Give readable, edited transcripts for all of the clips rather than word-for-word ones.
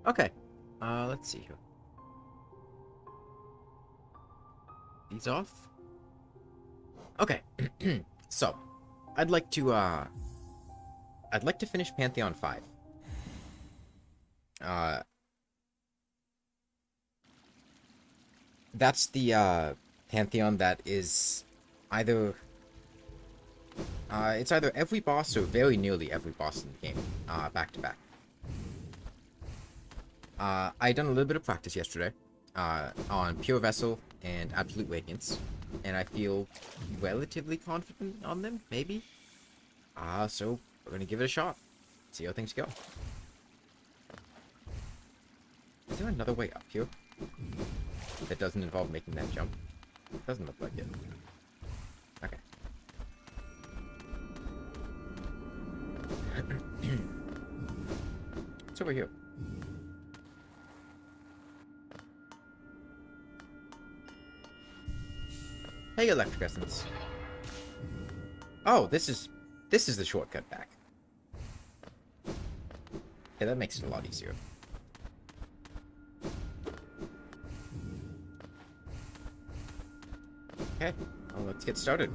Okay. Let's see here. These off? Okay. So, I'd like to finish Pantheon 5. That's the, Pantheon that is either... it's either every boss or very nearly every boss in the game, back to back. I done a little bit of practice yesterday, on Pure Vessel and Absolute Radiance, and I feel relatively confident on them, maybe? So we're gonna give it a shot, see how things go. Is there another way up here that doesn't involve making that jump? Doesn't look like it. Okay. It's over here. Hey, electric essence. Oh, this is the shortcut back. Yeah, that makes it a lot easier. Okay, well, let's get started.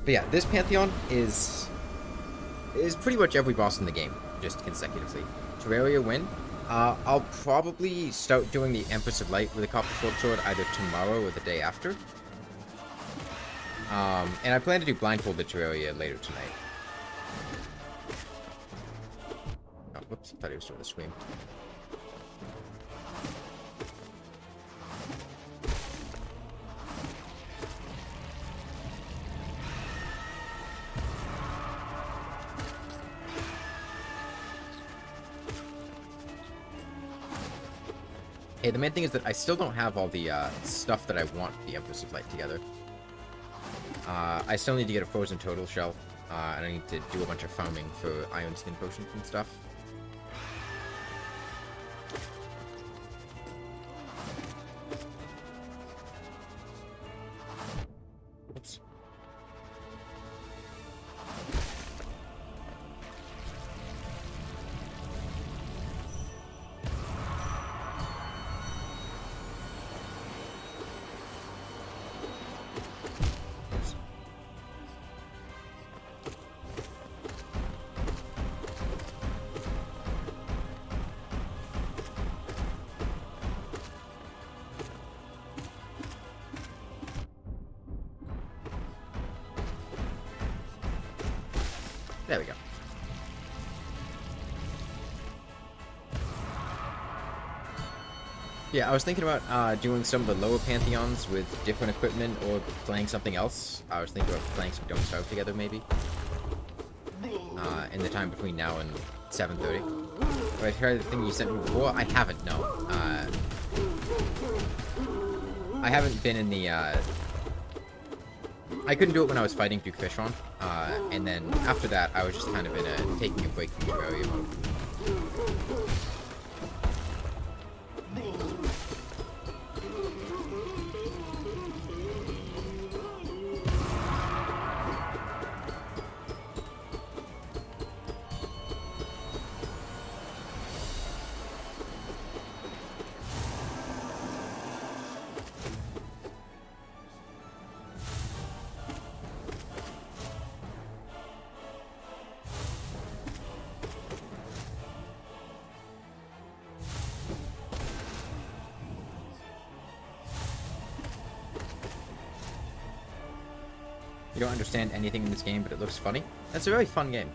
But yeah, this Pantheon is pretty much every boss in the game, just consecutively. Terraria win. I'll probably start doing the Empress of Light with a Copper Short Sword either tomorrow or the day after. And I plan to do Blindfolded Terraria later tonight. Oh, whoops, I thought he was doing the scream. Hey, the main thing is that I still don't have all the stuff that I want for the Empress of Light together. I still need to get a Frozen Total Shell, and I need to do a bunch of farming for Iron Skin Potions and stuff. Oops. There we go. Yeah, I was thinking about doing some of the lower Pantheons with different equipment or playing something else. I was thinking about playing some Don't Starve together, maybe. In the time between now and 7:30. Have I tried the thing you sent me before? I haven't, no. I haven't been in the, I couldn't do it when I was fighting Duke Fishron, and then after that, I was just kind of in a taking a break from Terraria mode. You don't understand anything in this game, but it looks funny. That's a very fun game.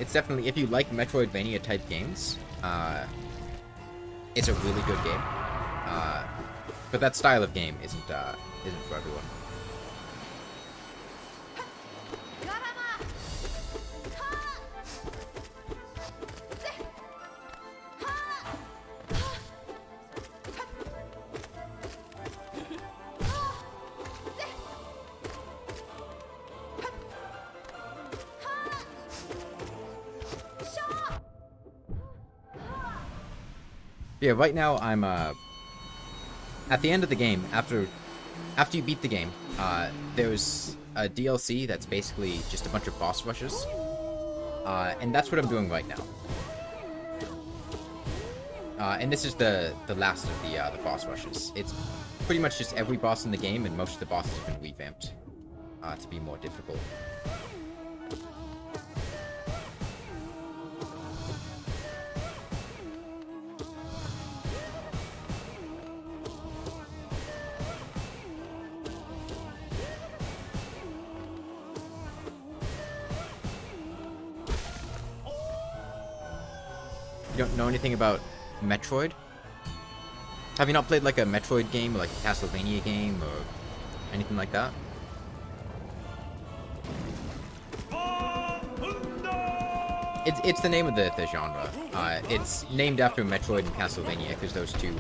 It's definitely, if you like Metroidvania type games, it's a really good game. But that style of game isn't for everyone. Yeah, right now I'm at the end of the game, after you beat the game, There's a DLC that's basically just a bunch of boss rushes, and that's what I'm doing right now. And this is the last of the boss rushes. It's pretty much just every boss in the game, and most of the bosses have been revamped to be more difficult. You don't know anything about Metroid? Have you not played like a Metroid game or like a Castlevania game or anything like that? It's the name of the genre. It's named after Metroid and Castlevania because those two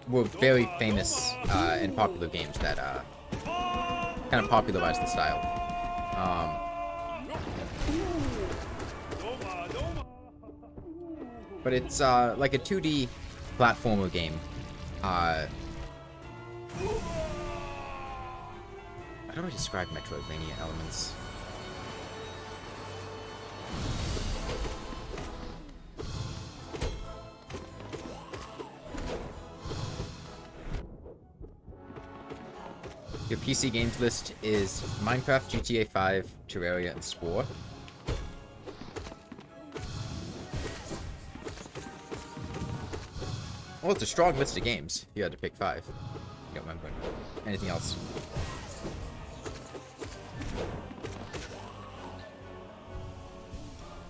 were very famous and popular games that kind of popularized the style. But it's like a 2D platformer game. How do I describe Metroidvania elements? Your PC games list is Minecraft, GTA 5, Terraria, and Spore. Well, it's a strong list of games. You had to pick 5. I don't remember anything else.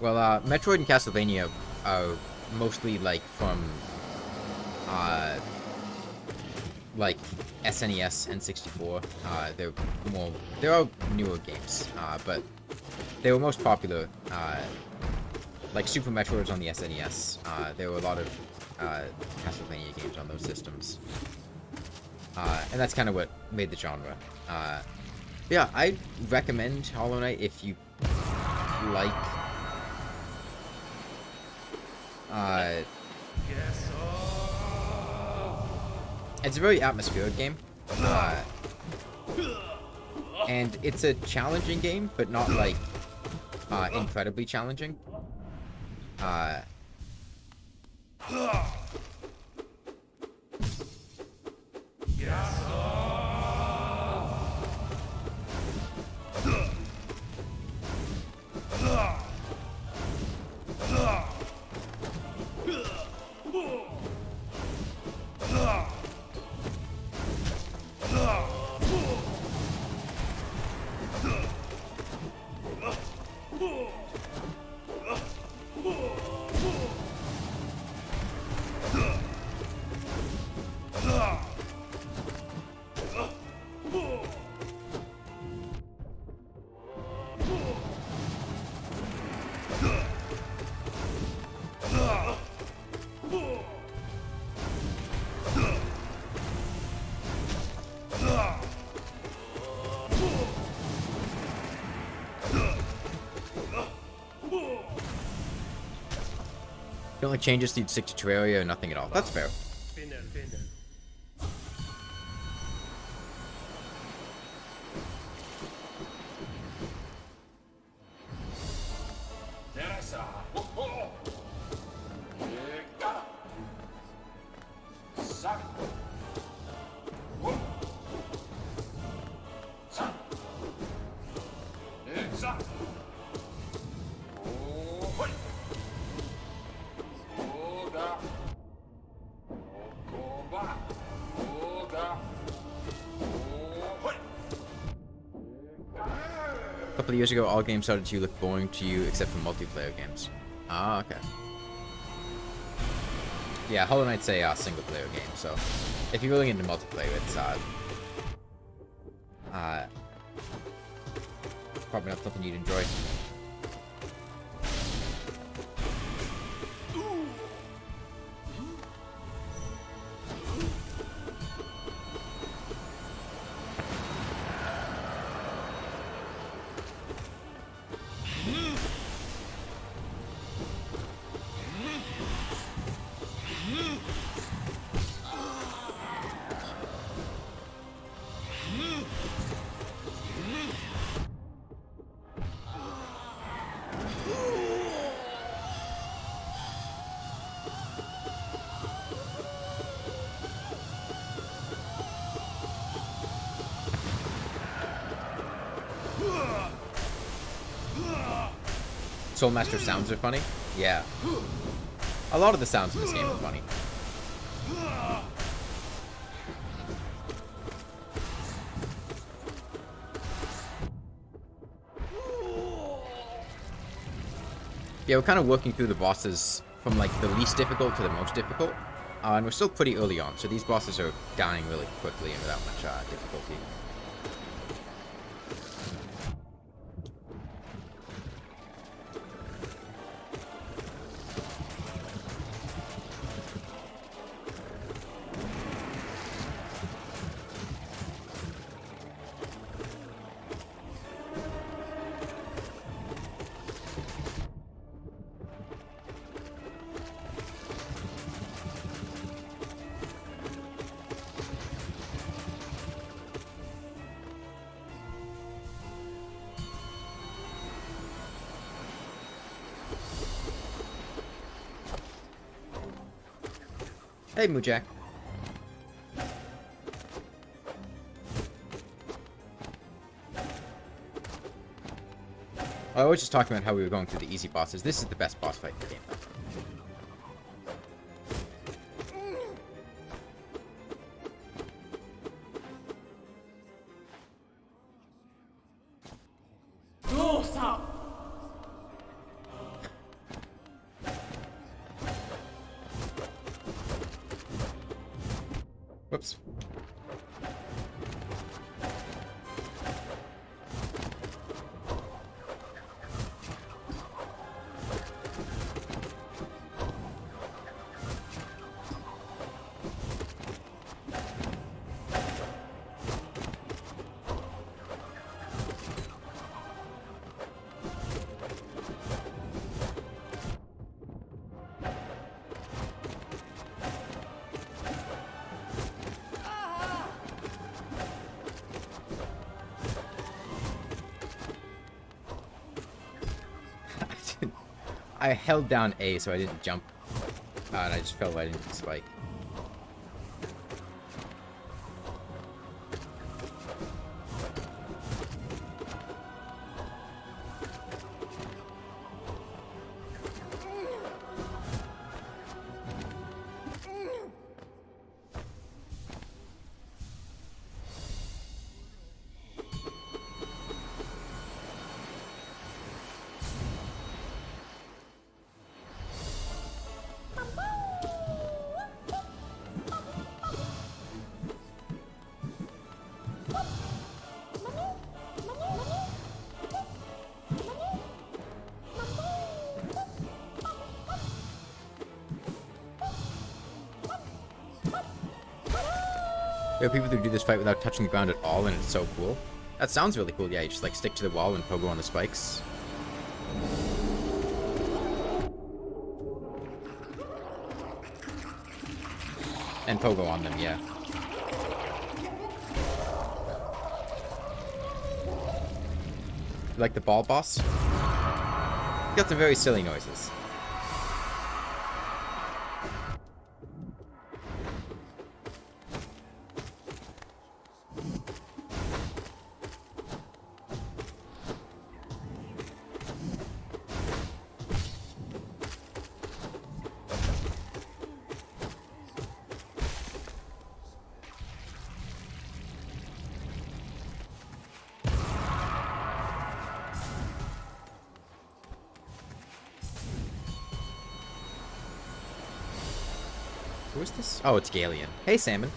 Well, Metroid and Castlevania are mostly like from like SNES and 64. They're all newer games, but they were most popular. Like Super Metroid's on the SNES. There were a lot of Castlevania games on those systems. And that's kind of what made the genre. Yeah, I recommend Hollow Knight if you like it's a very atmospheric game. And it's a challenging game, but not like incredibly challenging. The only changes you'd stick to Terraria or nothing at all. That's fair. A couple of years ago, all games started to look boring to you except for multiplayer games. Ah, okay. Yeah, Hollow Knight's a single-player game, so if you're really into multiplayer, it's probably not something you'd enjoy. Soulmaster sounds are funny? Yeah. A lot of the sounds in this game are funny. Yeah, we're kind of working through the bosses from like the least difficult to the most difficult. And we're still pretty early on, so these bosses are dying really quickly and without much difficulty. Hey, Moojak. I was just talking about how we were going through the easy bosses. This is the best boss fight in the game. Whoops. I held down A so I didn't jump, and I just fell right into the spike. There are people who do this fight without touching the ground at all, and it's so cool. That sounds really cool. Yeah, you just like stick to the wall and pogo on the spikes. And pogo on them, yeah. Like the ball boss? Got some very silly noises. Who is this? Oh, it's Galeon. Hey, Salmon.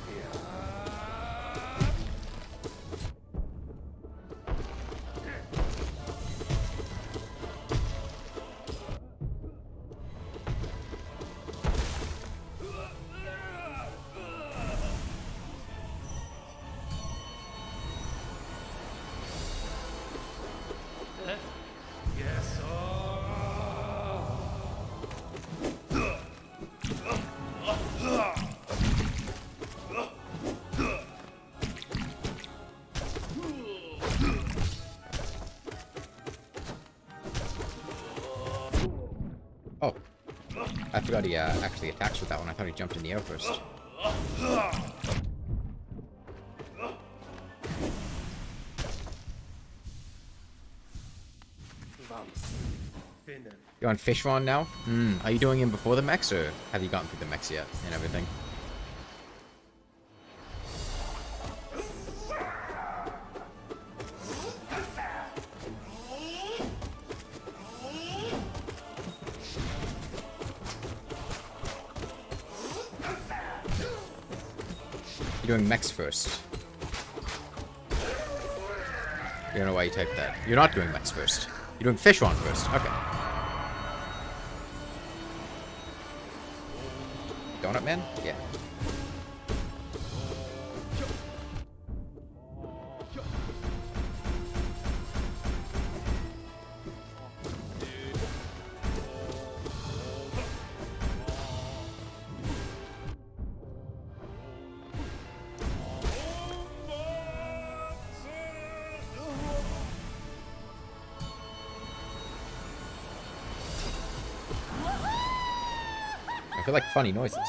Oh, I forgot he actually attacks with that one. I thought he jumped in the air first. You're on Fishron now? Are you doing him before the mechs, or have you gotten through the mechs yet and everything? You're doing mechs first. I don't know why you typed that. You're not doing mechs first. You're doing Fishron first. Okay. Donut Man? Yeah. I feel like funny noises.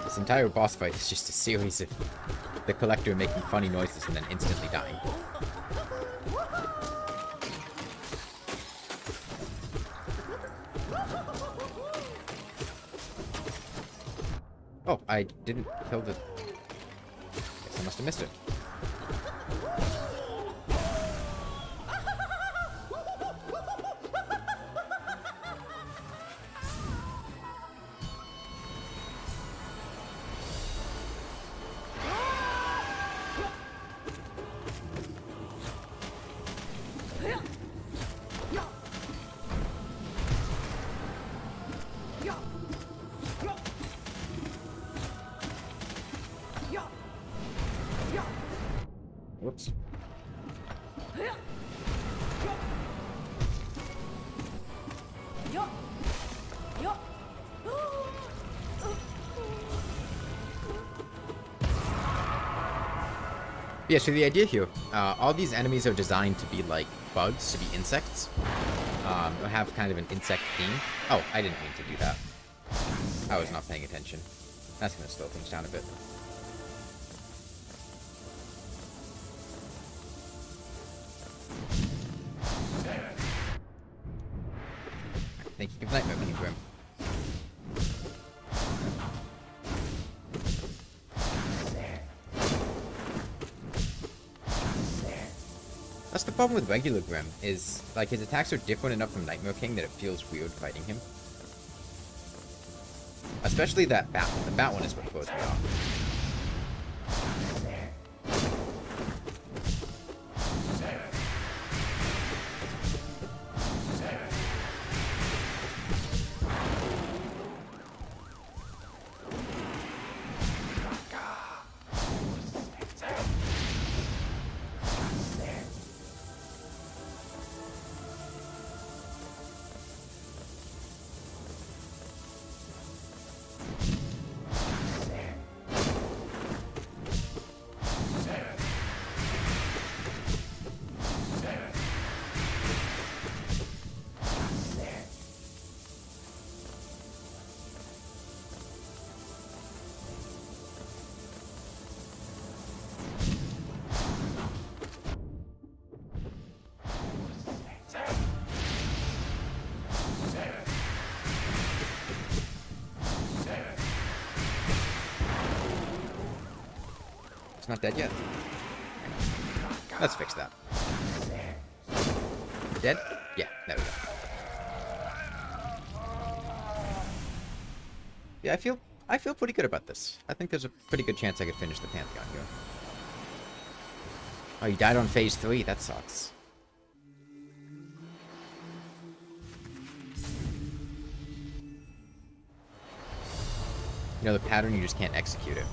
This entire boss fight is just a series of the Collector making funny noises and then instantly dying. Oh, I didn't kill the... Guess I must have missed it. Whoops. Yeah, so the idea here, all these enemies are designed to be like bugs, to be insects. Or have kind of an insect theme. Oh, I didn't mean to do that. I was not paying attention. That's going to slow things down a bit. Thank you. Good night, Mini Grim. That's the problem with regular Grim, is, like, his attacks are different enough from Nightmare King that it feels weird fighting him. Especially that bat one. The bat one is what throws me off. Not dead yet. Let's fix that. Dead? Yeah, there we go. Yeah, I feel pretty good about this. I think there's a pretty good chance I could finish the Pantheon here. Oh, you died on phase 3? That sucks. You know the pattern, you just can't execute it.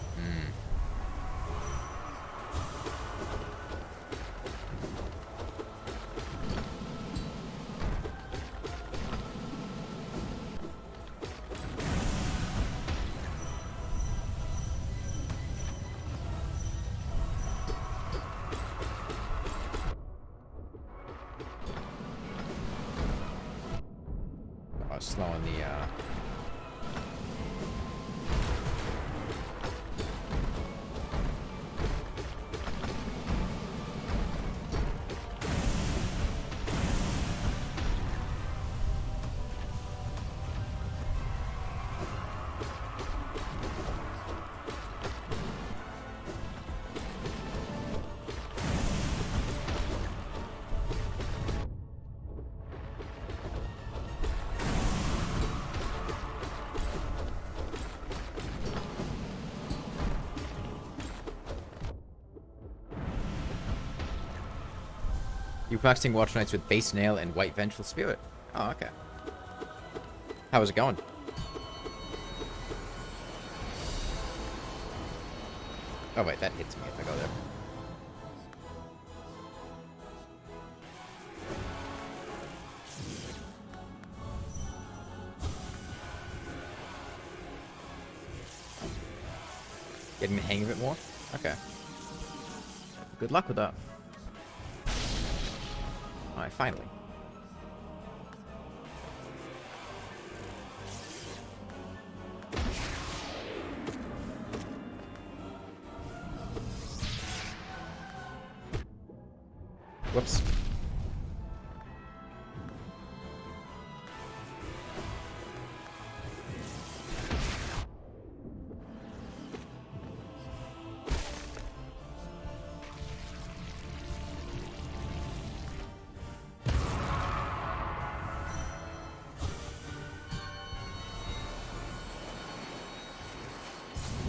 the, You're practicing Water Knights with Base Nail and White Vengeful Spirit. Oh, okay. How was it going? Oh, wait, that hits me if I go there. Getting the hang of it more? Okay. Good luck with that. Alright, finally. Whoops.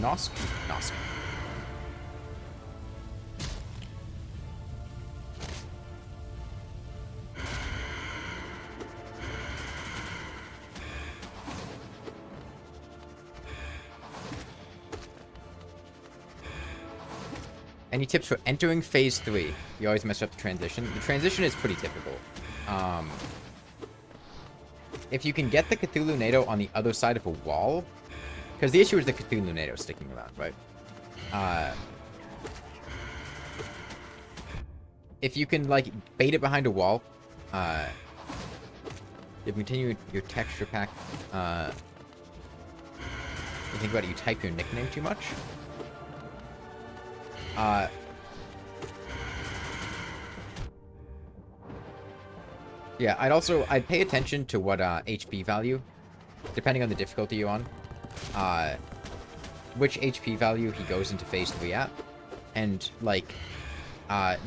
Nosk? Nosk. Any tips for entering Phase 3? You always mess up the transition. The transition is pretty typical. If you can get the Cthulhu NATO on the other side of a wall, because the issue is the Cthulhu NATO sticking around, right? If you can, like, bait it behind a wall, you continue your texture pack, you think about it, you type your nickname too much. Yeah, I'd pay attention to what, HP value, depending on the difficulty you're on, which HP value he goes into Phase 3 at, and, like,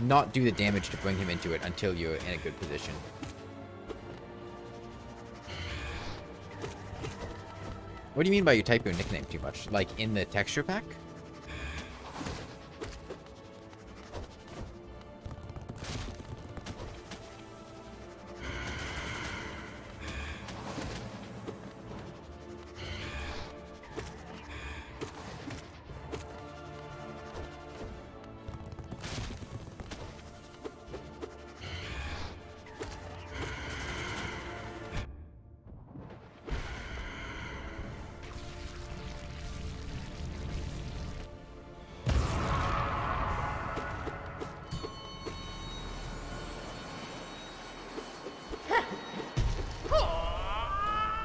not do the damage to bring him into it until you're in a good position. What do you mean by you type your nickname too much? Like, in the texture pack?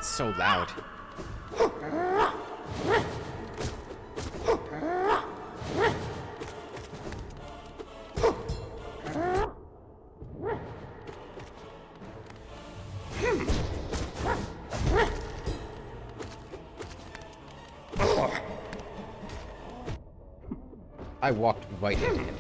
So loud. I walked right into him.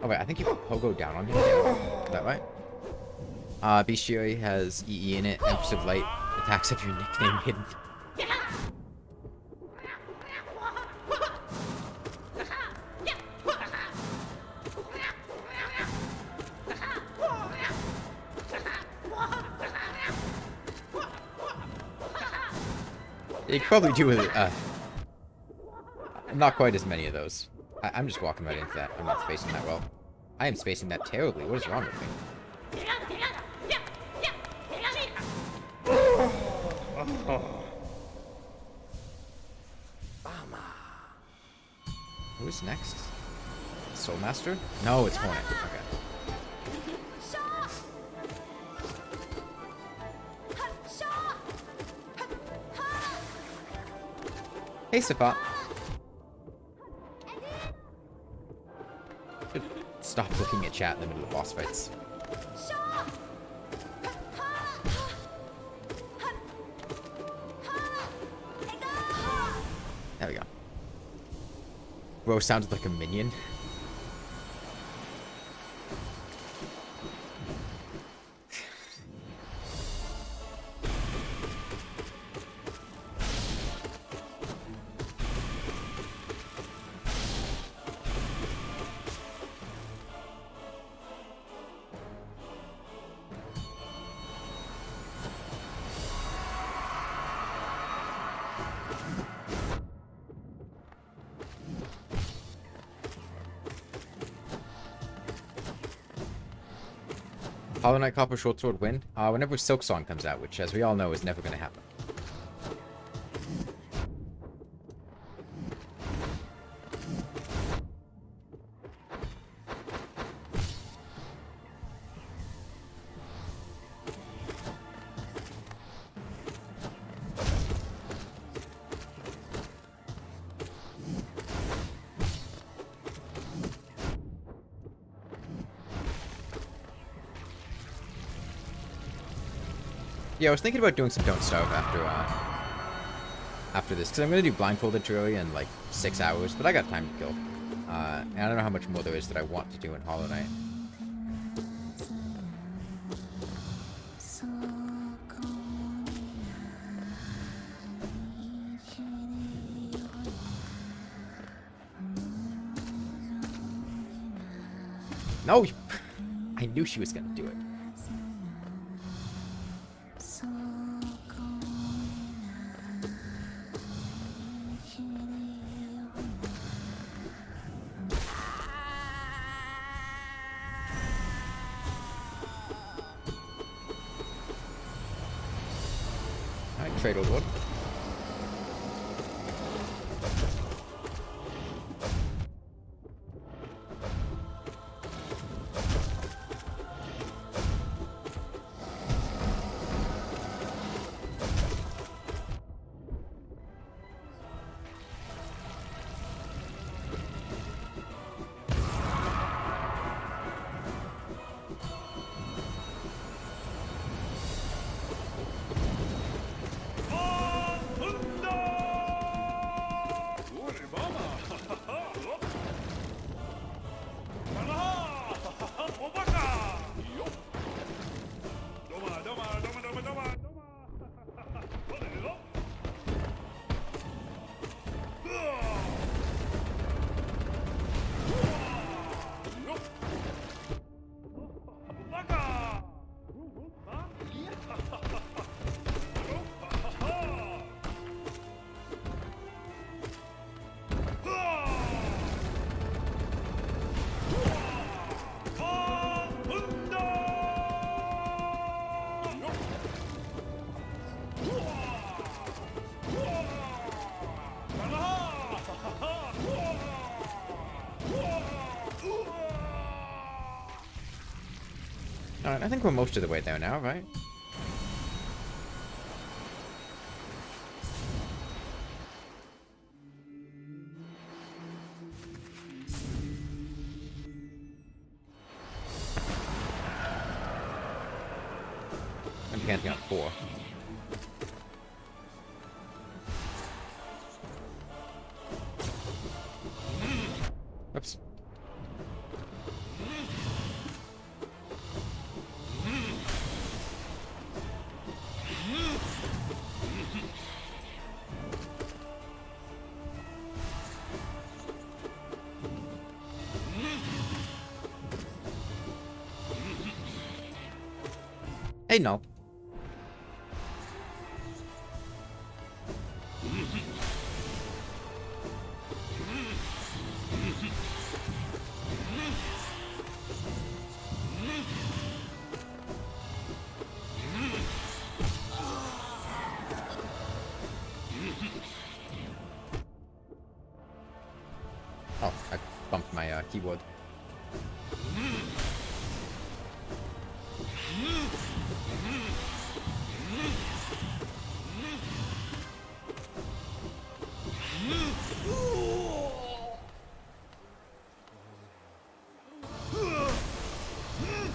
Okay, I think you can pogo down on him. Is that right? Bestiary has EE in it. Empress of Light attacks if your nickname hidden. You could probably do with not quite as many of those. I'm just walking right into that. I'm not spacing that well. I am spacing that terribly. What is wrong with me? Who's next? Soulmaster? No, it's Hornet. Okay. Hey, Sifat. Should stop looking at chat in the middle of boss fights. There we go. Bro sounded like a minion. Hollow Knight Copper Short Sword win? Whenever Silk Song comes out, which, as we all know, is never going to happen. Yeah, I was thinking about doing some Don't Starve after this, because I'm going to do Blindfolded Terraria in like 6 hours, but I got time to kill. And I don't know how much more there is that I want to do in Hollow Knight. No! I knew she was going to do it. Trade Lord. Alright, I think we're most of the way there now, right? And Pantheon 4. Oops. Hey, no. Oh. bumped my keyboard.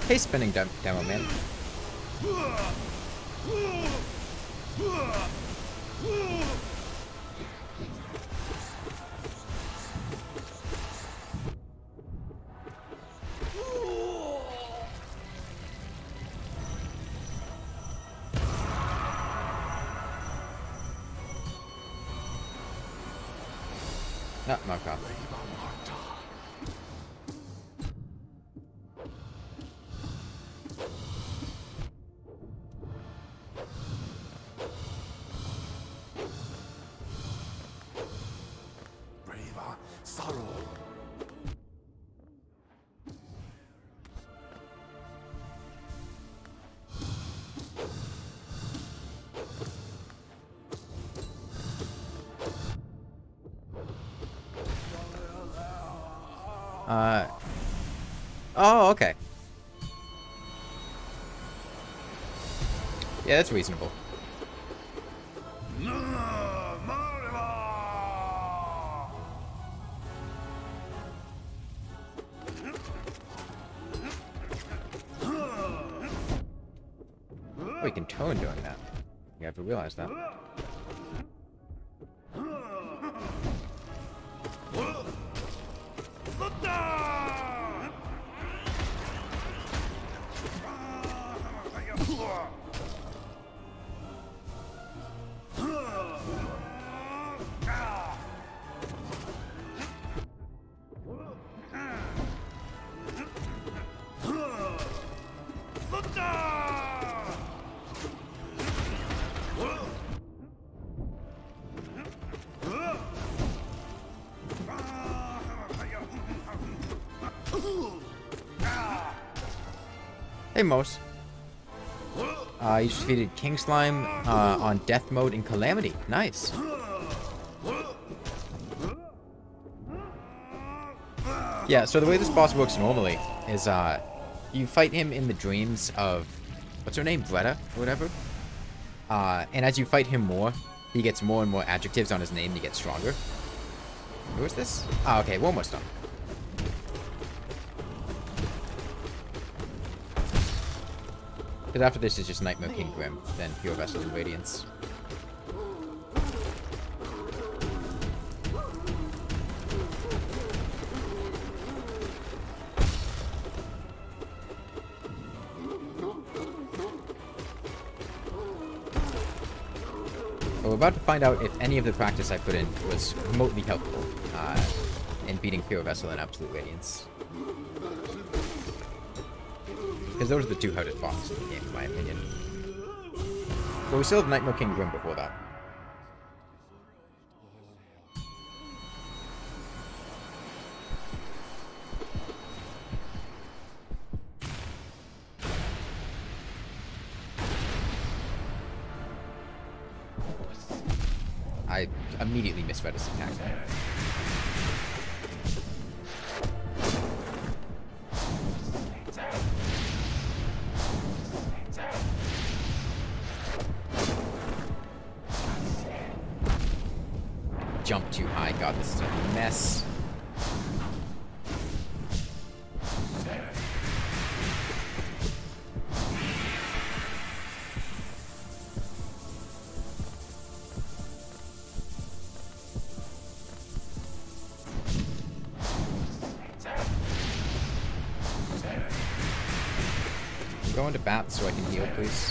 Hey, spinning demo man. No, knock off. Oh, okay. Yeah, that's reasonable. Oh, you can tone doing that. You have to realize that. Hey, Mos. You just defeated King Slime on Death Mode in Calamity. Nice. Yeah, so the way this boss works normally is you fight him in the dreams of... What's her name? Greta? Or whatever? And as you fight him more, he gets more and more adjectives on his name to get stronger. Who is this? Ah, okay, one more stop. Because after this is just Nightmare King Grim, then Pure Vessel and Radiance. We're about to find out if any of the practice I put in was remotely helpful in beating Pure Vessel and Absolute Radiance. Because those are the two hardest bosses in the game, in my opinion. But we still have Nightmare King Grim before that. I immediately misread his attack there. Jump too high. God, this is a mess. I'm going to bat so I can heal, please.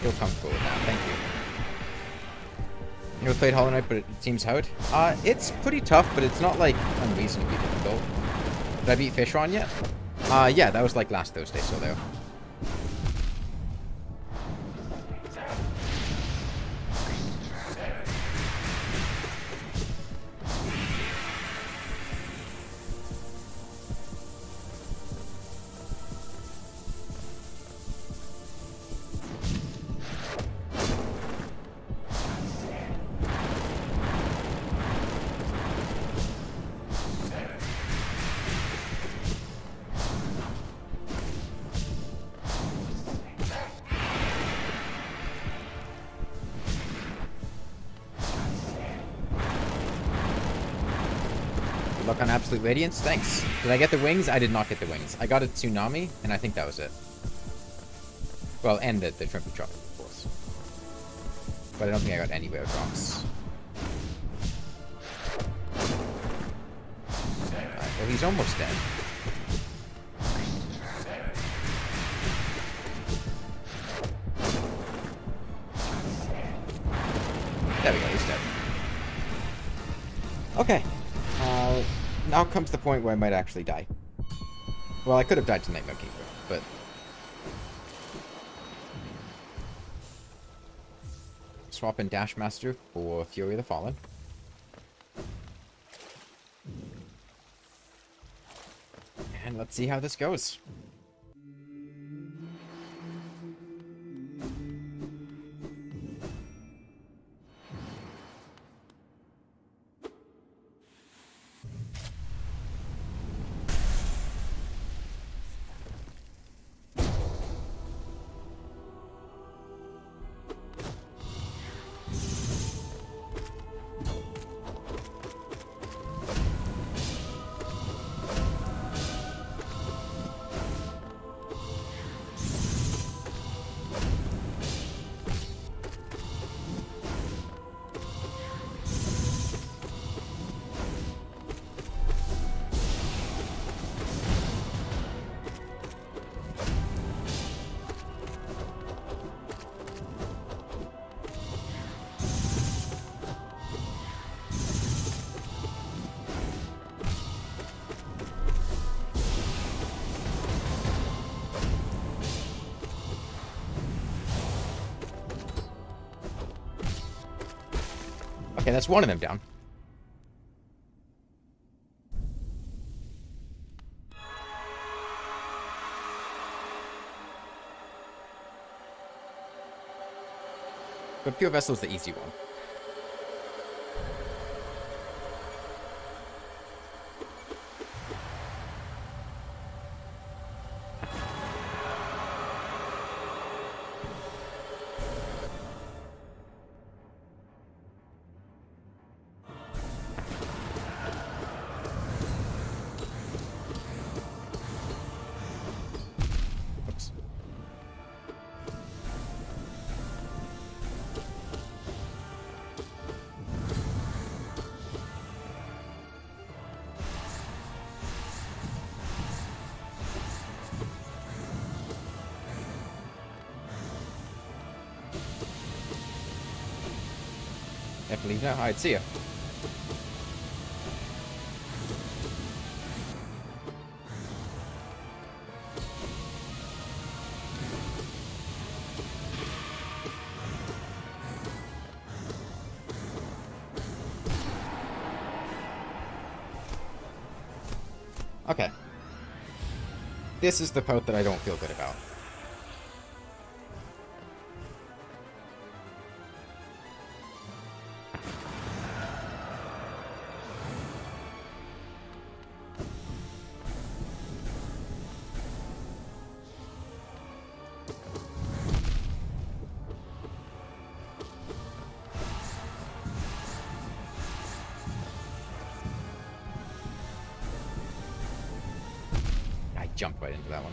Feel comfortable with that. Thank you. You never played Hollow Knight, but it seems hard? It's pretty tough, but it's not, like, unreasonably difficult. Did I beat Fishron yet? Yeah, that was, like, last Thursday, so there. On Absolute Radiance, thanks. Did I get the wings? I did not get the wings. I got a Tsunami, and I think that was it. Well, and the Trimple Tropic, of course. But I don't think I got any rare drops. Alright, well, he's almost dead. There we go, he's dead. Okay. Now comes the point where I might actually die. Well, I could have died to Nightmare Keeper, but... Swap in Dash Master for Fury of the Fallen. And let's see how this goes. Okay, that's one of them down. But Pure Vessel's the easy one. Can't believe now. Alright, see ya. Okay. This is the part that I don't feel good about. Jump right into that one.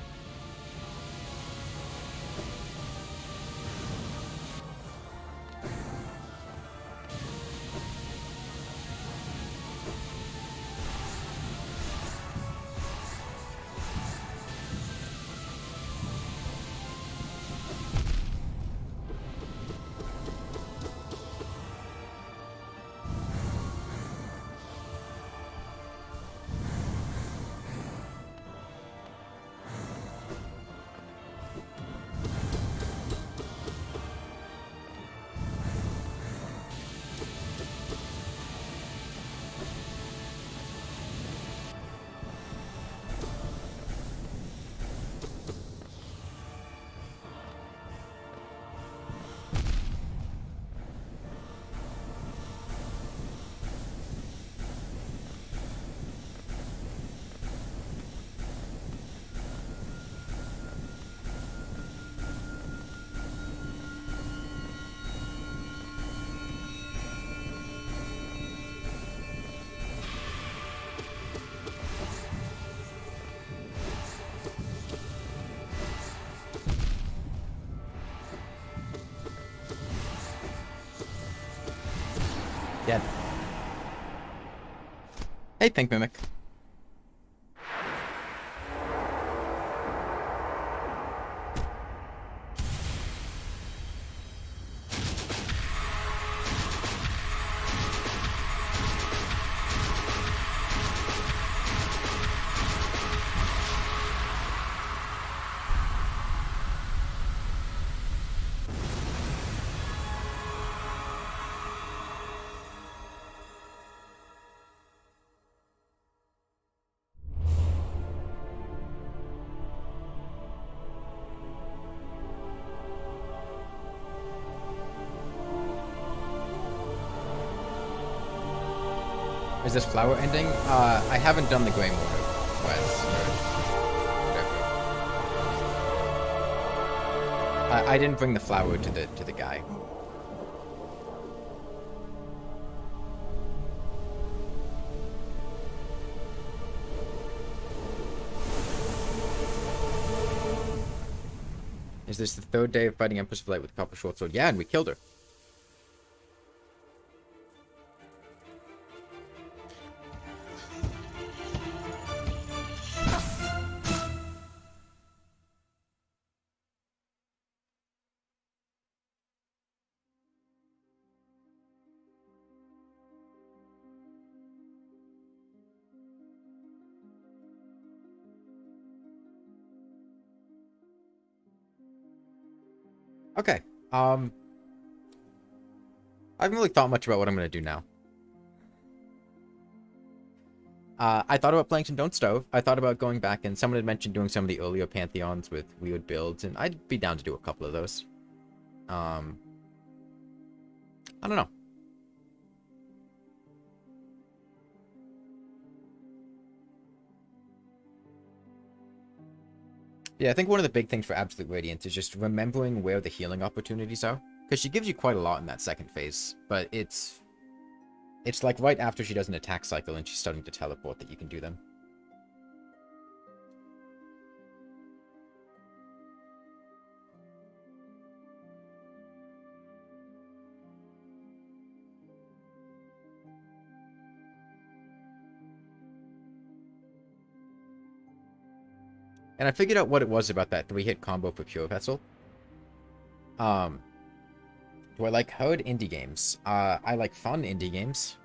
Yeah. Hey, Pink Mimic. Is this flower ending? I haven't done the Grey Mortar quest. I didn't bring the flower to the guy. Is this the third day of fighting Empress of Light with Copper Short Sword? Yeah, and we killed her. Okay. I haven't really thought much about what I'm going to do now. I thought about playing some Don't Stove. I thought about going back, and someone had mentioned doing some of the earlier Pantheons with weird builds, and I'd be down to do a couple of those. I don't know. Yeah, I think one of the big things for Absolute Radiance is just remembering where the healing opportunities are. Because she gives you quite a lot in that second phase, but it's like right after she does an attack cycle and she's starting to teleport that you can do them. And I figured out what it was about that 3-hit combo for Pure Vessel. Do I like hard indie games? I like fun indie games.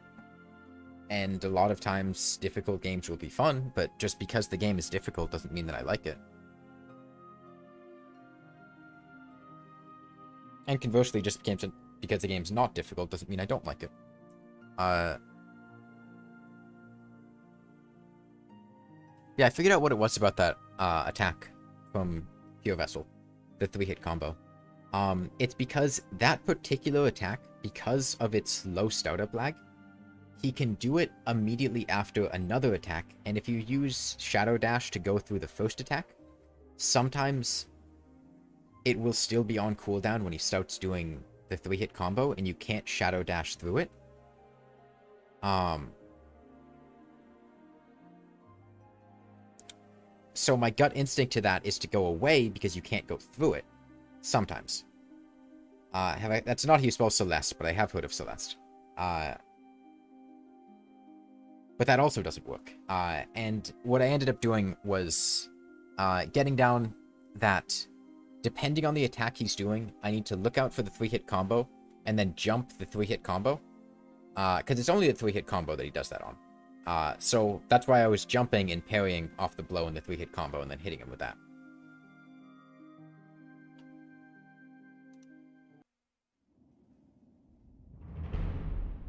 And a lot of times, difficult games will be fun, but just because the game is difficult doesn't mean that I like it. And conversely, just because the game's not difficult doesn't mean I don't like it. Yeah, I figured out what it was about that attack from Pure Vessel. The 3-hit combo. It's because that particular attack, because of its low startup lag, he can do it immediately after another attack, and if you use Shadow Dash to go through the first attack, sometimes it will still be on cooldown when he starts doing the 3-hit combo, and you can't Shadow Dash through it. So my gut instinct to that is to go away because you can't go through it. Sometimes. That's not how you spell Celeste, but I have heard of Celeste. But that also doesn't work. And what I ended up doing was getting down that, depending on the attack he's doing, I need to look out for the 3-hit combo, and then jump the 3-hit combo. Because it's only the 3-hit combo that he does that on. So that's why I was jumping and parrying off the blow in the 3-hit combo, and then hitting him with that.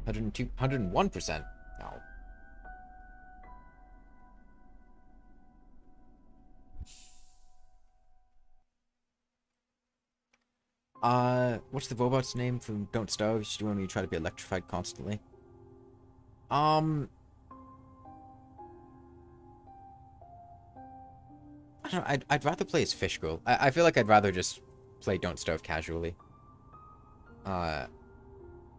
$102, 101%. No. What's the robot's name from Don't Starve? She's doing when you try to be electrified constantly. I don't know, I'd rather play as Fish Girl. I feel like I'd rather just play Don't Starve casually.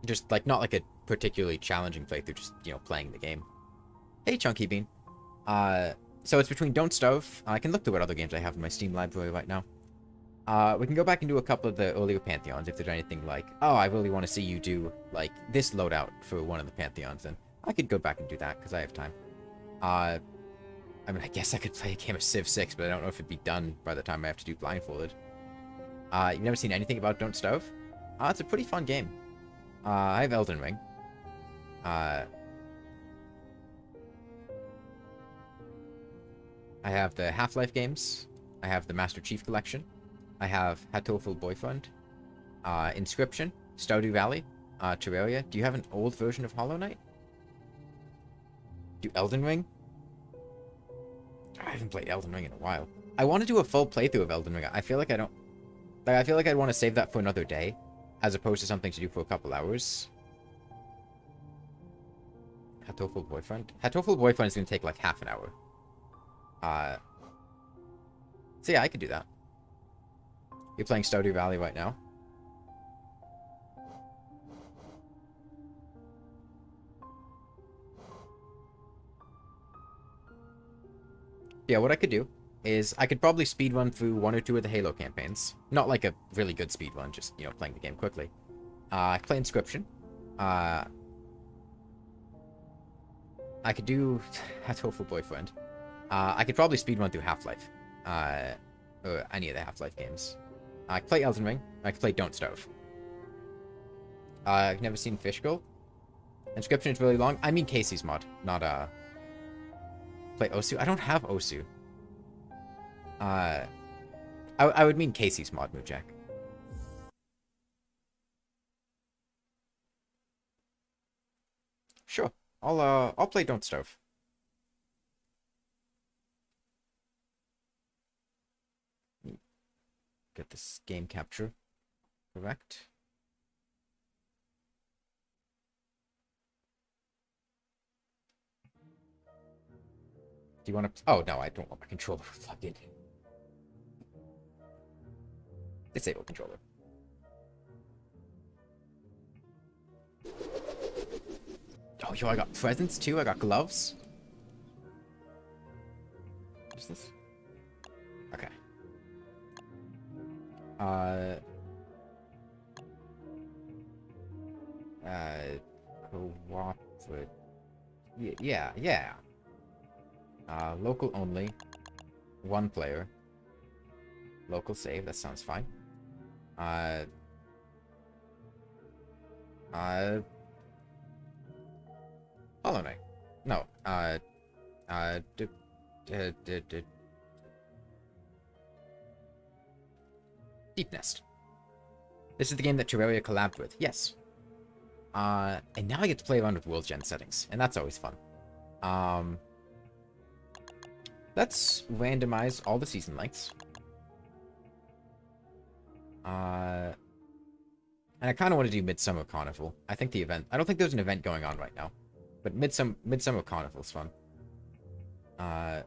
Just, like, not like a particularly challenging playthrough, just, you know, playing the game. Hey, Chunky Bean. So it's between Don't Starve. I can look through what other games I have in my Steam library right now. We can go back and do a couple of the earlier Pantheons if there's anything like, oh, I really want to see you do, like, this loadout for one of the Pantheons, then I could go back and do that, because I have time. I mean, I guess I could play a game of Civ 6, but I don't know if it'd be done by the time I have to do Blindfolded. You've never seen anything about Don't Starve? It's a pretty fun game. I have Elden Ring. I have the Half-Life games. I have the Master Chief Collection. I have Hatoful Boyfriend, Inscription, Stardew Valley, Terraria. Do you have an old version of Hollow Knight? Do Elden Ring? I haven't played Elden Ring in a while. I want to do a full playthrough of Elden Ring. I feel like I don't... Like, I feel like I'd want to save that for another day, as opposed to something to do for a couple hours. Hatoful Boyfriend? Hatoful Boyfriend is going to take like half an hour. So yeah, I could do that. You're playing Stardew Valley right now. Yeah, what I could do is I could probably speedrun through 1 or 2 of the Halo campaigns. Not like a really good speedrun, just, you know, playing the game quickly. I could play Inscription. I could do Hatoful Boyfriend. I could probably speedrun through Half-Life. Or any of the Half-Life games. I could play Elden Ring. I could play Don't Starve. I've never seen Fish Girl. Inscription is really long. I mean Casey's mod, not, play Osu. I don't have Osu. I would mean Casey's mod, Moojak. Sure. I'll play Don't Starve. Get this game capture correct. Do you want to... Oh, no, I don't want my controller plugged in. Disable controller. Oh, yo, I got presents, too. I got gloves. What is this? Okay. Cooperative. Yeah. Local only. 1 player. Local save, that sounds fine. Hollow Knight. No, Deep Nest. This is the game that Terraria collabed with. Yes. And now I get to play around with world gen settings, and that's always fun. Let's randomize all the season lengths. And I kind of want to do Midsummer Carnival. I think the event... I don't think there's an event going on right now. But Midsummer Carnival's fun. I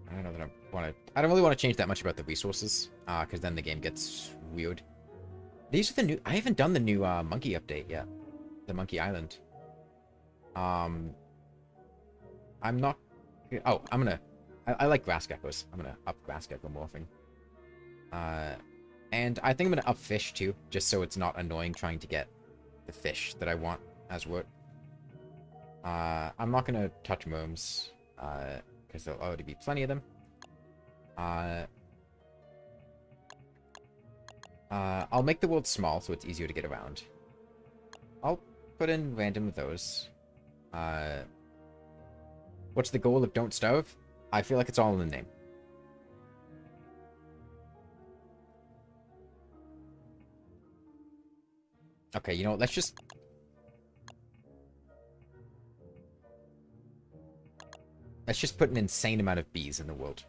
don't know that I want to... I don't really want to change that much about the resources. Because then the game gets weird. These are the new... I haven't done the new monkey update yet. The Monkey Island. I'm not... Oh, I'm gonna... I like grass geckos. I'm gonna up grass gecko morphing. And I think I'm gonna up fish too, just so it's not annoying trying to get the fish that I want as work. I'm not gonna touch worms, because there'll already be plenty of them. I'll make the world small so it's easier to get around. I'll put in random of those. What's the goal of Don't Starve? I feel like it's all in the name. Okay, you know what? Let's just... Let's just put an insane amount of bees in the world.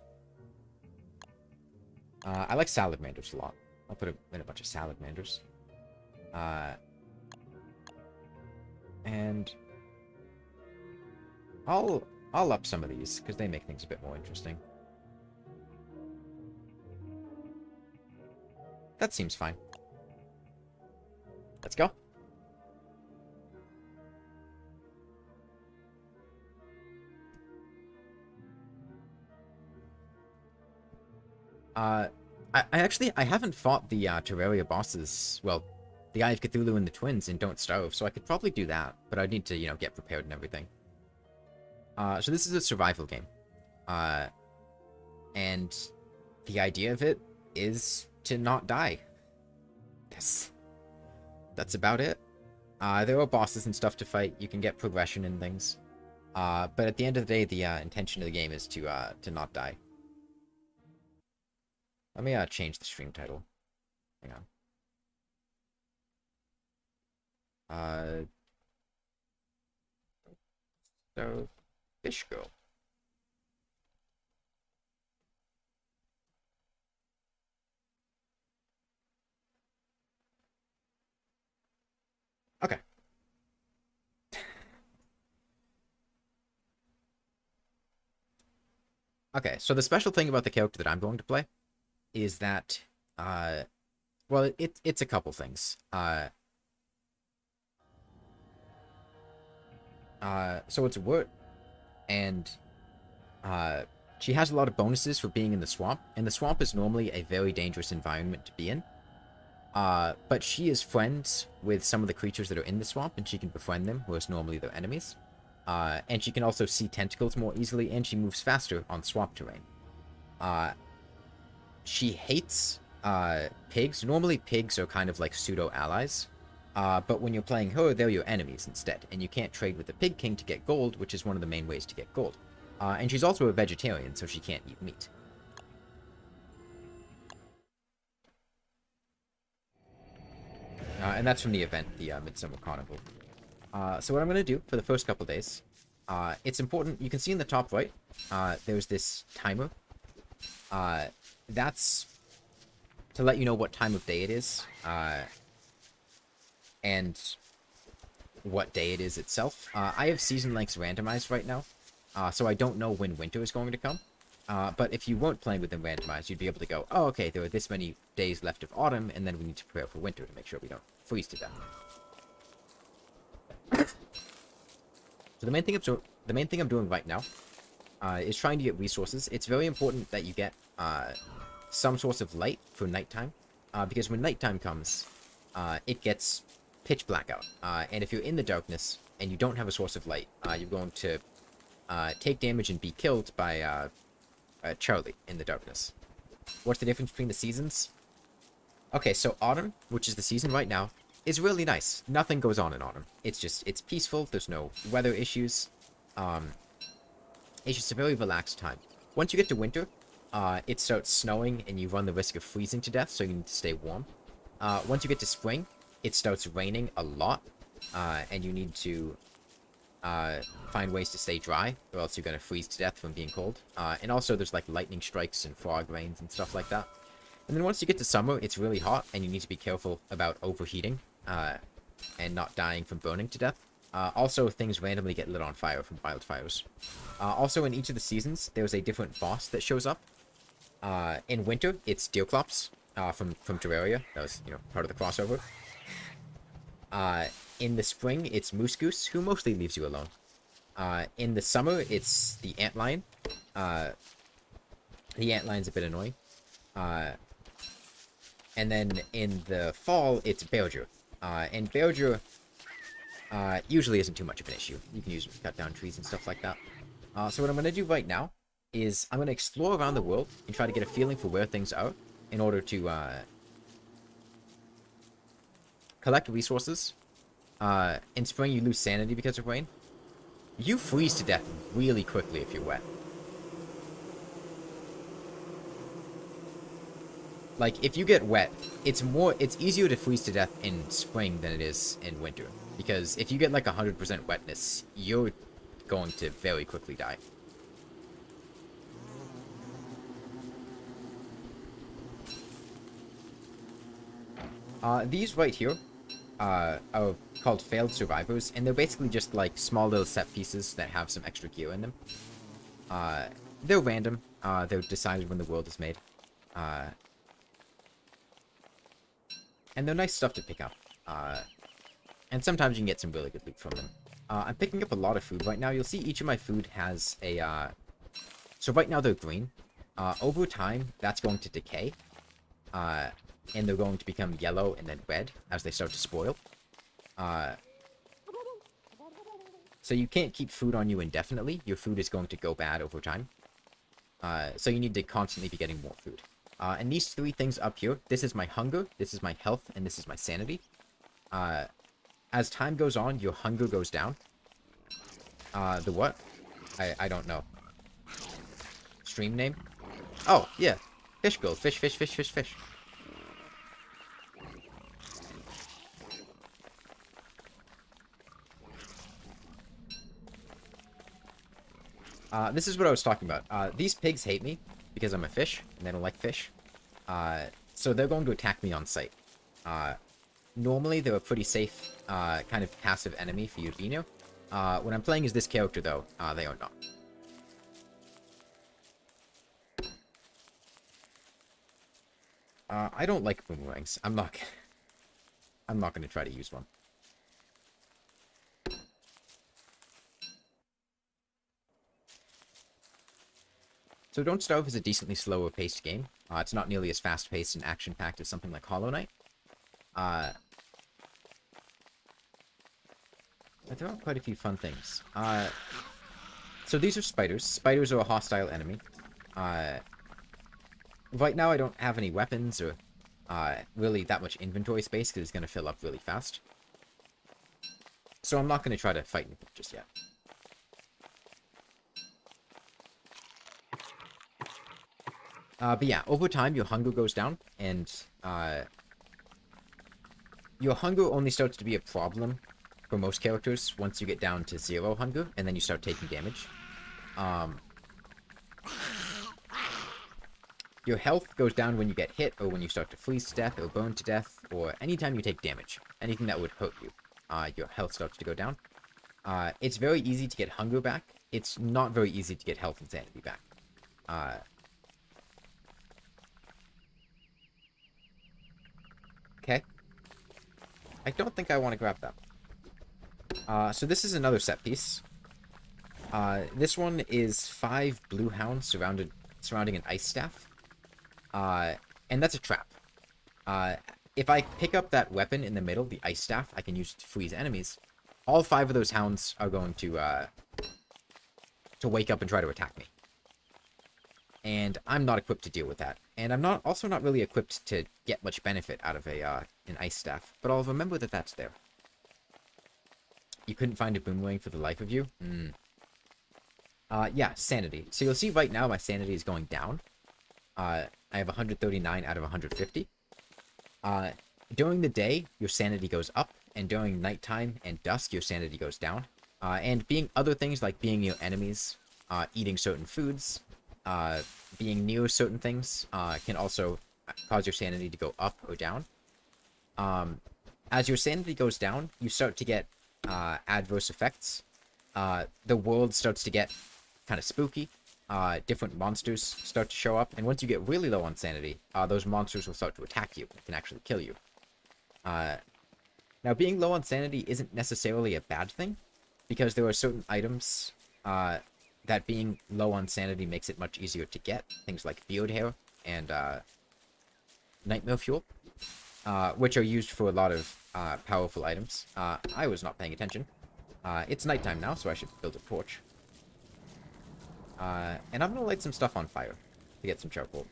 I like salamanders a lot. I'll put in a bunch of salamanders. And... I'll up some of these, because they make things a bit more interesting. That seems fine. Let's go. I haven't fought the Terraria bosses. Well, the Eye of Cthulhu and the Twins in Don't Starve, so I could probably do that, but I'd need to, you know, get prepared and everything. So this is a survival game. And the idea of it is to not die. That's about it. There are bosses and stuff to fight. You can get progression and things. But at the end of the day, the intention of the game is to not die. Let me change the stream title. Hang on. So Fish Girl. Okay. Okay, so the special thing about the character that I'm going to play is that, well, it's a couple things. So it's a word, and, she has a lot of bonuses for being in the swamp, and the swamp is normally a very dangerous environment to be in. But she is friends with some of the creatures that are in the swamp, and she can befriend them, whereas normally they're enemies. And she can also see tentacles more easily, and she moves faster on swamp terrain. She hates pigs. Normally, pigs are kind of like pseudo-allies. But when you're playing her, they're your enemies instead, and you can't trade with the Pig King to get gold, which is one of the main ways to get gold. And she's also a vegetarian, so she can't eat meat. And that's from the event, the Midsummer Carnival. So what I'm going to do for the first couple days, it's important, you can see in the top right, there's this timer. That's to let you know what time of day it is, and what day it is itself. I have season lengths randomized right now, so I don't know when winter is going to come. But if you weren't playing with them randomized, you'd be able to go, oh, okay, there are this many days left of autumn, and then we need to prepare for winter to make sure we don't freeze to death. So the main thing I'm doing right now is trying to get resources. It's very important that you get some source of light for nighttime, because when nighttime comes, it gets pitch black out. And if you're in the darkness and you don't have a source of light, you're going to take damage and be killed by Charlie in the darkness. What's the difference between the seasons? Okay, so autumn, which is the season right now, is really nice. Nothing goes on in autumn. It's peaceful. There's no weather issues. It's just a very relaxed time. Once you get to winter, it starts snowing and you run the risk of freezing to death, so you need to stay warm. Once you get to spring, it starts raining a lot, and you need to find ways to stay dry, or else you're going to freeze to death from being cold. And also there's like lightning strikes and frog rains and stuff like that. And then once you get to summer, it's really hot, and you need to be careful about overheating, and not dying from burning to death. Also, things randomly get lit on fire from wildfires. Also, in each of the seasons, there's a different boss that shows up. In winter, it's Deerclops, from Terraria. That was, you know, part of the crossover. In the spring, it's Moose Goose, who mostly leaves you alone. In the summer, it's the Antlion. The Antlion's a bit annoying. And then in the fall, it's Bearger. And Bearger usually isn't too much of an issue. You can use it to cut down trees and stuff like that. So what I'm going to do right now is I'm going to explore around the world and try to get a feeling for where things are in order to collect resources. In spring, you lose sanity because of rain. You freeze to death really quickly if you're wet. Like, if you get wet, it's easier to freeze to death in spring than it is in winter. Because if you get like 100% wetness, you're going to very quickly die. These right here are called failed survivors, and they're basically just like small little set pieces that have some extra gear in them. They're random. They're decided when the world is made. And they're nice stuff to pick up. And sometimes you can get some really good loot from them. I'm picking up a lot of food right now. You'll see each of my food has a... So right now they're green. Over time, that's going to decay. And they're going to become yellow and then red as they start to spoil. So you can't keep food on you indefinitely. Your food is going to go bad over time. So you need to constantly be getting more food. And these three things up here, this is my hunger, this is my health, and this is my sanity. As time goes on, your hunger goes down. The what? I don't know. Stream name? Oh, yeah. Fish girl. Fish, fish, fish, fish, fish. This is what I was talking about. These pigs hate me because I'm a fish, and they don't like fish. So they're going to attack me on sight. Normally, they're a pretty safe, kind of passive enemy for you to be near. When I'm playing as this character, though, they are not. I don't like boomerangs. I'm not going to try to use one. So Don't Starve is a decently slower paced game. It's not nearly as fast paced and action packed as something like Hollow Knight. But there are quite a few fun things. So these are spiders. Spiders are a hostile enemy. Right now I don't have any weapons or really that much inventory space because it's going to fill up really fast. So I'm not going to try to fight anything just yet. But yeah, over time your hunger goes down, and your hunger only starts to be a problem for most characters once you get down to 0 hunger, and then you start taking damage. Your health goes down when you get hit, or when you start to freeze to death, or burn to death, or anytime you take damage. Anything that would hurt you, your health starts to go down. It's very easy to get hunger back. It's not very easy to get health and sanity back. Okay. I don't think I want to grab that. So this is another set piece. This one is 5 blue hounds surrounding an ice staff. And that's a trap. If I pick up that weapon in the middle, the ice staff, I can use it to freeze enemies. All 5 of those hounds are going to wake up and try to attack me. And I'm not equipped to deal with that. And I'm also not really equipped to get much benefit out of an ice staff. But I'll remember that that's there. You couldn't find a boomerang for the life of you? Yeah, sanity. So you'll see right now my sanity is going down. I have 139 out of 150. During the day, your sanity goes up. And during nighttime and dusk, your sanity goes down. And being other things like being near enemies, eating certain foods, being near certain things can also cause your sanity to go up or down. As your sanity goes down, you start to get adverse effects. The world starts to get kind of spooky. Different monsters start to show up, and once you get really low on sanity, those monsters will start to attack you and can actually kill you. Now, being low on sanity isn't necessarily a bad thing, because there are certain items that being low on sanity makes it much easier to get. Things like beard hair and nightmare fuel, which are used for a lot of powerful items. I was not paying attention. It's nighttime now, so I should build a torch. And I'm gonna light some stuff on fire to get some charcoal.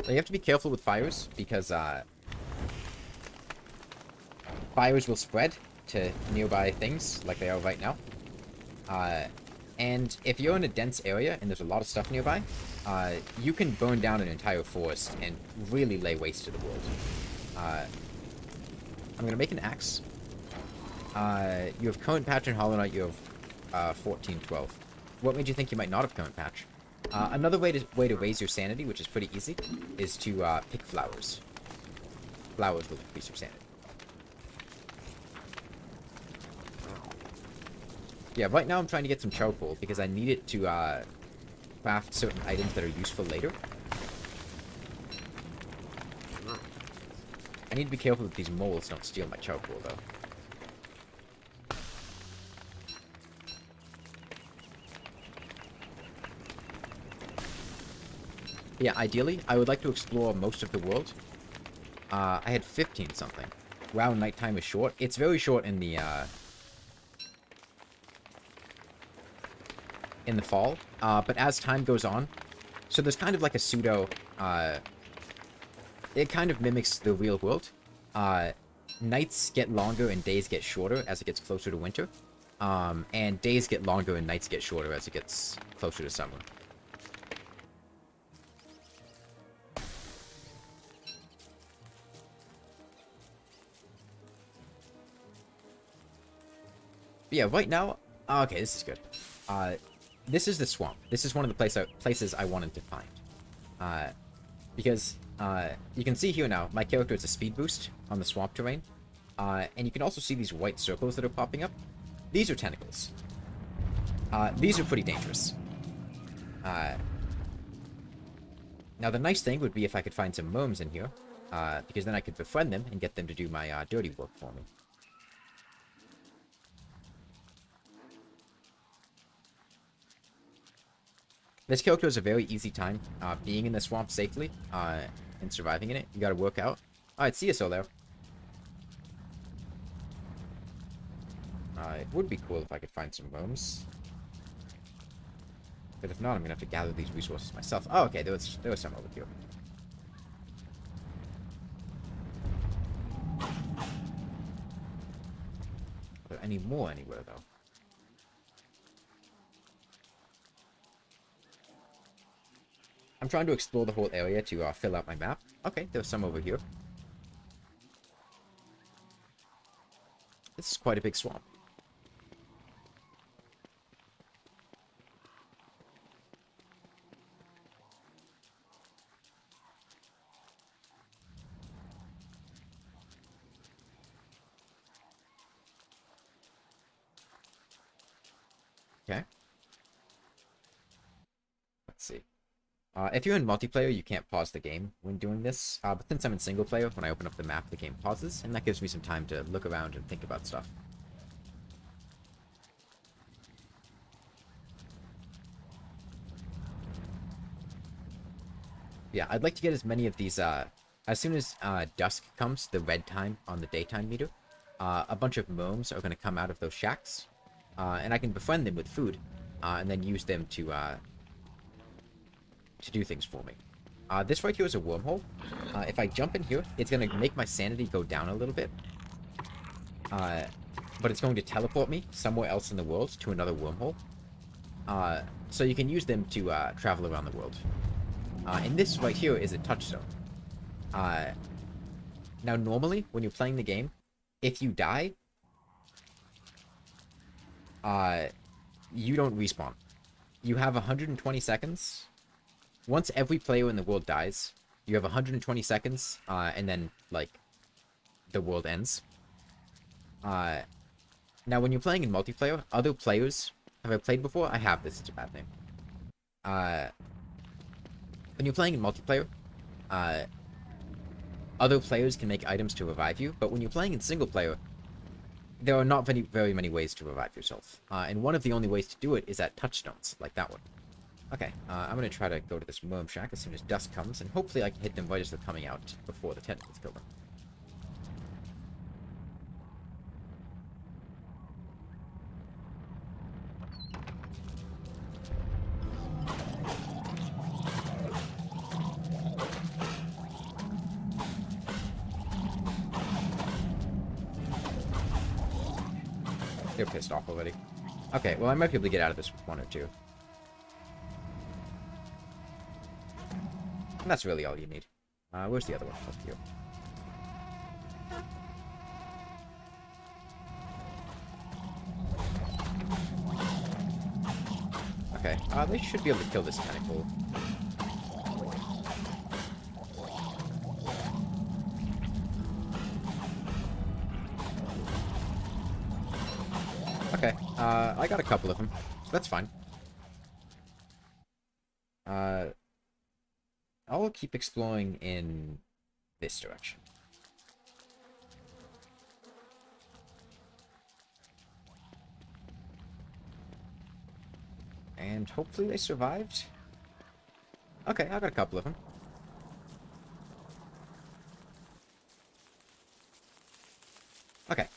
Now you have to be careful with fires, because fires will spread to nearby things, like they are right now. And if you're in a dense area and there's a lot of stuff nearby, you can burn down an entire forest and really lay waste to the world. I'm gonna make an axe. You have Current Patch and Hollow Knight, you have 1412. What made you think you might not have Current Patch? Another way to raise your sanity, which is pretty easy, is to pick flowers. Flowers will increase your sanity. Yeah, right now I'm trying to get some charcoal because I need it to craft certain items that are useful later. I need to be careful that these moles don't steal my charcoal, though. Yeah, ideally, I would like to explore most of the world. I had 15 something. Wow, nighttime is short. It's very short in the fall. But as time goes on, so there's kind of like a pseudo, it kind of mimics the real world. Nights get longer and days get shorter as it gets closer to winter. And days get longer and nights get shorter as it gets closer to summer. But yeah, right now, okay, this is good. This is the swamp. This is one of the places I wanted to find. Because you can see here now, my character is a speed boost on the swamp terrain. And you can also see these white circles that are popping up. These are tentacles. These are pretty dangerous. Now, the nice thing would be if I could find some worms in here, because then I could befriend them and get them to do my dirty work for me. This character is a very easy time being in the swamp safely and surviving in it. You gotta work out. Alright, see you, Solaire. It would be cool if I could find some worms. But if not, I'm gonna have to gather these resources myself. Oh, okay, there was some over here. Are there any more anywhere, though? I'm trying to explore the whole area to fill out my map. Okay, there's some over here. This is quite a big swamp. Okay. Let's see. If you're in multiplayer, you can't pause the game when doing this. But since I'm in single player, when I open up the map, the game pauses, and that gives me some time to look around and think about stuff. Yeah, I'd like to get as many of these, as soon as dusk comes, the red time on the daytime meter, a bunch of gnomes are going to come out of those shacks, and I can befriend them with food, and then use them to do things for me. This right here is a wormhole. If I jump in here, it's going to make my sanity go down a little bit. But it's going to teleport me somewhere else in the world to another wormhole. So you can use them to travel around the world. And this right here is a touchstone. Now, normally, when you're playing the game, if you die, you don't respawn. You have 120 seconds. Once every player in the world dies, you have 120 seconds, and then, like, the world ends. Now, when you're playing in multiplayer, other players... Have I played before? I have. This is a bad name. When you're playing in multiplayer, other players can make items to revive you, but when you're playing in single player, there are not very many ways to revive yourself. And one of the only ways to do it is at touchstones, like that one. Okay, I'm going to try to go to this worm shack as soon as dusk comes, and hopefully I can hit them right as they're coming out before the tentacles kill them. They're pissed off already. Okay, well I might be able to get out of this with one or two. And that's really all you need. Where's the other one? Up here. Okay, they should be able to kill this tentacle. Okay, I got a couple of them, so that's fine. I'll keep exploring in this direction. And hopefully they survived. Okay, I got a couple of them. Okay.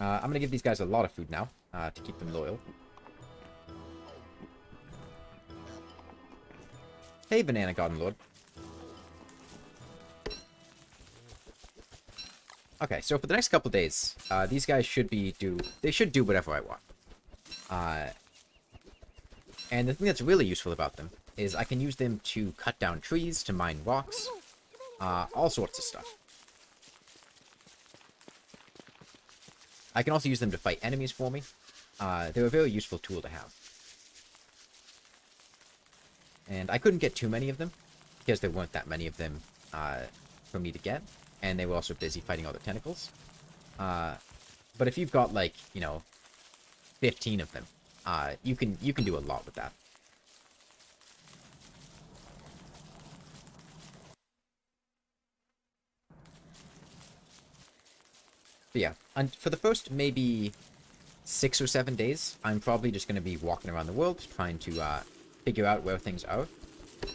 I'm gonna give these guys a lot of food now, to keep them loyal. Hey, Banana Garden Lord. Okay, so for the next couple days, these guys should they should do whatever I want. And the thing that's really useful about them is I can use them to cut down trees, to mine rocks, all sorts of stuff. I can also use them to fight enemies for me. They're a very useful tool to have. And I couldn't get too many of them, because there weren't that many of them for me to get. And they were also busy fighting all the tentacles. But if you've got, like, 15 of them, you can do a lot with that. But yeah, and for the first maybe 6 or 7 days, I'm probably just going to be walking around the world trying to figure out where things are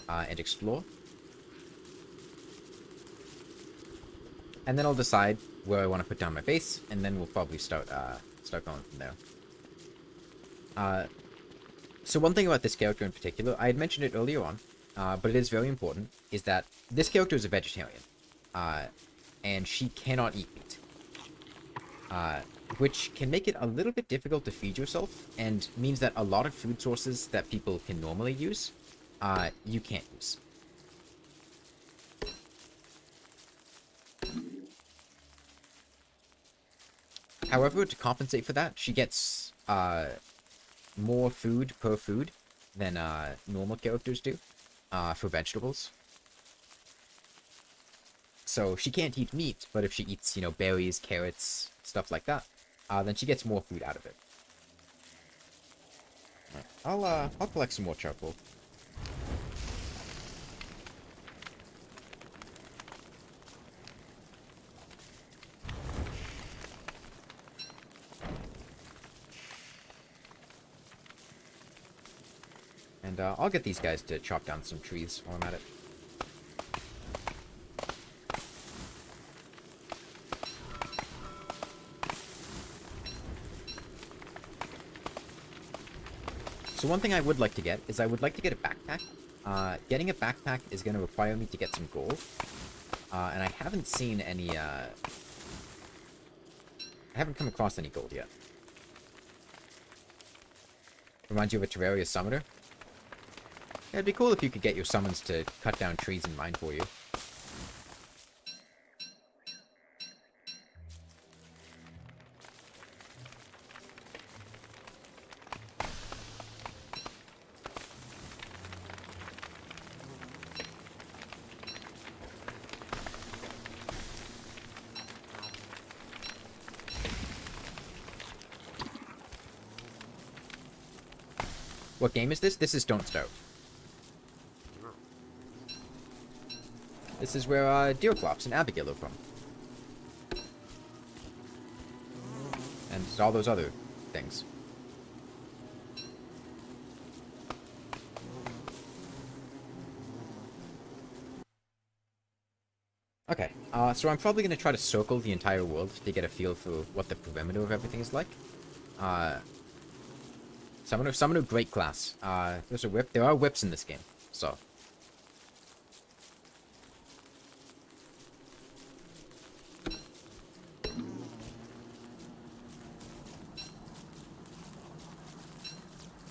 and explore. And then I'll decide where I want to put down my base, and then we'll probably start going from there. So one thing about this character in particular, I had mentioned it earlier on, but it is very important, is that this character is a vegetarian, and she cannot eat meat. Which can make it a little bit difficult to feed yourself, and means that a lot of food sources that people can normally use, you can't use. However, to compensate for that, she gets more food per food than normal characters do for vegetables. So she can't eat meat, but if she eats, berries, carrots, stuff like that, then she gets more food out of it. Right. I'll collect some more charcoal. And I'll get these guys to chop down some trees while I'm at it. So one thing I would like to get is I would like to get a backpack. Getting a backpack is going to require me to get some gold. And I haven't seen any, I haven't come across any gold yet. Reminds you of a Terraria summoner? Yeah, it'd be cool if you could get your summons to cut down trees and mine for you. What game is this? This is Don't Starve. This is where Deerclops and Abigail are from. And all those other things. Okay, so I'm probably going to try to circle the entire world to get a feel for what the perimeter of everything is like. Summoner, great class. There's a whip. There are whips in this game, so.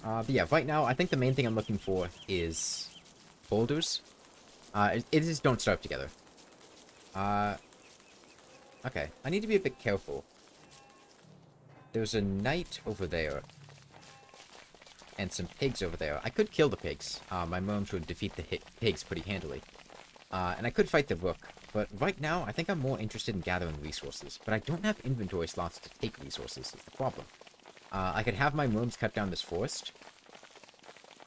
But yeah, right now, I think the main thing I'm looking for is boulders. It is Don't Starve together. Okay, I need to be a bit careful. There's a knight over there. And some pigs over there. I could kill the pigs. My moms would defeat the pigs pretty handily. And I could fight the rook. But right now, I think I'm more interested in gathering resources. But I don't have inventory slots to take resources, is the problem. I could have my moms cut down this forest.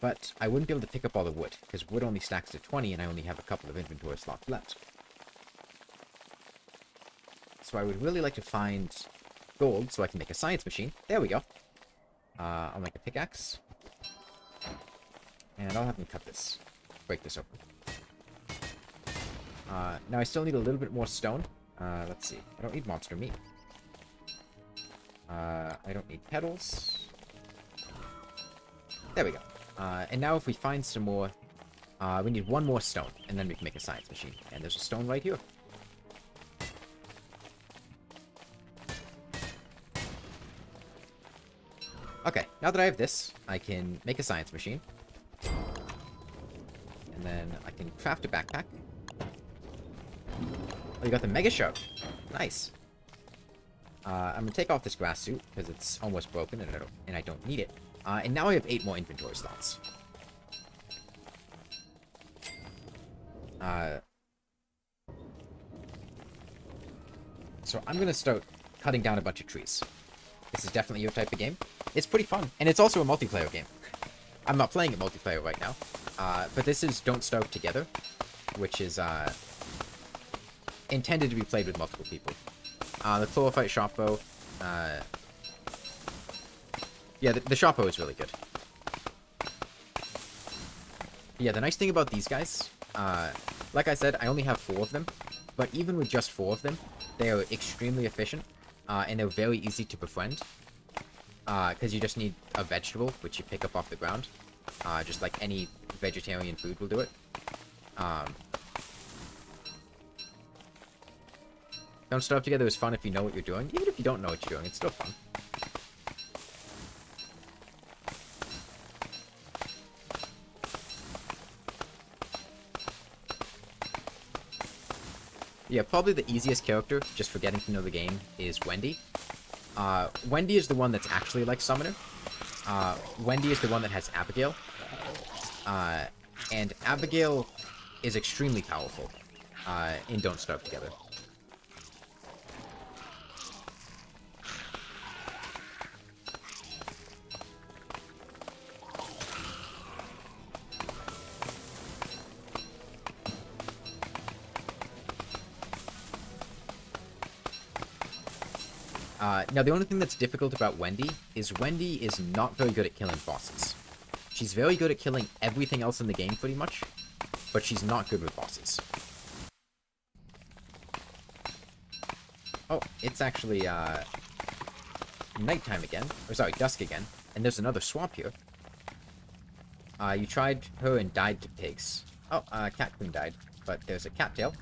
But I wouldn't be able to pick up all the wood, because wood only stacks to 20, and I only have a couple of inventory slots left. So I would really like to find gold, so I can make a science machine. There we go. I'll make a pickaxe. And I'll have them cut this. Break this open. Now I still need a little bit more stone. Let's see. I don't need monster meat. I don't need petals. There we go. And now if we find some more... we need one more stone, and then we can make a science machine. And there's a stone right here. Okay, now that I have this, I can make a science machine. And then I can craft a backpack. Oh, you got the mega shark. Nice. I'm gonna take off this grass suit, because it's almost broken, and I don't need it. And now I have 8 more inventory slots. So I'm gonna start cutting down a bunch of trees. This is definitely your type of game. It's pretty fun, and it's also a multiplayer game. I'm not playing it multiplayer right now, but this is Don't Starve Together, which is intended to be played with multiple people. The Chlorophyte Shopbow, yeah, the Shopbow is really good. Yeah, the nice thing about these guys, like I said, I only have 4 of them, but even with just 4 of them, they are extremely efficient, and they're very easy to befriend, because you just need a vegetable, which you pick up off the ground, just like any vegetarian food will do it. Don't Starve Together is fun if you know what you're doing. Even if you don't know what you're doing, it's still fun. Yeah, probably the easiest character, just for getting to know the game, is Wendy. Wendy is the one that's actually like Summoner. Wendy is the one that has Abigail. And Abigail is extremely powerful in Don't Starve Together. Now, the only thing that's difficult about Wendy is not very good at killing bosses. She's very good at killing everything else in the game, pretty much, but she's not good with bosses. Oh, it's actually, nighttime again. Or, sorry, dusk again. And there's another swamp here. You tried her and died to pigs. Oh, Cat Queen died, but there's a cattail.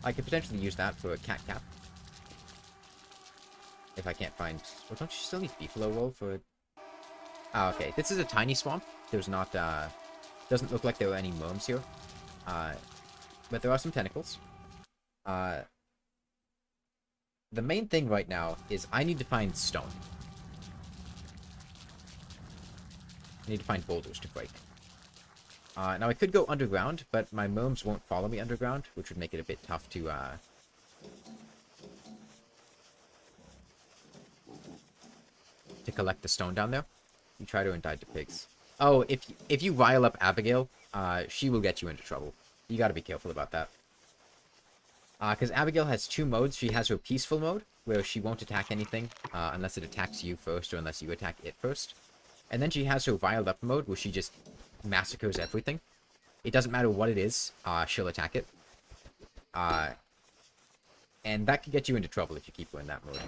I could potentially use that for a cat cap. If I can't find... Well, don't you still need beefalo wool for... Ah, okay. This is a tiny swamp. There's not, doesn't look like there are any worms here. But there are some tentacles. The main thing right now is I need to find stone. I need to find boulders to break. Now, I could go underground, but my gnomes won't follow me underground, which would make it a bit tough to collect the stone down there. You try to and died to pigs. Oh, if you rile up Abigail, she will get you into trouble. You gotta be careful about that. Because Abigail has 2 modes. She has her peaceful mode, where she won't attack anything, unless it attacks you first, or unless you attack it first. And then she has her riled up mode, where she just massacres everything. It doesn't matter what it is, she'll attack it. And that can get you into trouble if you keep her in that mode.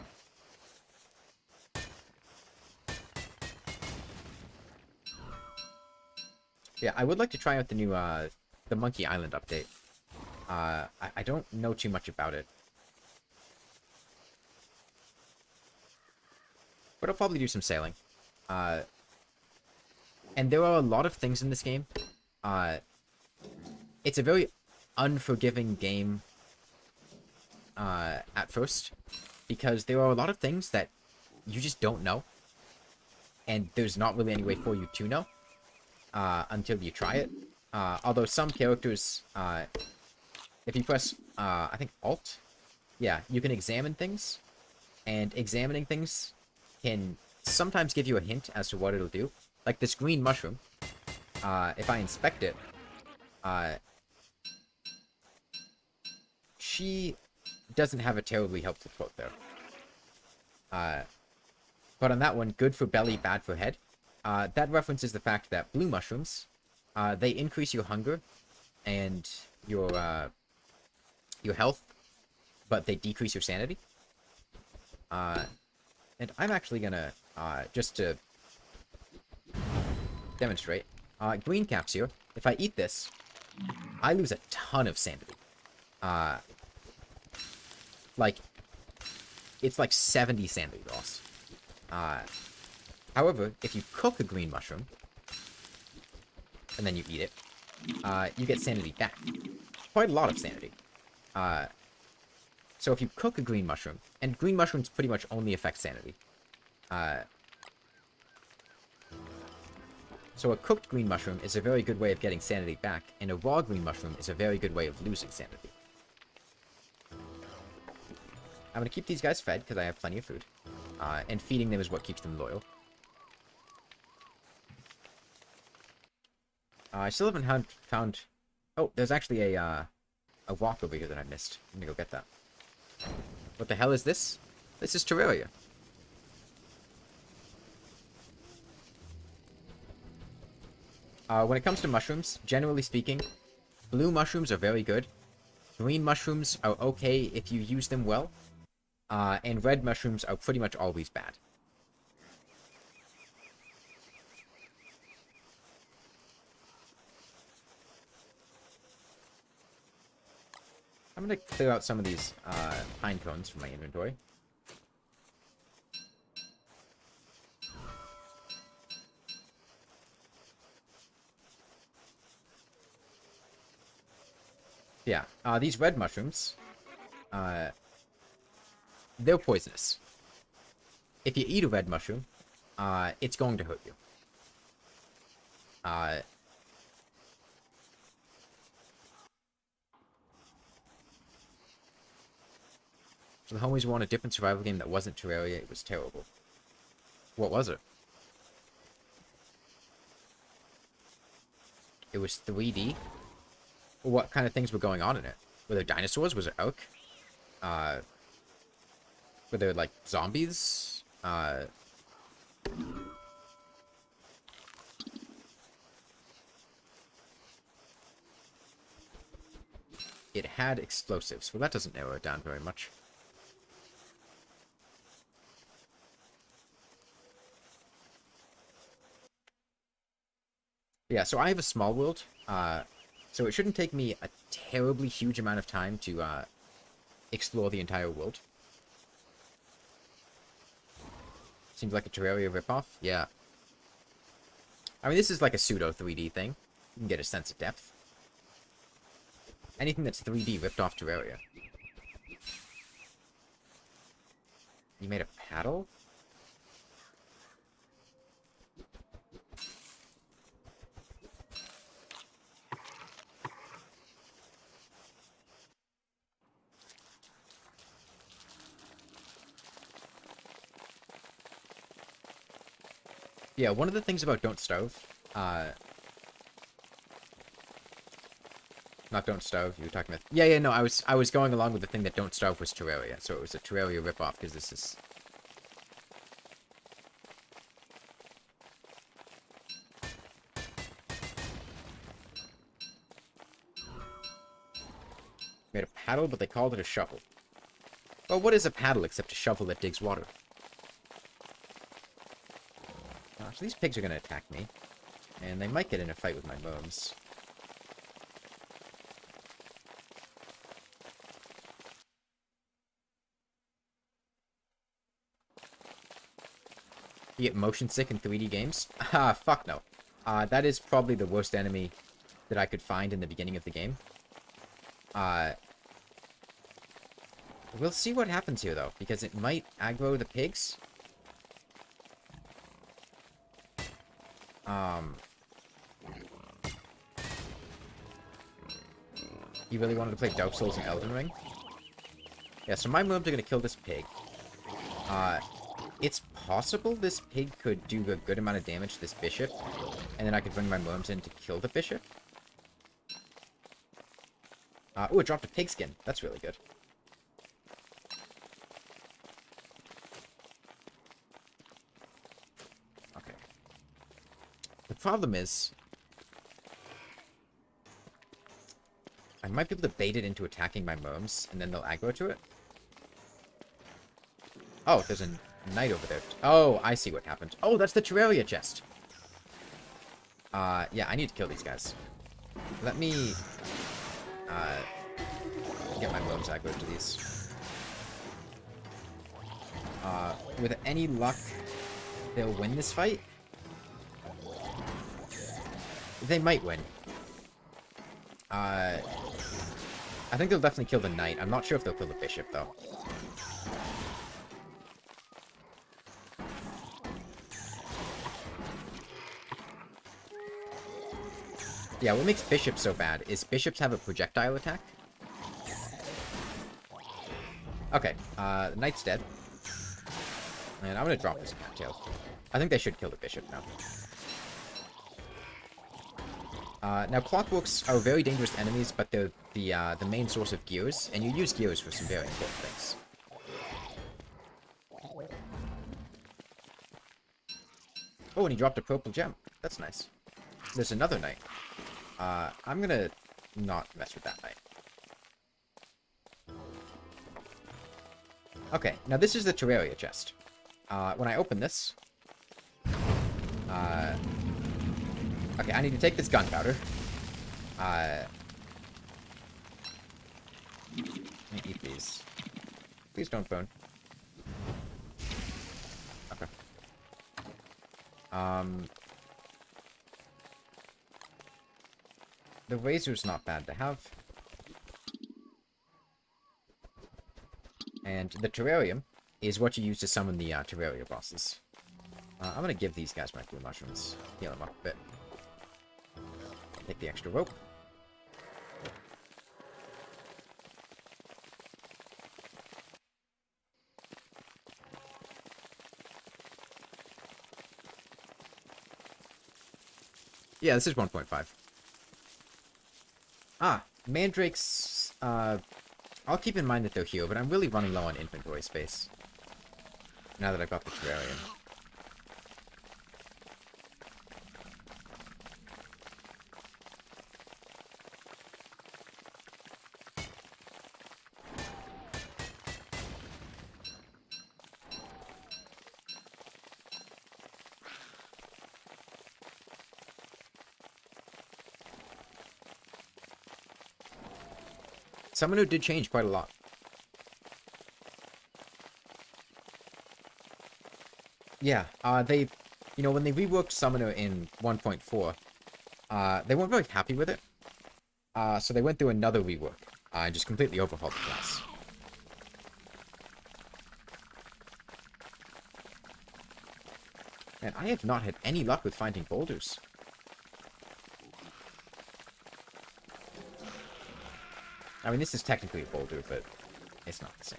Yeah, I would like to try out the new, the Monkey Island update. I don't know too much about it. But I'll probably do some sailing. And there are a lot of things in this game. It's a very unforgiving game at first, because there are a lot of things that you just don't know, and there's not really any way for you to know until you try it. Although some characters, if you press, I think Alt, yeah, you can examine things, and examining things can sometimes give you a hint as to what it'll do. Like this green mushroom, if I inspect it, she doesn't have a terribly helpful quote there. But on that one, good for belly, bad for head. That references the fact that blue mushrooms, they increase your hunger and your health, but they decrease your sanity. And I'm actually gonna, just to demonstrate, green caps here. If I eat this, I lose a ton of sanity. Like, it's like 70 sanity loss. However, if you cook a green mushroom, and then you eat it, you get sanity back. Quite a lot of sanity. So if you cook a green mushroom, and green mushrooms pretty much only affect sanity. So a cooked green mushroom is a very good way of getting sanity back, and a raw green mushroom is a very good way of losing sanity. I'm gonna keep these guys fed, because I have plenty of food. And feeding them is what keeps them loyal. I still haven't found... Oh, there's actually a rock over here that I missed. I'm gonna go get that. What the hell is this? This is Terraria. When it comes to mushrooms, generally speaking, blue mushrooms are very good. Green mushrooms are okay if you use them well. And red mushrooms are pretty much always bad. I'm gonna clear out some of these pine cones from my inventory. Yeah, these red mushrooms, they're poisonous. If you eat a red mushroom, it's going to hurt you. So the homies won a different survival game that wasn't Terraria. It was terrible. What was it? It was 3D? What kind of things were going on in it? Were there dinosaurs? Was it elk? Were there, like, zombies? It had explosives. Well, that doesn't narrow it down very much. Yeah, so I have a small world, so it shouldn't take me a terribly huge amount of time to explore the entire world. Seems like a Terraria ripoff. Yeah. I mean, this is like a pseudo 3D thing. You can get a sense of depth. Anything that's 3D ripped off Terraria. You made a paddle? Yeah, one of the things about Don't Starve, not Don't Starve, you were talking about... Yeah, no, I was going along with the thing that Don't Starve was Terraria, so it was a Terraria ripoff, because this is... Made a paddle, but they called it a shovel. Well, what is a paddle except a shovel that digs water? So these pigs are going to attack me. And they might get in a fight with my worms. You get motion sick in 3D games? Ah, fuck no. That is probably the worst enemy that I could find in the beginning of the game. We'll see what happens here, though, because it might aggro the pigs. You really wanted to play Dark Souls and Elden Ring? Yeah, so my moves are gonna kill this pig. It's possible this pig could do a good amount of damage to this bishop, and then I could bring my worms in to kill the bishop. Oh, it dropped a pigskin. That's really good. problem is, I might be able to bait it into attacking my worms, and then they'll aggro to it. Oh, there's a knight over there. Oh, I see what happened. Oh, that's the Terraria Chest. Yeah, I need to kill these guys. Let me, get my worms aggro to these. With any luck, they'll win this fight. They might win. I think they'll definitely kill the knight. I'm not sure if they'll kill the bishop, though. Yeah, what makes bishops so bad is bishops have a projectile attack. Okay, the knight's dead. And I'm gonna drop this cattail. I think they should kill the bishop now. Now clockworks are very dangerous enemies, but they're the main source of gears, and you use gears for some very important things. Oh, and he dropped a purple gem. That's nice. There's another knight. I'm gonna not mess with that knight. Okay, now this is the Terraria Chest. When I open this... okay, I need to take this gunpowder. Let me eat these. Please don't burn. Okay. The razor's not bad to have. And the terrarium is what you use to summon the Terraria bosses. I'm gonna give these guys my blue mushrooms. Heal them up a bit. Take the extra rope. Yeah, this is 1.5. Ah, mandrakes, I'll keep in mind that they're here, but I'm really running low on inventory space. Now that I've got the terrarium. Summoner did change quite a lot. Yeah, they, you know, when they reworked Summoner in 1.4, they weren't very happy with it. So they went through another rework, and just completely overhauled the class. And I have not had any luck with finding boulders. I mean, this is technically a boulder, but it's not the same.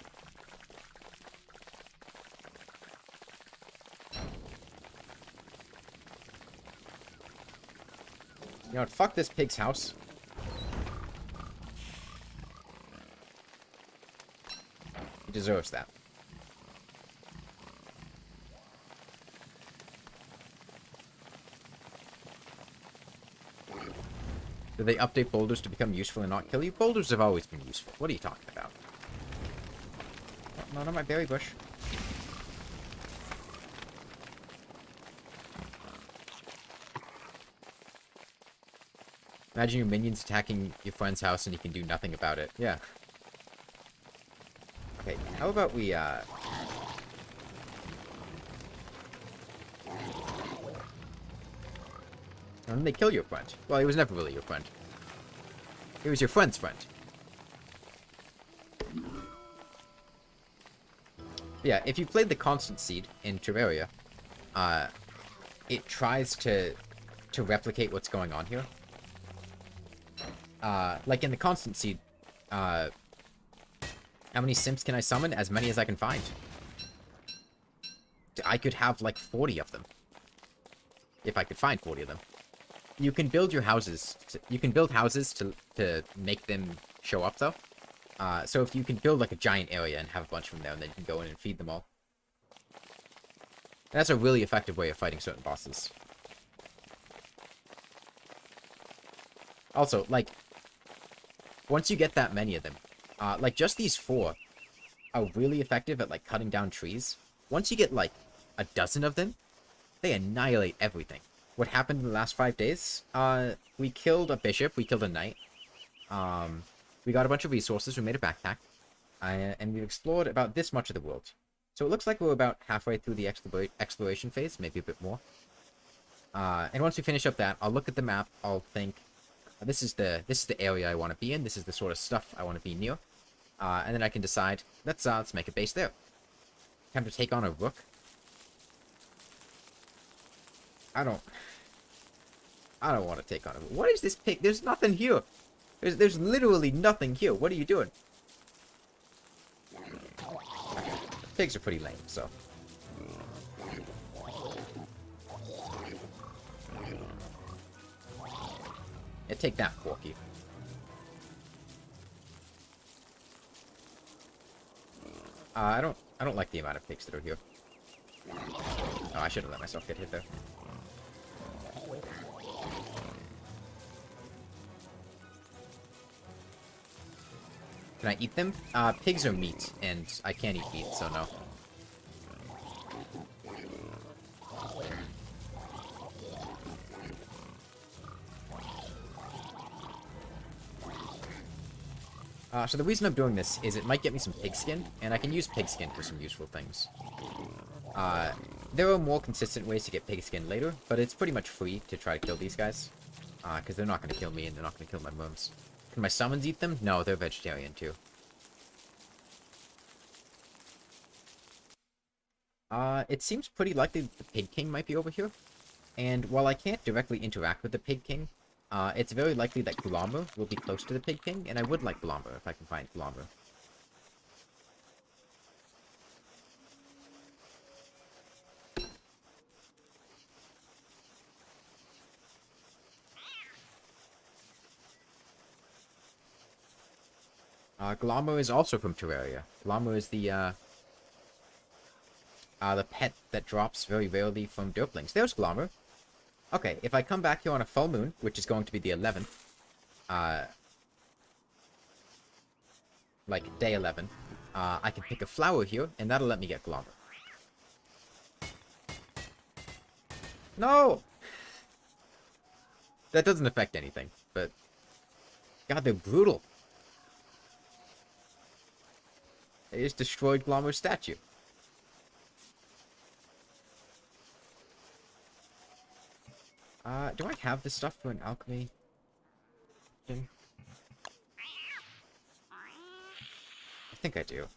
You know what? Fuck this pig's house. He deserves that. Did they update boulders to become useful and not kill you? Boulders have always been useful. What are you talking about? No, not my berry bush. Imagine your minions attacking your friend's house and you can do nothing about it. Yeah. Okay, how about we, and then they kill your friend. Well, he was never really your friend. He was your friend's friend. Yeah, if you played the Constant Seed in Terraria, it tries to replicate what's going on here. Like in the Constant Seed, how many simps can I summon? As many as I can find. I could have like 40 of them. If I could find 40 of them. You can build your houses. You can build houses to make them show up, though. So if you can build like a giant area and have a bunch of them there, and then you can go in and feed them all. That's a really effective way of fighting certain bosses. Also, like, once you get that many of them, like, just these 4 are really effective at, like, cutting down trees. Once you get, like, a dozen of them, they annihilate everything. What happened in the last 5 days? We killed a bishop, we killed a knight. We got a bunch of resources, we made a backpack. And we've explored about this much of the world. So it looks like we're about halfway through the exploration phase, maybe a bit more. And once we finish up that, I'll look at the map, I'll think, this is the area I want to be in, this is the sort of stuff I want to be near. And then I can decide, let's make a base there. Time to take on a rook. I don't want to take on it. What is this pig? There's nothing here. There's literally nothing here. What are you doing? Okay. Pigs are pretty lame, so. Yeah, take that, Porky. I don't like the amount of pigs that are here. Oh, I should have let myself get hit there. Can I eat them? Pigs are meat, and I can't eat meat, so no. So the reason I'm doing this is it might get me some pigskin, and I can use pigskin for some useful things. There are more consistent ways to get pigskin later, but it's pretty much free to try to kill these guys. Because they're not going to kill me, and they're not going to kill my worms. Can my summons eat them? No, they're vegetarian too. It seems pretty likely that the Pig King might be over here. And while I can't directly interact with the Pig King, it's very likely that Glamour will be close to the Pig King, and I would like Glamour if I can find Glamour. Glamour is also from Terraria. Glamour is the pet that drops very rarely from Derplings. There's Glamour. Okay, if I come back here on a full moon, which is going to be the 11th, like day 11, I can pick a flower here, and that'll let me get Glamour. No! That doesn't affect anything, but... God, they're brutal. They just destroyed Glamour's statue. Do I have this stuff for an alchemy thing? I think I do.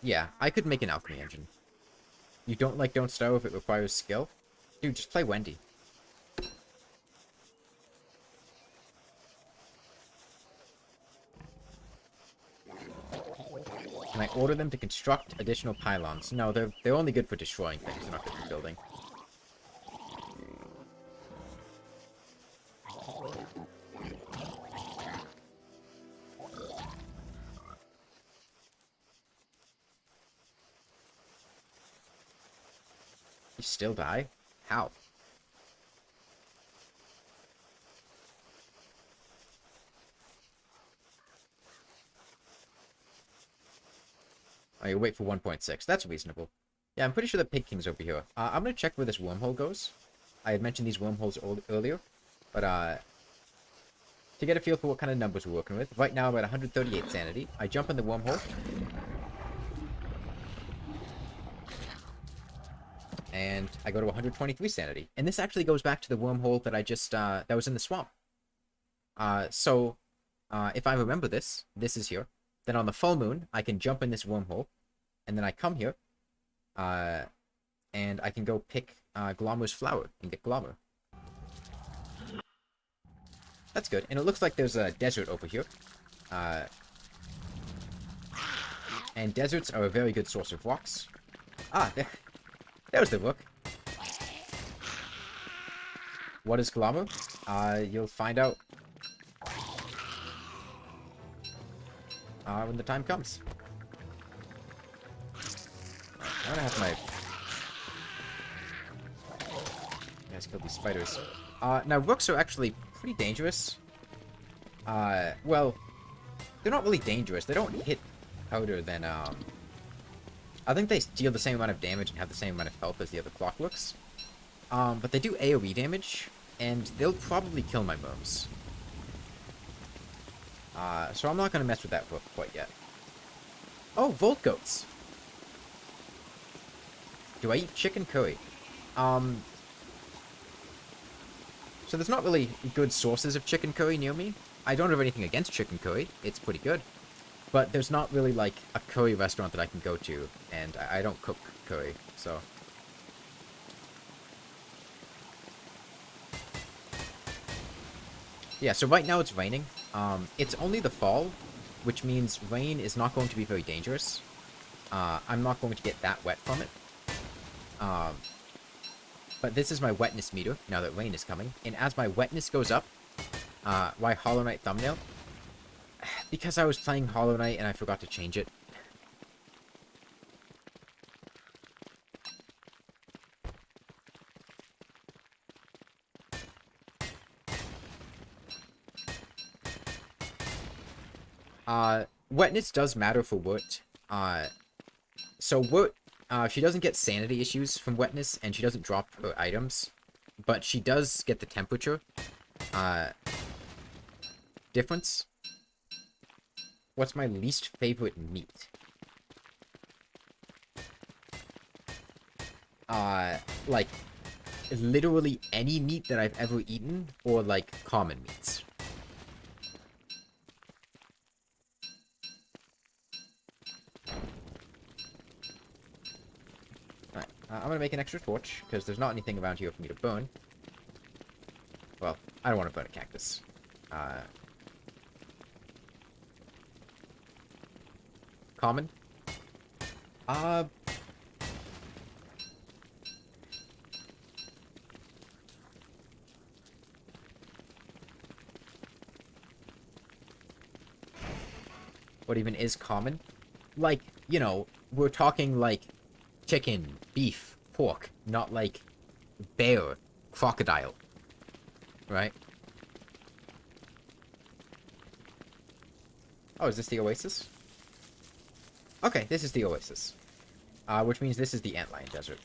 Yeah, I could make an alchemy engine. You don't like Don't Starve if it requires skill? Dude, just play Wendy. Can I order them to construct additional pylons? No, they're only good for destroying things. They're not good for building. You still die? How? Oh, you wait for 1.6. That's reasonable. Yeah, I'm pretty sure the Pig King's over here. I'm gonna check where this wormhole goes. I had mentioned these wormholes earlier. But, to get a feel for what kind of numbers we're working with, right now I'm at 138 sanity. I jump in the wormhole. And I go to 123 sanity. And this actually goes back to the wormhole that I just, that was in the swamp. So, if I remember this is here. Then on the full moon, I can jump in this wormhole, and then I come here, and I can go pick Glamour's flower and get Glamour. That's good. And it looks like there's a desert over here. And deserts are a very good source of rocks. Ah, there's the rook. What is Glamour? You'll find out when the time comes. I'm gonna have my... You guys Let's kill these spiders. Now, rooks are actually pretty dangerous. Well, they're not really dangerous. They don't hit harder than, I think they deal the same amount of damage and have the same amount of health as the other clock rooks. But they do AoE damage, and they'll probably kill my worms. So I'm not going to mess with that rook quite yet. Oh, Volt Goats! Do I eat chicken curry? So there's not really good sources of chicken curry near me. I don't have anything against chicken curry. It's pretty good. But there's not really, like, a curry restaurant that I can go to, and I don't cook curry, so... Yeah, so right now it's raining. It's only the fall, which means rain is not going to be very dangerous. I'm not going to get that wet from it. But this is my wetness meter, now that rain is coming. And as my wetness goes up, why Hollow Knight thumbnail? Because I was playing Hollow Knight and I forgot to change it. Wetness does matter for Wurt. So Wurt, she doesn't get sanity issues from wetness, and she doesn't drop her items, but she does get the temperature, difference. What's my least favorite meat? Like, literally any meat that I've ever eaten, or, like, common meats. Alright, I'm gonna make an extra torch, because there's not anything around here for me to burn. Well, I don't want to burn a cactus. Common? What even is common? Like, you know, we're talking like chicken, beef, pork, not like bear, crocodile. Right? Oh, is this the oasis? Okay, this is the oasis. Which means this is the Antlion Desert.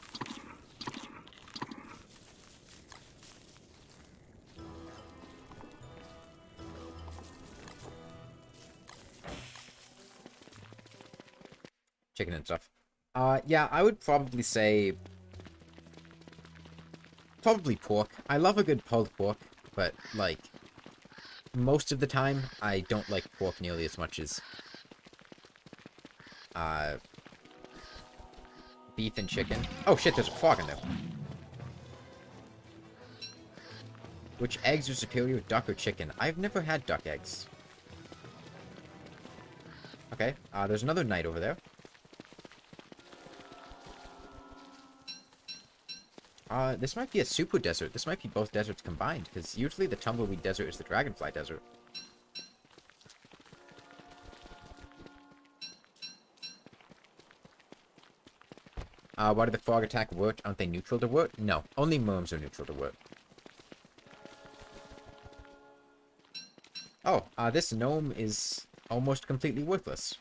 Chicken and stuff. Yeah, I would probably say... Probably pork. I love a good pulled pork, but, like... Most of the time, I don't like pork nearly as much as... beef and chicken. Oh shit, there's a frog in there. Which eggs are superior, duck or chicken? I've never had duck eggs. Okay, there's another knight over there. This might be a super desert. This might be both deserts combined, because usually the Tumbleweed Desert is the Dragonfly Desert. Why did the frog attack Wurt? Aren't they neutral to Wurt? No, only worms are neutral to Wurt. Oh, this gnome is almost completely worthless.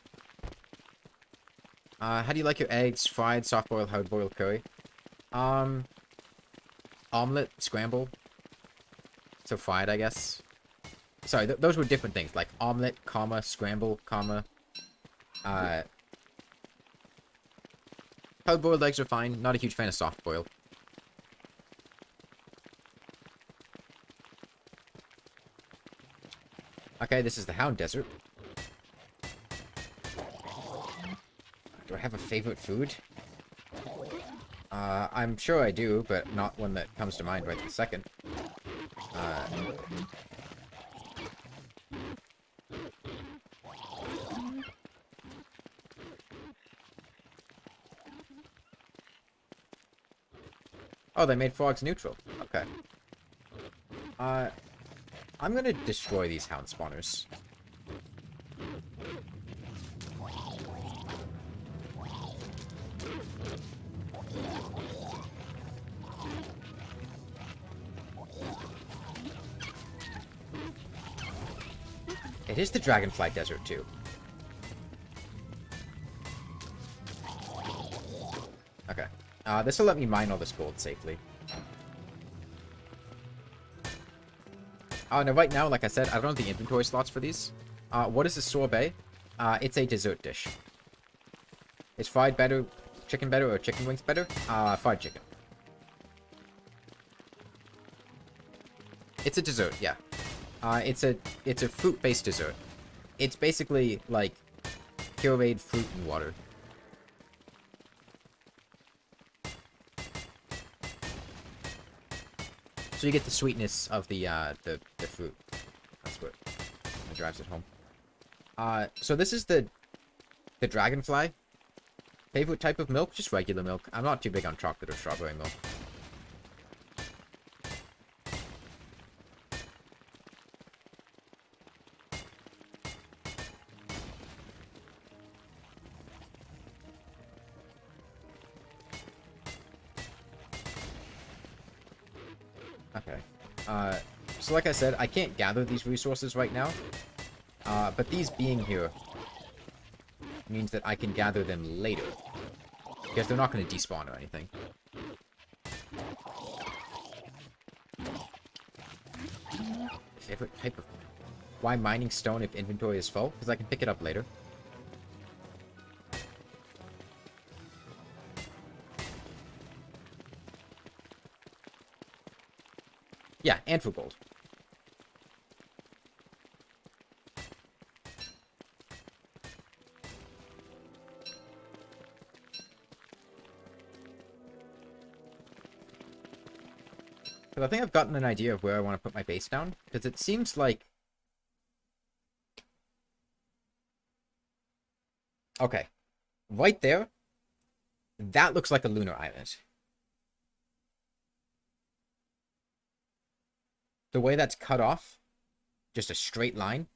How do you like your eggs? Fried, soft-boiled, hard-boiled, curry? Omelet, scramble. So fried, I guess. Sorry, those were different things. Like omelet, comma, scramble, comma. Hard-boiled eggs are fine. Not a huge fan of soft-boiled. Okay, this is the Hound Desert. Do I have a favorite food? I'm sure I do, but not one that comes to mind right this second. Oh, they made frogs neutral. Okay. I'm gonna destroy these hound spawners. It is the Dragonfly Desert, too. Okay. This will let me mine all this gold safely. No, right now, like I said, I don't have the inventory slots for these. What is a sorbet? It's a dessert dish. Is fried better, chicken better, or chicken wings better? Fried chicken. It's a dessert, yeah. It's a fruit-based dessert. It's basically like pureed fruit and water. So you get the sweetness of the fruit. That's what drives it home. So this is the Dragonfly. Favorite type of milk? Just regular milk. I'm not too big on chocolate or strawberry milk. Okay. So like I said, I can't gather these resources right now. But these being here means that I can gather them later. Because they're not going to despawn or anything. Favorite type of... Why mining stone if inventory is full? Because I can pick it up later. Yeah, and for gold. Because I think I've gotten an idea of where I want to put my base down. Because it seems like... Okay. Right there. That looks like a lunar island. The way that's cut off. Just a straight line.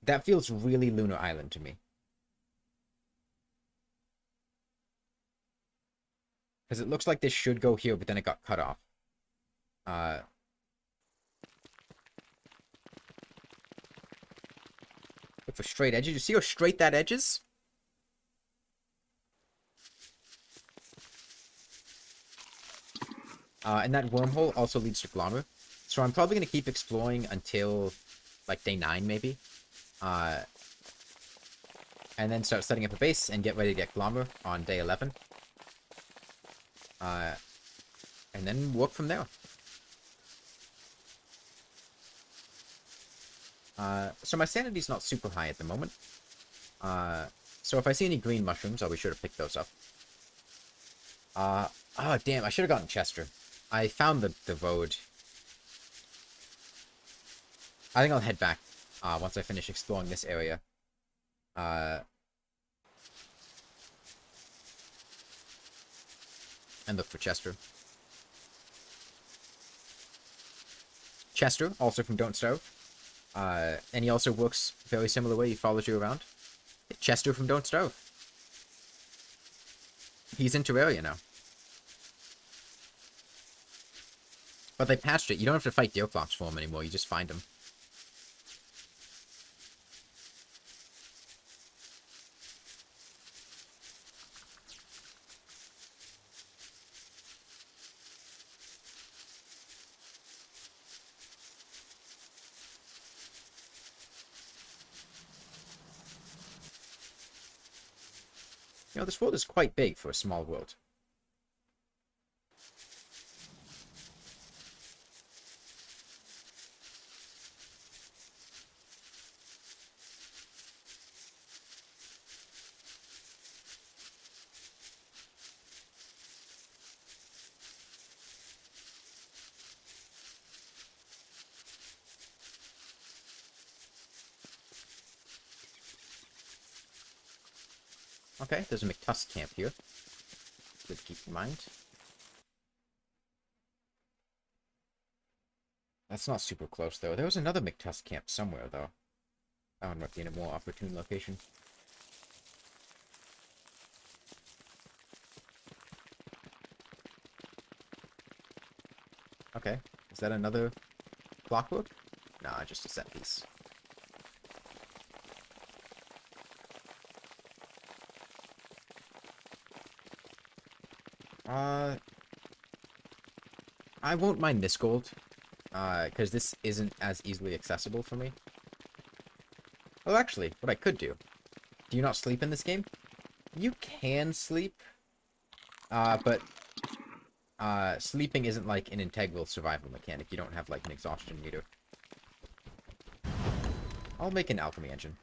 That feels really lunar island to me. Because it looks like this should go here, but then it got cut off. Look for straight edges. You see how straight that edge is? And that wormhole also leads to Glommer. So I'm probably going to keep exploring until, like, day 9, maybe. And then start setting up a base and get ready to get Glommer on day 11. And then work from there. So my sanity's not super high at the moment. So if I see any green mushrooms, I'll be sure to pick those up. Oh, damn, I should have gotten Chester. I found the road. I think I'll head back, once I finish exploring this area. And look for Chester. Chester, also from Don't Starve. And he also works very similar way. He follows you around. Chester from Don't Starve. He's in Terraria now. But they patched it. You don't have to fight Deerclops for him anymore. You just find him. You know, this world is quite big for a small world. Okay, there's a McTusk camp here. Good to keep in mind. That's not super close, though. There was another McTusk camp somewhere, though. That one might be in a more opportune location. Okay, is that another clockwork? Nah, just a set piece. I won't mind this gold. Because this isn't as easily accessible for me. Oh, actually, what I could do. Do you not sleep in this game? You can sleep. But sleeping isn't like an integral survival mechanic. You don't have like an exhaustion meter. I'll make an alchemy engine.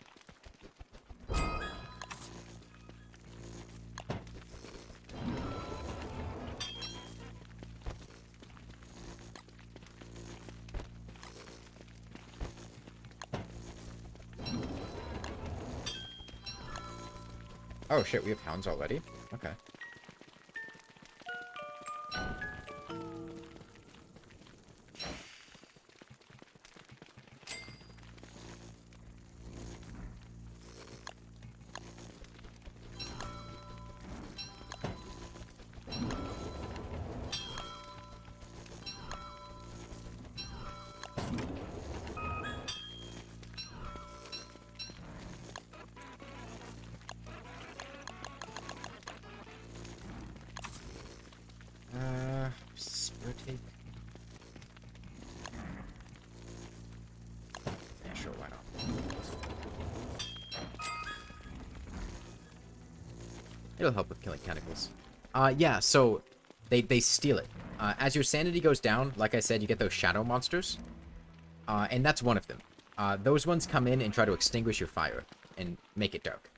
Oh shit, we have hounds already? Okay. Rotate. Yeah, sure, why not? It'll help with killing tentacles. Yeah, so they steal it. As your sanity goes down, like I said, you get those shadow monsters. And that's one of them. Those ones come in and try to extinguish your fire and make it dark.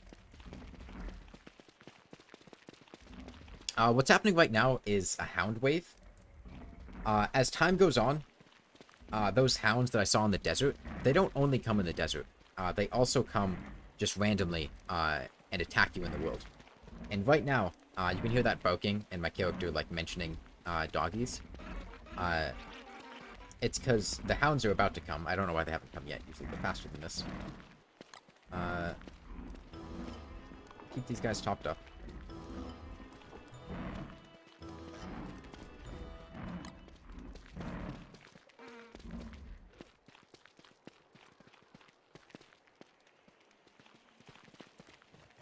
What's happening right now is a hound wave. As time goes on, those hounds that I saw in the desert, they don't only come in the desert. They also come just randomly and attack you in the world. And right now, you can hear that barking and my character like mentioning doggies. It's because the hounds are about to come. I don't know why they haven't come yet. Usually they're faster than this. Keep these guys topped up.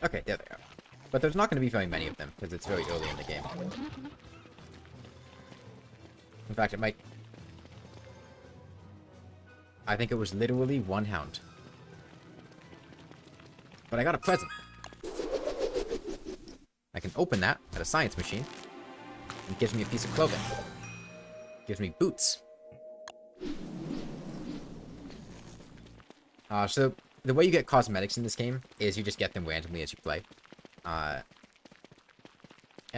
Okay, there they are. But there's not going to be very many of them, because it's very early in the game. In fact, it might... I think it was literally one hound. But I got a present. I can open that at a science machine. It gives me a piece of clothing. It gives me boots. So the way you get cosmetics in this game is you just get them randomly as you play. And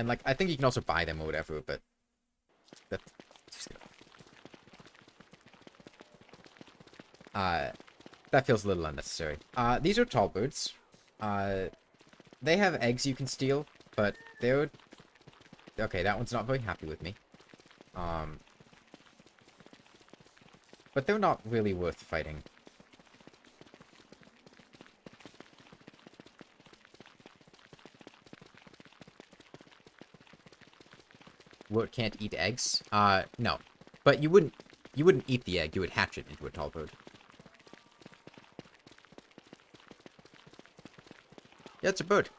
like, I think you can also buy them or whatever, but that feels a little unnecessary. These are tall birds. They have eggs you can steal, but they're... Okay, that one's not very happy with me. But they're not really worth fighting. Word can't eat eggs? No. But you wouldn't eat the egg, you would hatch it into a tall bird. Yeah, it's a bird.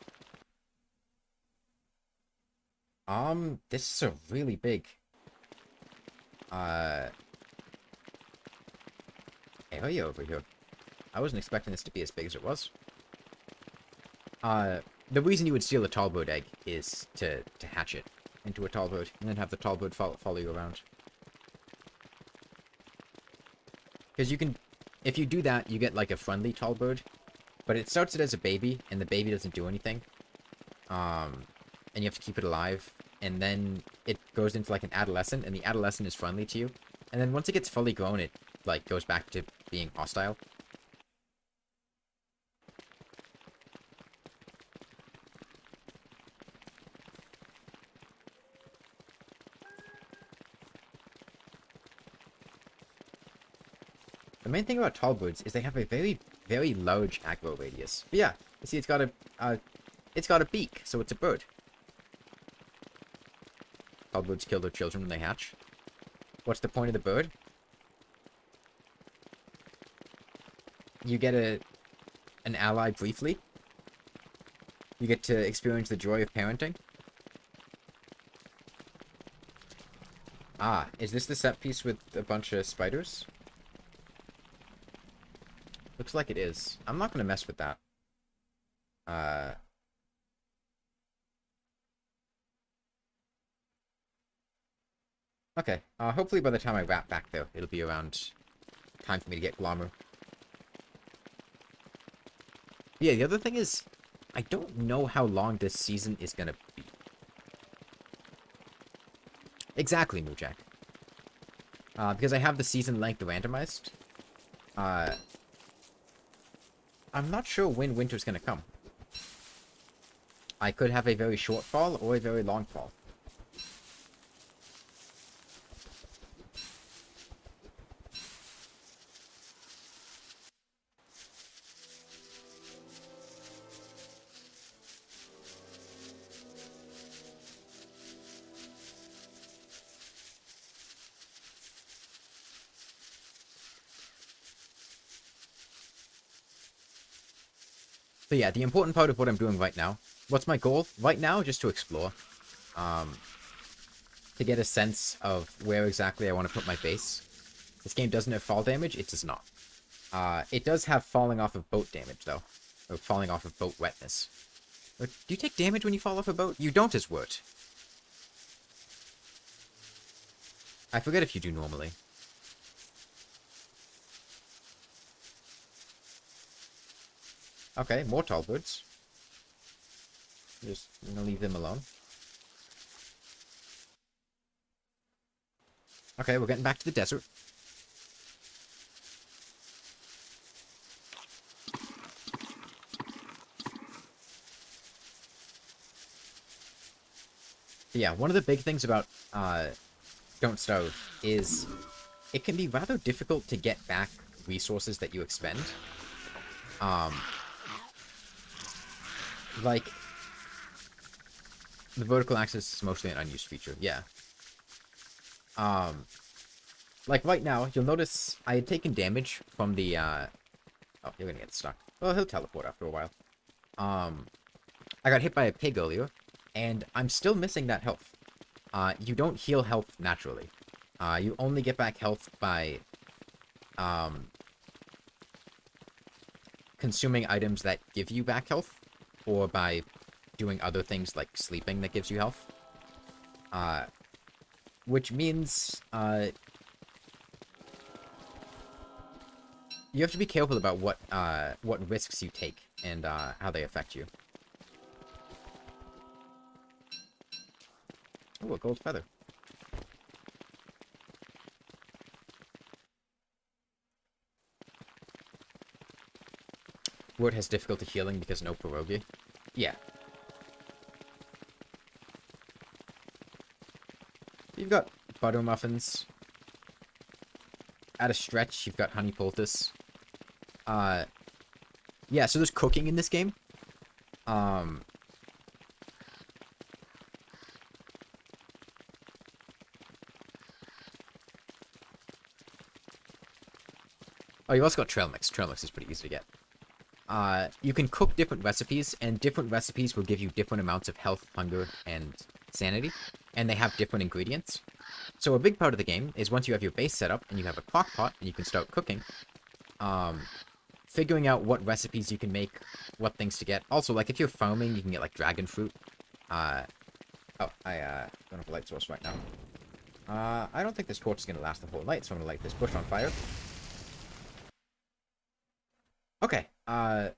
This is a really big area over here. I wasn't expecting this to be as big as it was. The reason you would steal a tall bird egg is to hatch it into a tall bird, and then have the tall bird follow you around. Because you can, if you do that, you get like a friendly tall bird, but it starts it as a baby, and the baby doesn't do anything. And you have to keep it alive, and then it goes into like an adolescent, and the adolescent is friendly to you, and then once it gets fully grown, it like goes back to being hostile. The main thing about tall birds is they have a very, very large aggro radius. But yeah, you see, it's got a beak, so it's a bird. Tall birds kill their children when they hatch. What's the point of the bird? You get an ally briefly. You get to experience the joy of parenting. Ah, is this the set piece with a bunch of spiders? Looks like it is. I'm not gonna mess with that. Uh... Okay, hopefully by the time I wrap back though, it'll be around time for me to get Glommer. Yeah, the other thing is, I don't know how long this season is gonna be. Exactly, Moojak. Because I have the season length randomized. I'm not sure when winter's gonna come. I could have a very short fall or a very long fall. So yeah, the important part of what I'm doing right now. What's my goal? Right now, just to explore. To get a sense of where exactly I want to put my base. This game doesn't have fall damage, it does not. It does have falling off of boat damage, though. Or falling off of boat wetness. Or, do you take damage when you fall off a boat? You don't as Wort. I forget if you do normally. Okay, more tall birds. Just gonna leave them alone. Okay, we're getting back to the desert. But yeah, one of the big things about Don't Starve is it can be rather difficult to get back resources that you expend. Like, the vertical axis is mostly an unused feature, yeah. Like right now, you'll notice I had taken damage from the, Oh, you're gonna get stuck. Well, he'll teleport after a while. I got hit by a pig earlier, and I'm still missing that health. You don't heal health naturally. You only get back health by, consuming items that give you back health, or by doing other things like sleeping that gives you health. Which means, you have to be careful about what risks you take and, how they affect you. Ooh, a gold feather. Word has difficulty healing because no pierogi. Yeah. You've got butter muffins. At a stretch, you've got honey poultice. Yeah, so there's cooking in this game. Oh, you also got trail mix. Trail mix is pretty easy to get. You can cook different recipes, and different recipes will give you different amounts of health, hunger, and sanity, and they have different ingredients. So a big part of the game is once you have your base set up, and you have a crock pot, and you can start cooking, figuring out what recipes you can make, what things to get. Also, like, if you're farming, you can get, like, dragon fruit. Oh, I don't have a light source right now. I don't think this torch is gonna last the whole night, so I'm gonna light this bush on fire. Okay, a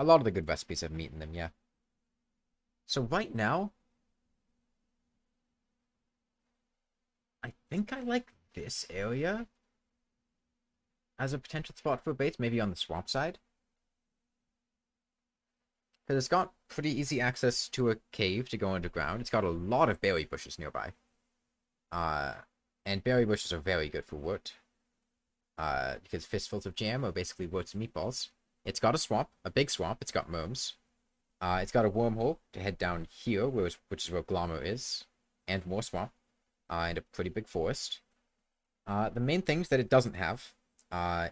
lot of the good recipes have meat in them, yeah. So right now, I think I like this area as a potential spot for base, maybe on the swamp side. Because it's got pretty easy access to a cave to go underground. It's got a lot of berry bushes nearby. And berry bushes are very good for Wort. Because fistfuls of jam are basically Wort's meatballs. It's got a swamp, a big swamp. It's got worms. It's got a wormhole to head down here, which is where Glommer is, and more swamp, and a pretty big forest. The main things that it doesn't have,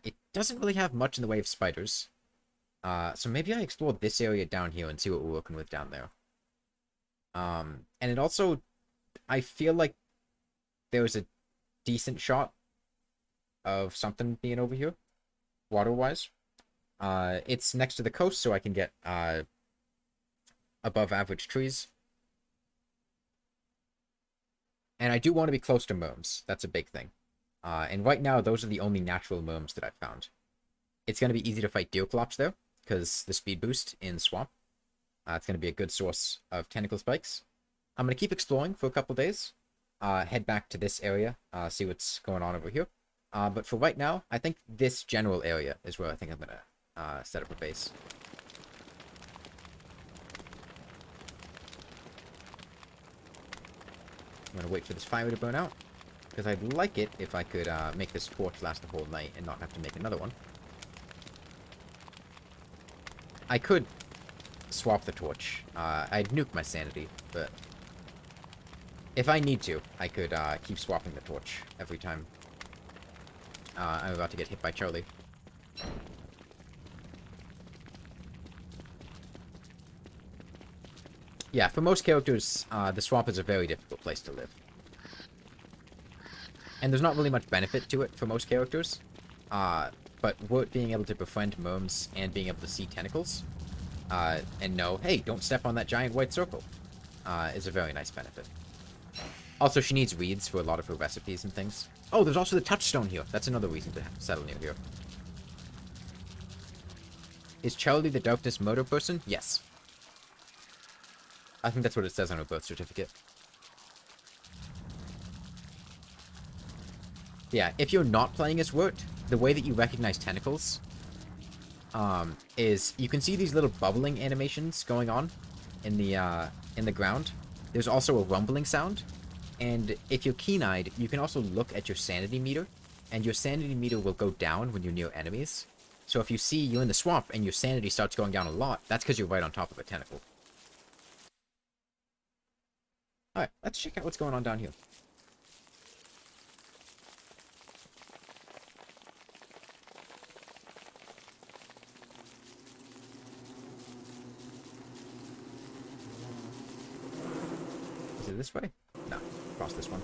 it doesn't really have much in the way of spiders. So maybe I explore this area down here and see what we're working with down there. And it also, I feel like there was a decent shot of something being over here, water-wise. It's next to the coast, so I can get above average trees. And I do want to be close to merms. That's a big thing. And right now, those are the only natural merms that I've found. It's going to be easy to fight Deerclops there, because the speed boost in Swamp. It's going to be a good source of tentacle spikes. I'm going to keep exploring for a couple days. Head back to this area, see what's going on over here. But for right now, I think this general area is where I think I'm going to set up a base. I'm going to wait for this fire to burn out, because I'd like it if I could make this torch last the whole night and not have to make another one. I could swap the torch. I'd nuke my sanity, but if I need to, I could keep swapping the torch every time I'm about to get hit by Charlie. Yeah, for most characters, the swamp is a very difficult place to live. And there's not really much benefit to it for most characters. But being able to befriend merms and being able to see tentacles, and know, hey, don't step on that giant white circle, is a very nice benefit. Also, she needs reeds for a lot of her recipes and things. Oh, there's also the touchstone here. That's another reason to settle near here. Is Charlie the darkness murder person? Yes. I think that's what it says on her birth certificate. Yeah, if you're not playing as Wirt, the way that you recognize tentacles is you can see these little bubbling animations going on in the ground. There's also a rumbling sound, and if you're keen-eyed, you can also look at your sanity meter, and your sanity meter will go down when you're near enemies. So if you see you're in the swamp and your sanity starts going down a lot, that's because you're right on top of a tentacle. Alright, let's check out what's going on down here. Is it this way? No, across this one.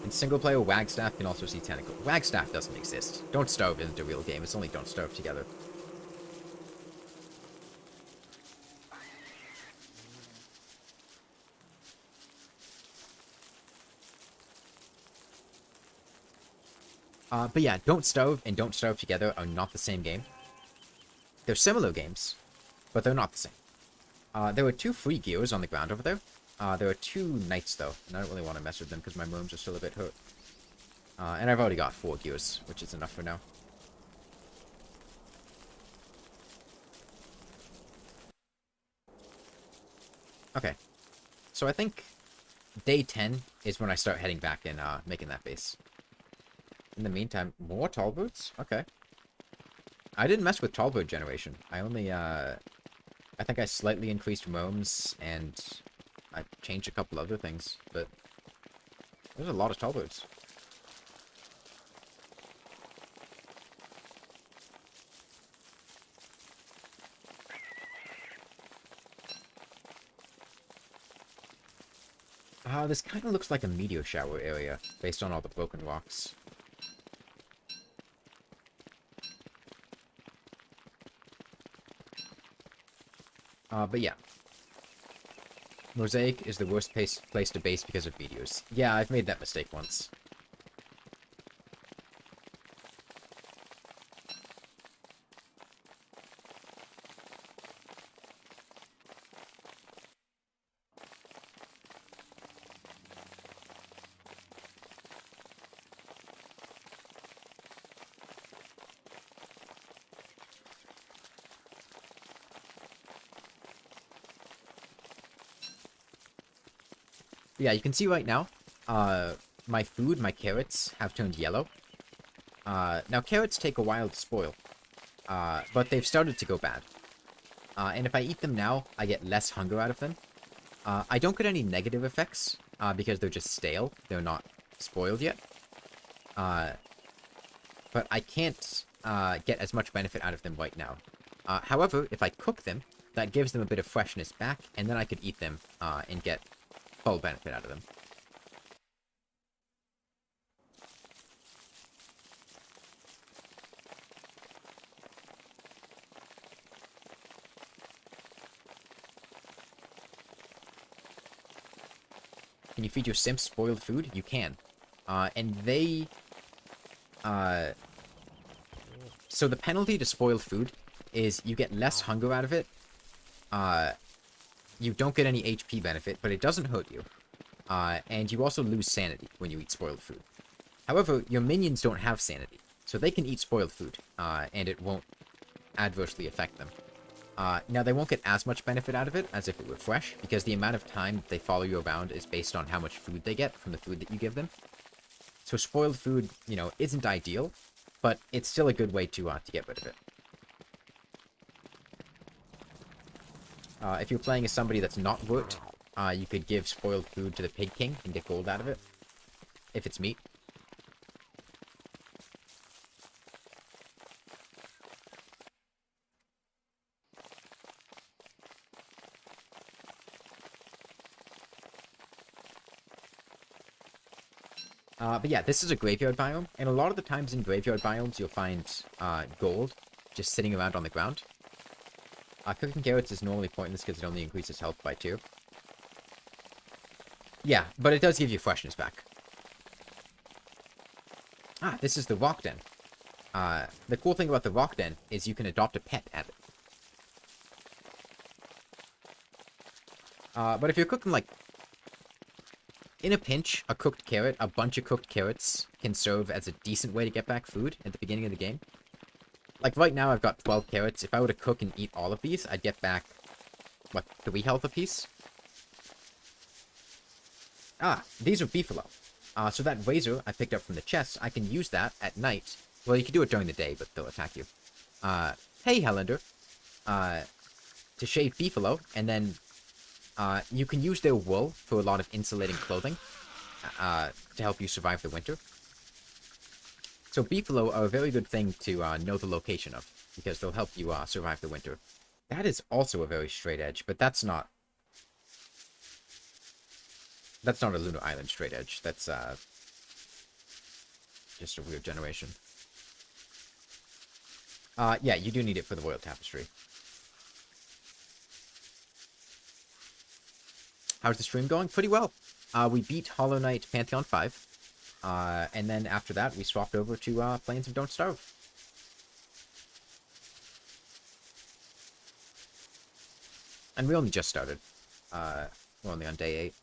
In single player, Wagstaff can also see tentacle. Wagstaff doesn't exist. Don't Starve isn't a real game, it's only Don't Starve together. But yeah, Don't Starve and Don't Starve together are not the same game. They're similar games, but they're not the same. There were 2 free gears on the ground over there. There are 2 knights, though, and I don't really want to mess with them because my worms are still a bit hurt. And I've already got 4 gears, which is enough for now. Okay. So I think day 10 is when I start heading back and making that base. In the meantime, more tall boots? Okay. I didn't mess with tall boot generation. I only, I think I slightly increased roams, and I changed a couple other things, but there's a lot of tall boots. This kind of looks like a meteor shower area, based on all the broken rocks. But yeah. Mosaic is the worst place to base because of meteors. Yeah, I've made that mistake once. Yeah, you can see right now, my food, my carrots, have turned yellow. Now carrots take a while to spoil, but they've started to go bad. And if I eat them now, I get less hunger out of them. I don't get any negative effects, because they're just stale. They're not spoiled yet. But I can't get as much benefit out of them right now. However, if I cook them, that gives them a bit of freshness back, and then I could eat them and get full benefit out of them. Can you feed your simps spoiled food? You can. And they... So the penalty to spoiled food is you get less hunger out of it. You don't get any HP benefit, but it doesn't hurt you. And you also lose sanity when you eat spoiled food. However, your minions don't have sanity, so they can eat spoiled food, and it won't adversely affect them. Now, they won't get as much benefit out of it as if it were fresh, because the amount of time they follow you around is based on how much food they get from the food that you give them. So spoiled food, you know, isn't ideal, but it's still a good way to get rid of it. If you're playing as somebody that's not worked, you could give spoiled food to the Pig King and get gold out of it, if it's meat. But yeah, this is a graveyard biome, and a lot of the times in graveyard biomes you'll find gold just sitting around on the ground. Cooking carrots is normally pointless because it only increases health by 2. Yeah, but it does give you freshness back. This is the rock den. The cool thing about the rock den is you can adopt a pet at it. But if you're cooking, like, in a pinch, a bunch of cooked carrots can serve as a decent way to get back food at the beginning of the game. Like, right now I've got 12 carrots. If I were to cook and eat all of these, I'd get back, what, 3 health apiece? These are beefalo. So that razor I picked up from the chest, I can use that at night. Well, you can do it during the day, but they'll attack you. Hey, Highlander. To shave beefalo, and then you can use their wool for a lot of insulating clothing to help you survive the winter. So beefalo are a very good thing to know the location of, because they'll help you survive the winter. That is also a very straight edge, but that's not a Lunar Island straight edge. That's just a weird generation. Yeah, you do need it for the Royal Tapestry. How's the stream going? Pretty well. We beat Hollow Knight Pantheon 5. And then after that, we swapped over to Plains of Don't Starve. And we only just started. We're only on day 8.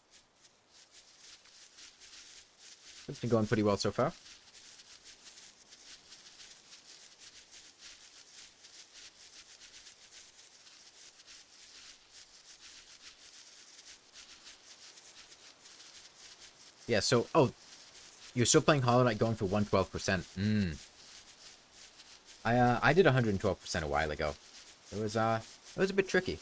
It's been going pretty well so far. Yeah, so, you're still playing Hollow Knight going for 112%. I did 112% a while ago. It was a bit tricky.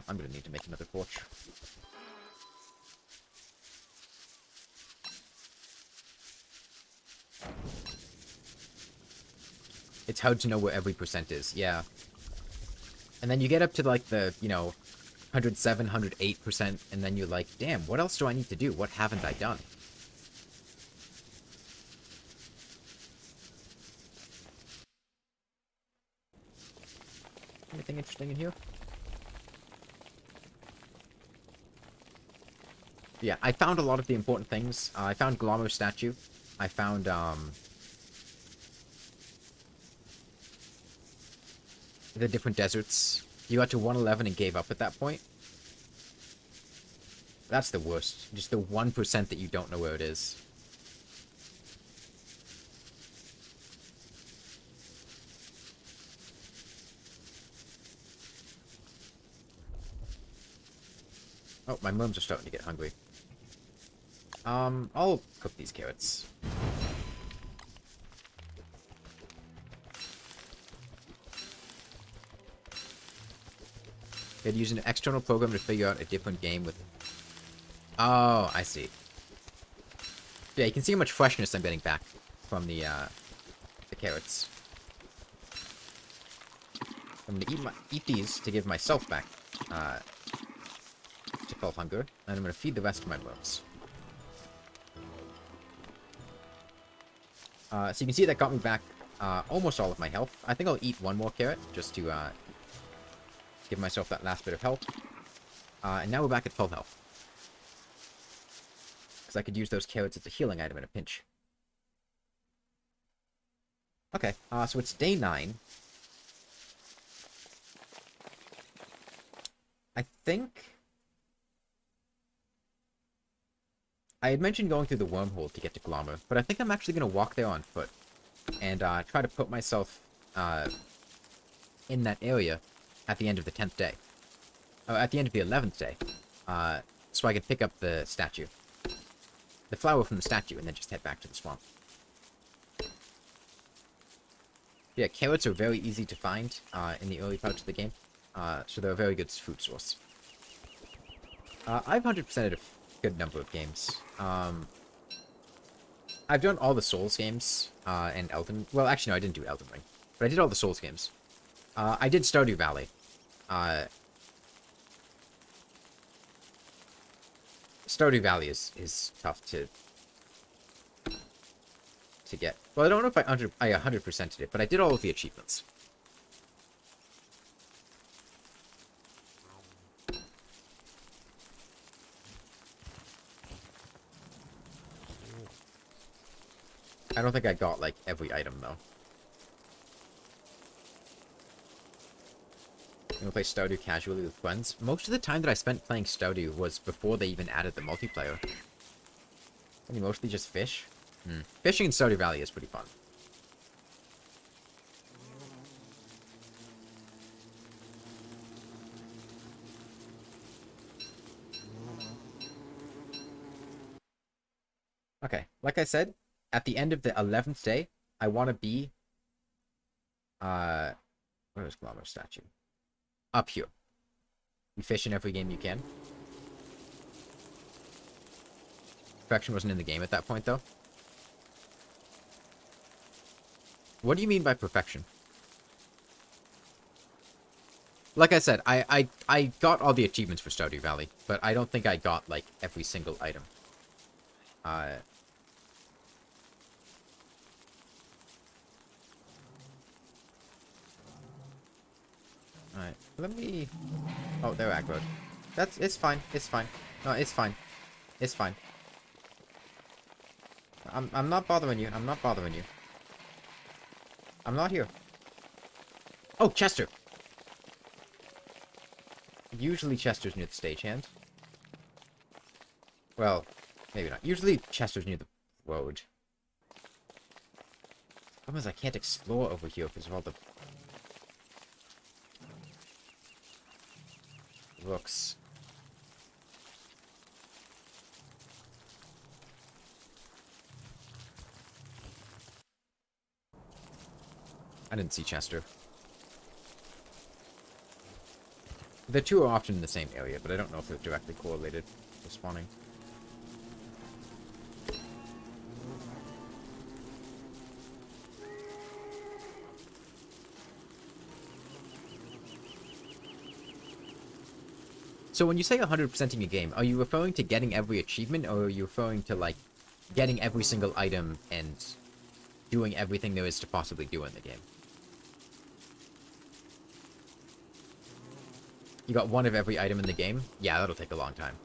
I'm gonna need to make another torch. It's hard to know where every percent is, yeah. And then you get up to, like, the, 107, 108%, and then you're like, damn, what else do I need to do? What haven't I done? Anything interesting in here? Yeah, I found a lot of the important things. I found Glamour's statue. I found, the different deserts. You got to 111 and gave up at that point. That's the worst. Just the 1% that you don't know where it is. Oh, my worms are starting to get hungry. I'll cook these carrots. Could use an external program to figure out a different game with... Oh, I see. Yeah, you can see how much freshness I'm getting back from the carrots. I'm gonna eat these to give myself back to full hunger, and I'm gonna feed the rest of my worms. So you can see that got me back almost all of my health. I think I'll eat one more carrot just to give myself that last bit of health. And now we're back at full health. Because I could use those carrots as a healing item in a pinch. Okay, so it's day 9. I think... I had mentioned going through the wormhole to get to Glommer, but I think I'm actually going to walk there on foot. And try to put myself in that area at the end of the 10th day. At the end of the 11th day. So I can pick up the statue. The flower from the statue, and then just head back to the swamp. Yeah, carrots are very easy to find in the early parts of the game. So they're a very good food source. I've 100%ed a good number of games. I've done all the Souls games, and Elden... Well, actually, no, I didn't do Elden Ring. But I did all the Souls games. I did Stardew Valley. Stardew Valley is tough to get. Well, I don't know if I 100%ed it, but I did all of the achievements. I don't think I got, like, every item, though. I'm gonna play Stardew casually with friends. Most of the time that I spent playing Stardew was before they even added the multiplayer. And you mostly just fish? Fishing in Stardew Valley is pretty fun. Okay, like I said, at the end of the 11th day, I want to be... Where is Glommer's statue? Up here. You fish in every game you can. Perfection wasn't in the game at that point, though. What do you mean by perfection? Like I said, I got all the achievements for Stardew Valley, but I don't think I got, like, every single item. Alright, let me... Oh, they're aggroed. It's fine, it's fine. No, it's fine. It's fine. I'm not bothering you, I'm not bothering you. I'm not here. Oh, Chester! Usually Chester's near the stagehand. Well, maybe not. Usually Chester's near the road. The problem is I can't explore over here because of all the... rooks. I didn't see Chester. The two are often in the same area, but I don't know if they're directly correlated to spawning. So when you say 100%ing a game, are you referring to getting every achievement, or are you referring to, like, getting every single item and doing everything there is to possibly do in the game? You got one of every item in the game? Yeah, that'll take a long time.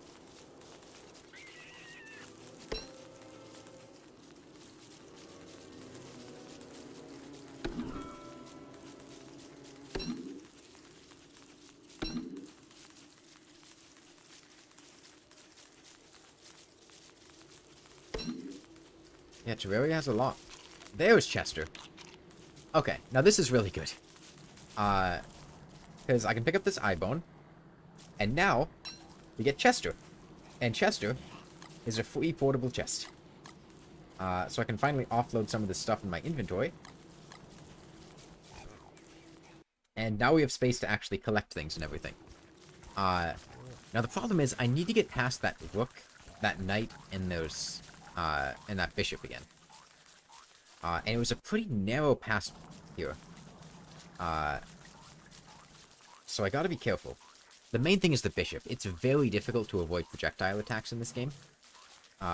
Yeah, Terraria has a lot. There's Chester. Okay, now this is really good. Because I can pick up this eye bone. And now, we get Chester. And Chester is a free portable chest. So I can finally offload some of this stuff in my inventory. And now we have space to actually collect things and everything. Now the problem is I need to get past that rook, that knight, and those, and that bishop again. And it was a pretty narrow pass here. So I gotta be careful. The main thing is the bishop. It's very difficult to avoid projectile attacks in this game.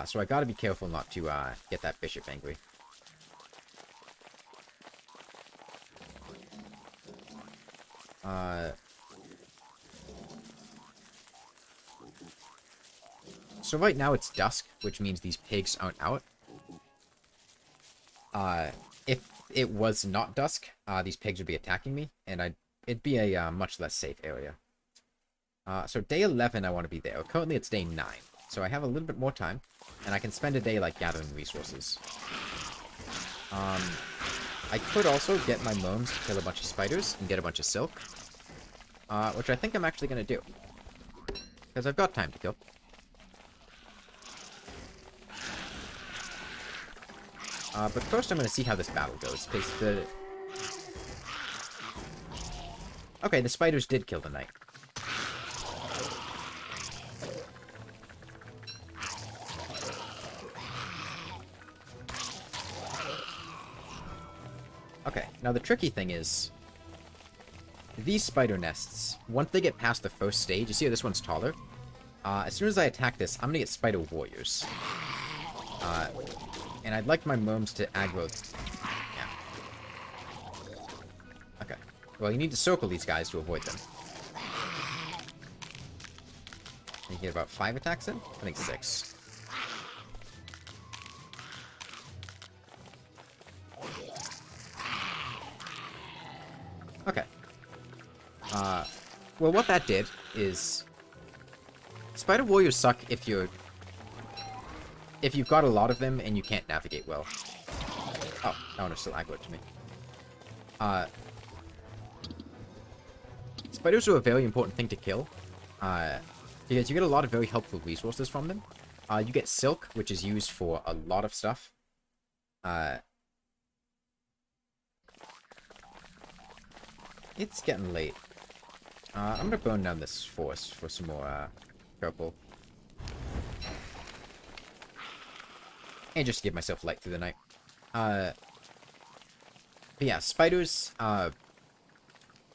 So I gotta be careful not to get that bishop angry. So right now it's dusk, which means these pigs aren't out. If it was not dusk, these pigs would be attacking me, and it'd be a much less safe area. So day 11 I want to be there. Currently it's day 9, so I have a little bit more time, and I can spend a day like gathering resources. I could also get my gnomes to kill a bunch of spiders and get a bunch of silk, which I think I'm actually going to do, because I've got time to kill. But first I'm going to see how this battle goes, because okay, the spiders did kill the knight. Okay, now the tricky thing is, these spider nests, once they get past the first stage, you see how this one's taller? As soon as I attack this, I'm going to get spider warriors. And I'd like my gnomes to aggro. Yeah. Okay. Well, you need to circle these guys to avoid them. You get about 5 attacks in? I think 6. Okay. Well, what that did is... Spider warriors suck if you've got a lot of them and you can't navigate well. Oh, that one is still aggroed to me. Spiders are a very important thing to kill. Because you get a lot of very helpful resources from them. You get silk, which is used for a lot of stuff. It's getting late. I'm gonna burn down this forest for some more purple. And just to give myself light through the night. But yeah, spiders,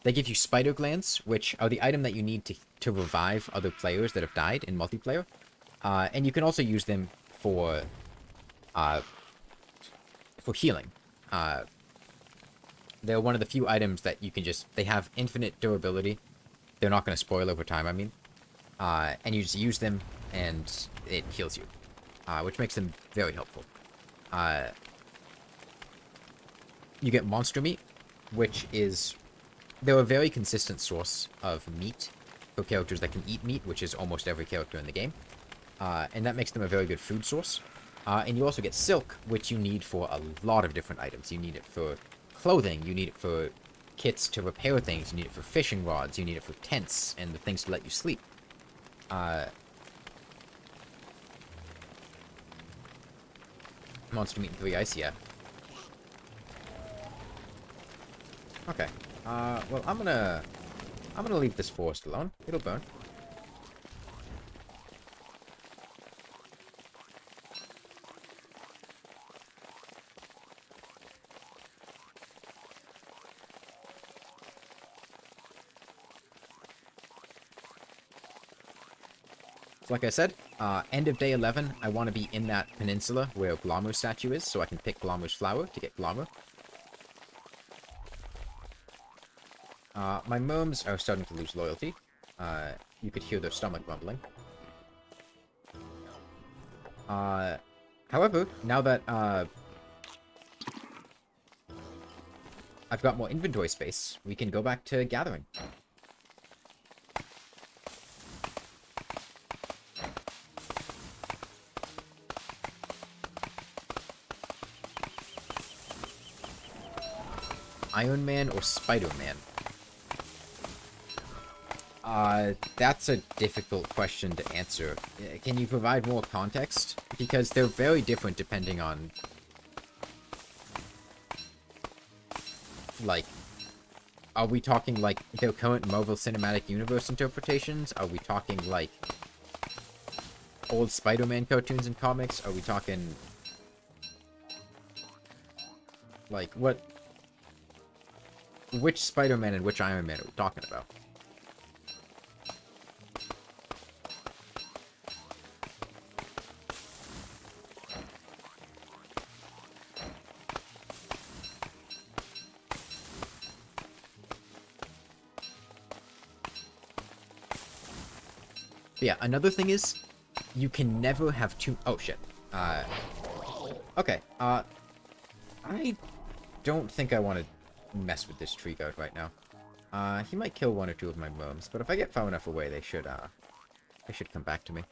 they give you spider glands, which are the item that you need to revive other players that have died in multiplayer. And you can also use them for healing. They're one of the few items that you can just... They have infinite durability. They're not going to spoil over time, I mean. And you just use them, and it heals you. Which makes them very helpful. You get monster meat, which is... They're a very consistent source of meat for characters that can eat meat, which is almost every character in the game. And that makes them a very good food source. And you also get silk, which you need for a lot of different items. You need it for clothing, you need it for kits to repair things, you need it for fishing rods, you need it for tents, and the things to let you sleep. Monster meat and 3 ice, yeah. Okay. Well, I'm gonna leave this forest alone. It'll burn. So like I said, end of day 11, I want to be in that peninsula where Glommer's statue is, so I can pick Glommer's flower to get Glommer. My gnomes are starting to lose loyalty. You could hear their stomach rumbling. However, now that I've got more inventory space, we can go back to gathering. Iron Man or Spider-Man? That's a difficult question to answer. Can you provide more context? Because they're very different depending on, like, are we talking, like, their current Marvel Cinematic Universe interpretations? Are we talking, like, old Spider-Man cartoons and comics? Are we talking, like, which Spider-Man and which Iron Man are we talking about? Yeah, another thing is, you can never have two... Oh, shit. Okay, I don't think I want to mess with this tree goat right now. He might kill one or two of my worms, but if I get far enough away, they should come back to me.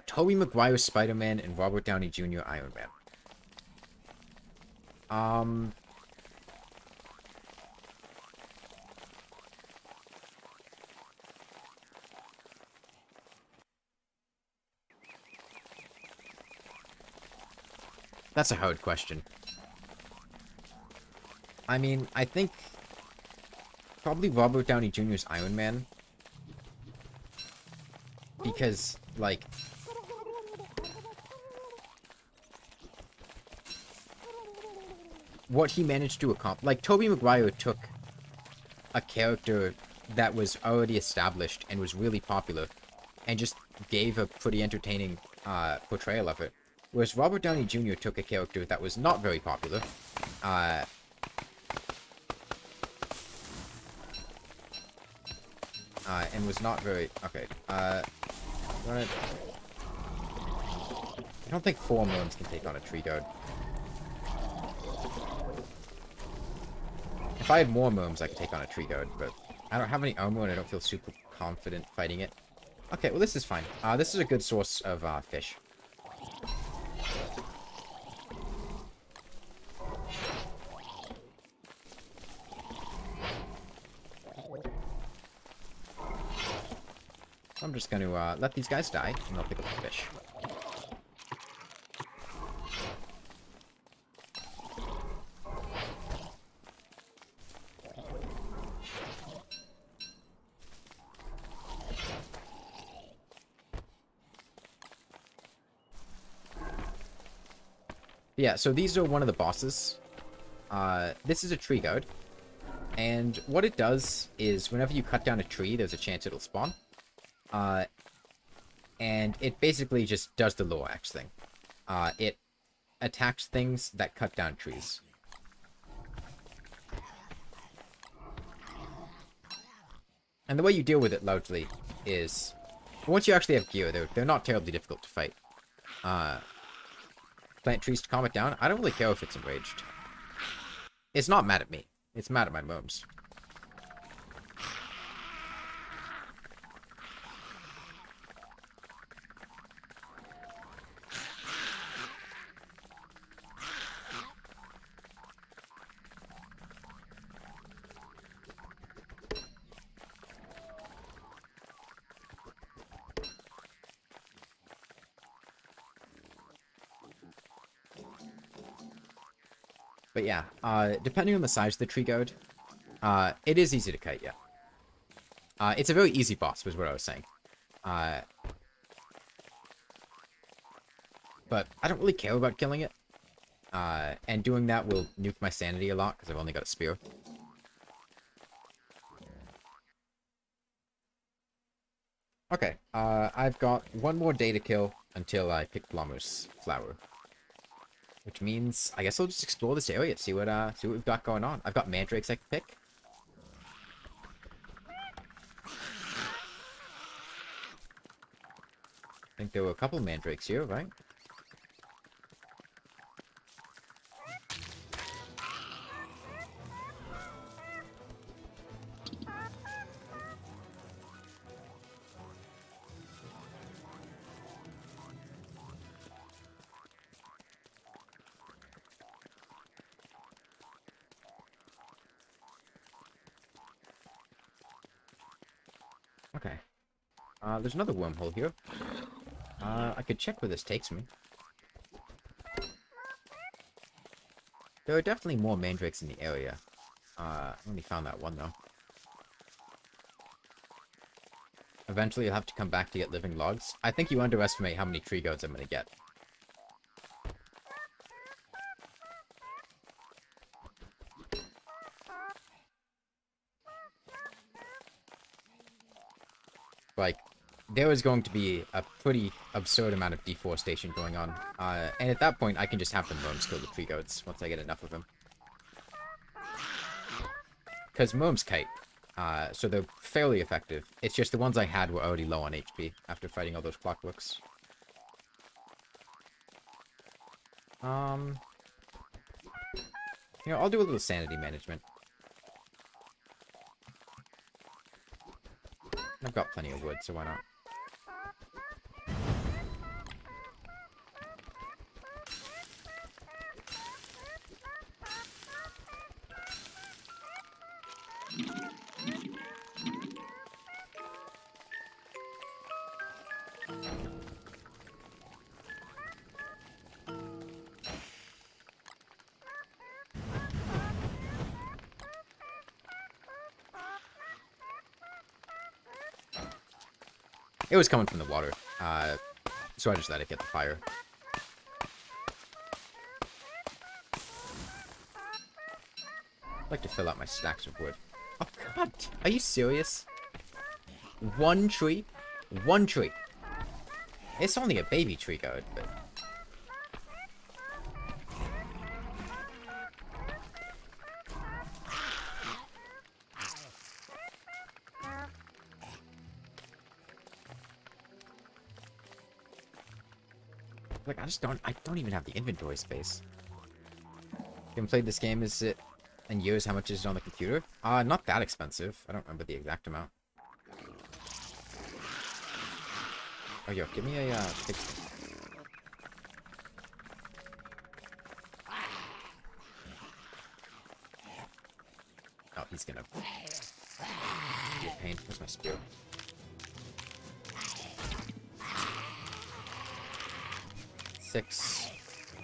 Tobey Maguire Spider-Man and Robert Downey Jr. Iron Man. That's a hard question. I mean, I think probably Robert Downey Jr.'s Iron Man. Because, like, what he managed to accomplish... Like, Tobey Maguire took a character that was already established and was really popular and just gave a pretty entertaining portrayal of it. Whereas Robert Downey Jr. took a character that was not very popular, and was not very... Okay, I don't think 4 worms can take on a tree guard. If I had more worms, I could take on a tree guard, but I don't have any armor and I don't feel super confident fighting it. Okay, well this is fine. This is a good source of fish. I'm just going to let these guys die, and I'll pick up the fish. Yeah, so these are one of the bosses. This is a tree guard. And what it does is whenever you cut down a tree, there's a chance it'll spawn. And it basically just does the Lorax thing. It attacks things that cut down trees. And the way you deal with it largely is... Once you actually have gear, they're not terribly difficult to fight. Plant trees to calm it down. I don't really care if it's enraged. It's not mad at me. It's mad at my worms. But yeah, depending on the size of the tree goat, it is easy to kite, yeah. It's a very easy boss, was what I was saying. But I don't really care about killing it. And doing that will nuke my sanity a lot, because I've only got a spear. Okay, I've got one more day to kill until I pick Blommer's flower. Which means, I guess I'll just explore this area, see what we've got going on. I've got mandrakes I can pick. I think there were a couple mandrakes here, right? Okay. There's another wormhole here. I could check where this takes me. There are definitely more mandrakes in the area. I only found that one, though. Eventually, you'll have to come back to get living logs. I think you underestimate how many tree goats I'm gonna get. Like, there is going to be a pretty absurd amount of deforestation going on. And at that point, I can just have the gnomes kill the tree goats once I get enough of them. Because gnomes kite, so they're fairly effective. It's just the ones I had were already low on HP after fighting all those clockworks. You know, I'll do a little sanity management. I've got plenty of wood, so why not? It was coming from the water, so I just let it get the fire. I'd like to fill out my stacks of wood. Oh god, are you serious? One tree? One tree. It's only a baby tree goat, but... Like, I don't even have the inventory space. Haven't played this game in years. How much is it on the computer? Not that expensive. I don't remember the exact amount. Oh, yo, give me a, Oh, he's gonna be a pain. Where's my spear? Six.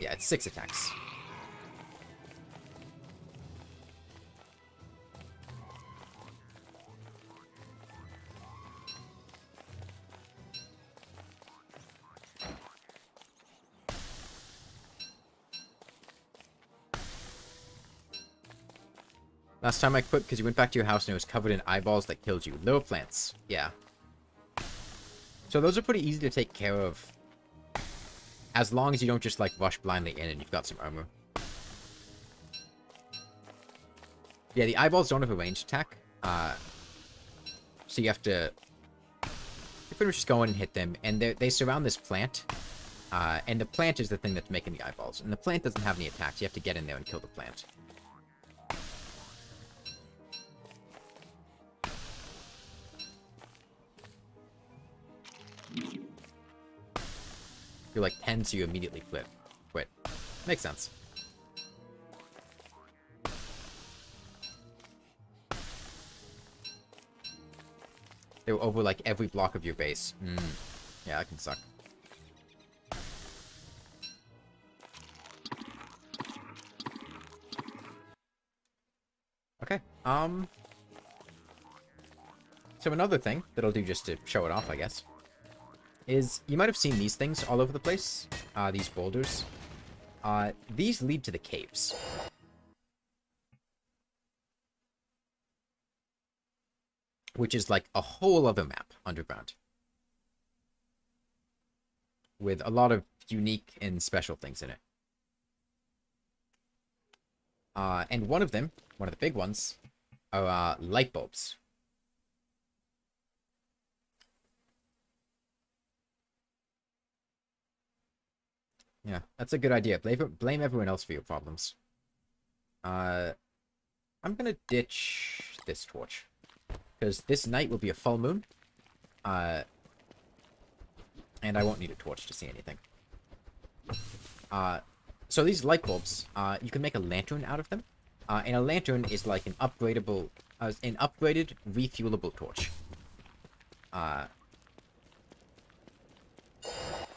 Yeah, it's 6 attacks. Last time I quit because you went back to your house and it was covered in eyeballs that killed you. Little plants. Yeah. So those are pretty easy to take care of. As long as you don't just, like, rush blindly in and you've got some armor. Yeah, the eyeballs don't have a ranged attack. So you have to... You pretty much just go in and hit them. And they surround this plant. And the plant is the thing that's making the eyeballs. And the plant doesn't have any attacks. You have to get in there and kill the plant. You're like 10, so you immediately quit. Makes sense. They were over like every block of your base. Yeah, that can suck. Okay. So another thing that I'll do just to show it off, I guess, is you might have seen these things all over the place. These boulders. These lead to the caves. Which is like a whole other map underground. With a lot of unique and special things in it. And one of them, one of the big ones, are light bulbs. Yeah, that's a good idea. Blame everyone else for your problems. I'm gonna ditch this torch. Because this night will be a full moon. And I won't need a torch to see anything. So these light bulbs, you can make a lantern out of them. And a lantern is like an upgraded, refuelable torch.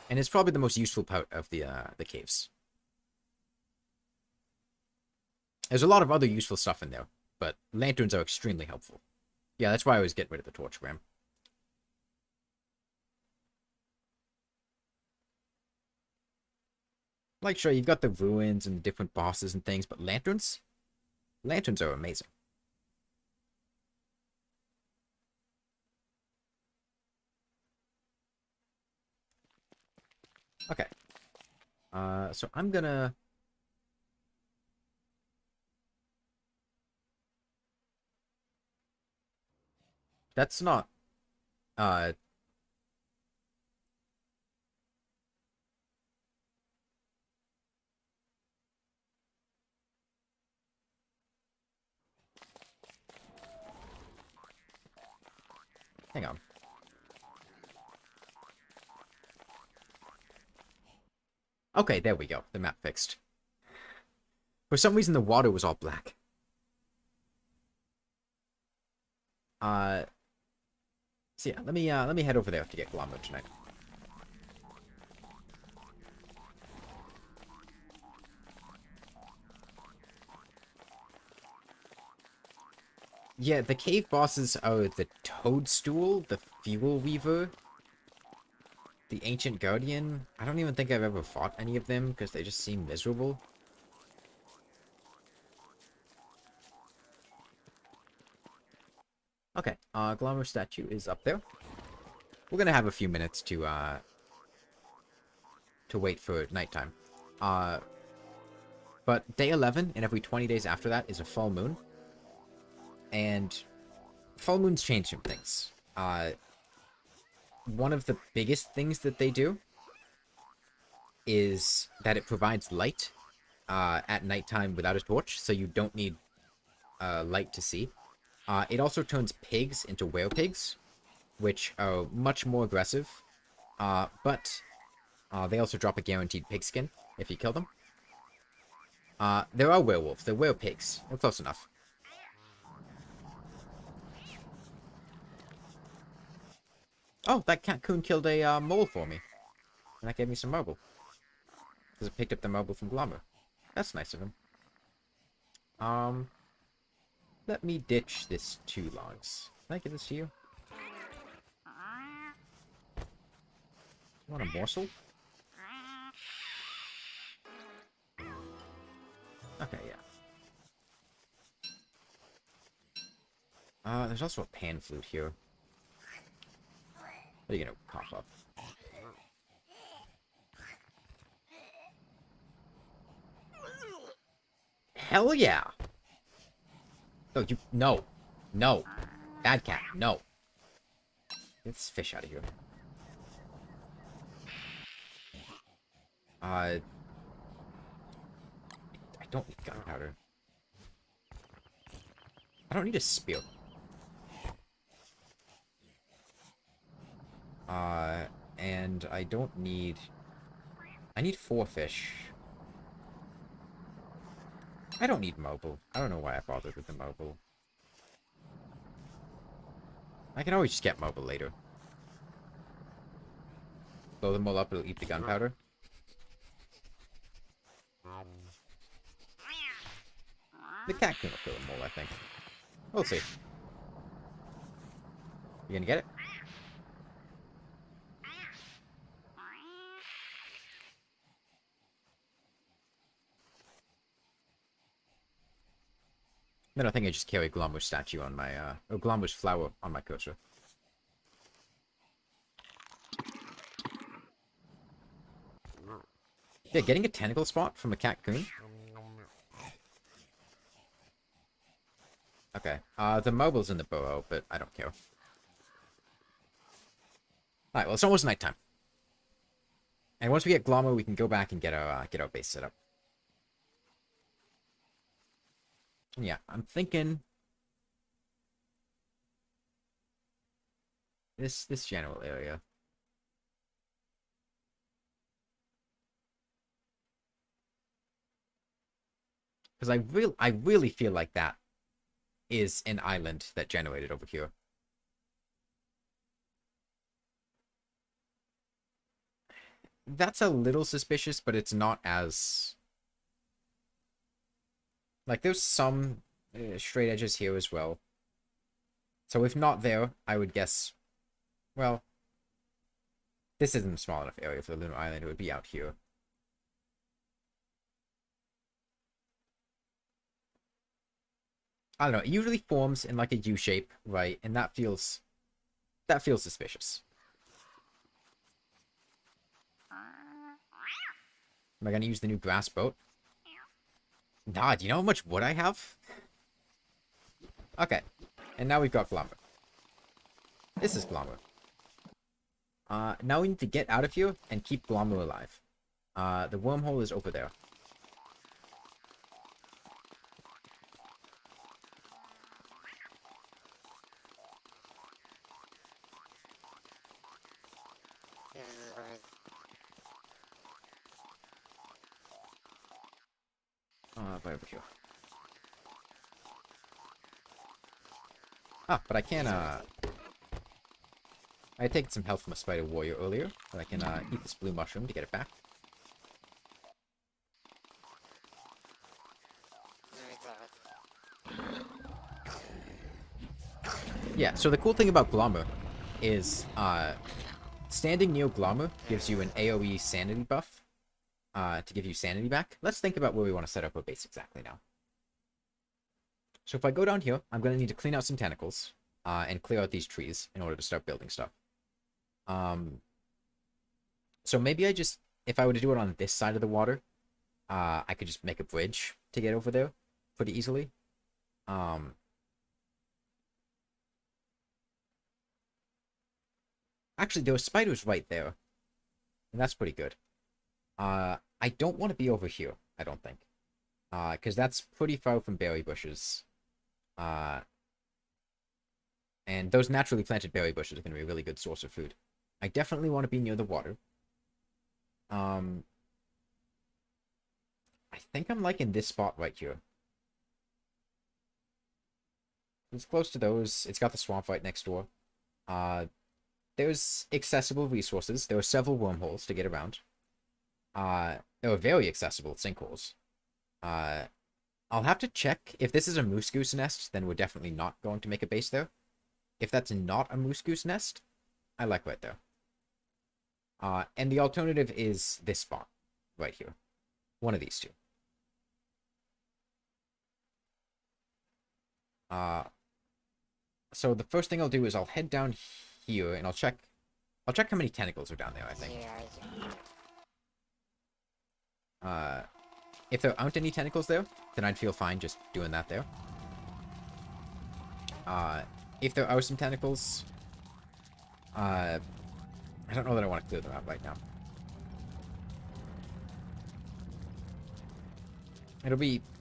And it's probably the most useful part of the caves. There's a lot of other useful stuff in there, but lanterns are extremely helpful. Yeah, that's why I always get rid of the torch ram. Like, sure, you've got the ruins and different bosses and things, but lanterns? Lanterns are amazing. Okay. So I'm gonna... That's not... Uh... Hang on. Okay, there we go. The map fixed. For some reason, the water was all black. So yeah, let me head over there to get Glommo tonight. Yeah, the cave bosses are the Toadstool, the Fuel Weaver, the Ancient Guardian. I don't even think I've ever fought any of them because they just seem miserable. Okay, Glommo statue is up there. We're gonna have a few minutes to wait for nighttime. But day 11 and every 20 days after that is a full moon. And full moons change some things. One of the biggest things that they do is that it provides light at nighttime without a torch, so you don't need light to see. It also turns pigs into werepigs, which are much more aggressive, but they also drop a guaranteed pigskin if you kill them. There are werewolves. They're werepigs. We're close enough. Oh, that cat-coon killed a mole for me. And that gave me some marble. Because it picked up the marble from Glommo. That's nice of him. Let me ditch this 2 logs. Can I give this to you? You want a morsel? Okay, yeah. There's also a pan flute here. What are you gonna cough up? Hell yeah! Oh, you... No. No. Bad cat. No. Get this fish out of here. I don't need gunpowder. I don't need a spear. And I don't need... I need 4 fish. I don't need mobile. I don't know why I bothered with the mobile. I can always just get mobile later. Blow them all up, it'll eat the gunpowder. The cat can kill them all, I think. We'll see. You gonna get it? Then I think I just carry Glommo's statue on my, or Glommo's flower on my cursor. Yeah, getting a tentacle spot from a cat-coon. Okay, the mobile's in the burrow, but I don't care. Alright, well, it's almost nighttime. And once we get Glommo, we can go back and get our base set up. And yeah, I'm thinking... This general area. Because I really feel like that is an island that generated over here. that's a little suspicious, but it's not as... Like, there's some straight edges here as well. So if not there, I would guess... Well, this isn't a small enough area for the Lunar Island. It would be out here. I don't know. It usually forms in like a U shape, right? And that feels suspicious. Am I gonna use the new grass boat? Nah, do you know how much wood I have? Okay. And now we've got Glummer. This is Glummer. Now we need to get out of here and keep Glummer alive. The wormhole is over there. Right over here. Ah, but I can, I had taken some health from a spider warrior earlier, but I can, eat this blue mushroom to get it back. Yeah, so the cool thing about Glummer is, standing near Glummer gives you an AoE sanity buff, to give you sanity back. Let's think about where we want to set up our base exactly now. So if I go down here, I'm going to need to clean out some tentacles, and clear out these trees in order to start building stuff. So maybe if I were to do it on this side of the water, I could just make a bridge to get over there pretty easily. Actually, there were spiders right there, and that's pretty good. I don't want to be over here, I don't think. Because that's pretty far from berry bushes. And those naturally planted berry bushes are going to be a really good source of food. I definitely want to be near the water. I think I'm like in this spot right here. It's close to those. It's got the swamp right next door. There's accessible resources. There are several wormholes to get around. There are very accessible sinkholes. I'll have to check. If this is a moose goose nest, then we're definitely not going to make a base there. If that's not a moose goose nest, I like right there. And the alternative is this spot right here. One of these two. So the first thing I'll do is I'll head down here and I'll check how many tentacles are down there, I think. If there aren't any tentacles there, then I'd feel fine just doing that there. If there are some tentacles, I don't know that I want to clear them out right now.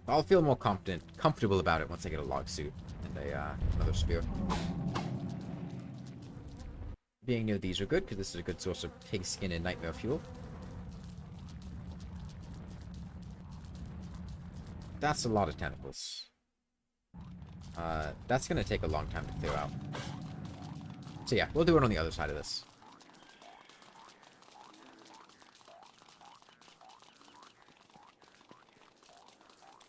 I'll feel more comfortable about it once I get a log suit and another spear. Being near these are good, because this is a good source of pig skin and nightmare fuel. That's a lot of tentacles. That's gonna take a long time to clear out. So yeah, we'll do it on the other side of this.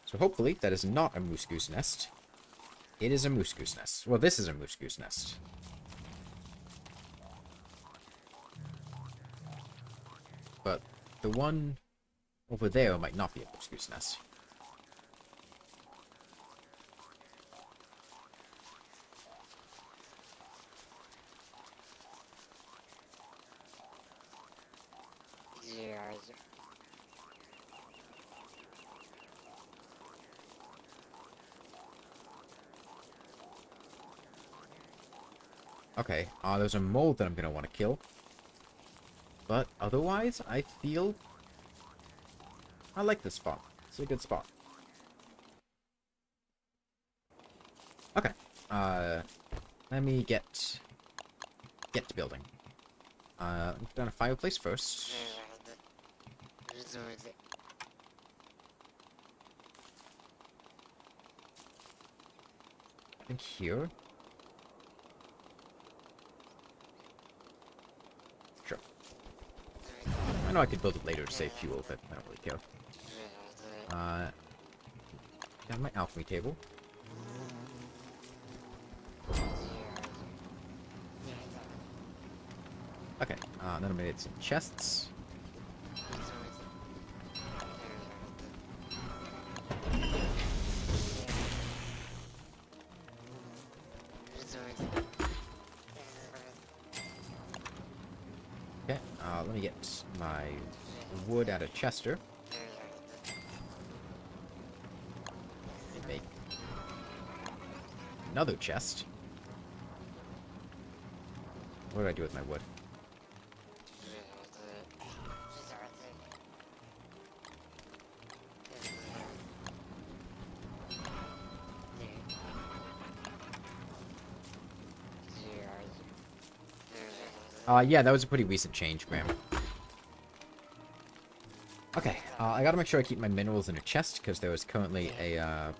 So hopefully that is not a moose goose nest. It is a moose goose nest. Well, this is a moose goose nest. But the one over there might not be a moose goose nest. Okay, there's a mole that I'm gonna want to kill. But otherwise, I feel I like this spot. It's a good spot. Okay. Let me get to building. Put down a fireplace first. I think here. Sure. I know I could build it later to save fuel, but I don't really care. Got my alchemy table. Okay, then I'm gonna get some chests. Okay, let me get my wood out of Chester. Make another chest. What do I do with my wood? Yeah, that was a pretty recent change, Graham. Okay, I gotta make sure I keep my minerals in a chest, because there is currently a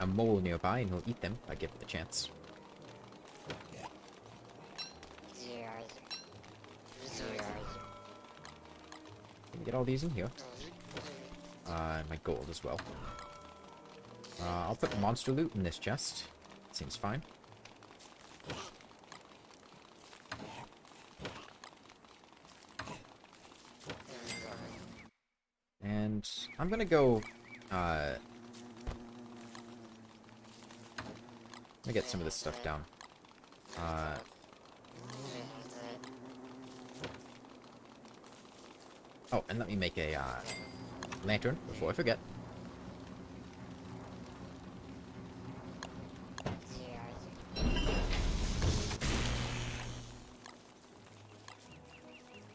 mole nearby, and he'll eat them if I give him the chance. Let me get all these in here. And my gold as well. I'll put monster loot in this chest. Seems fine. And I'm gonna go, let me get some of this stuff down. Oh, and let me make a, lantern before I forget.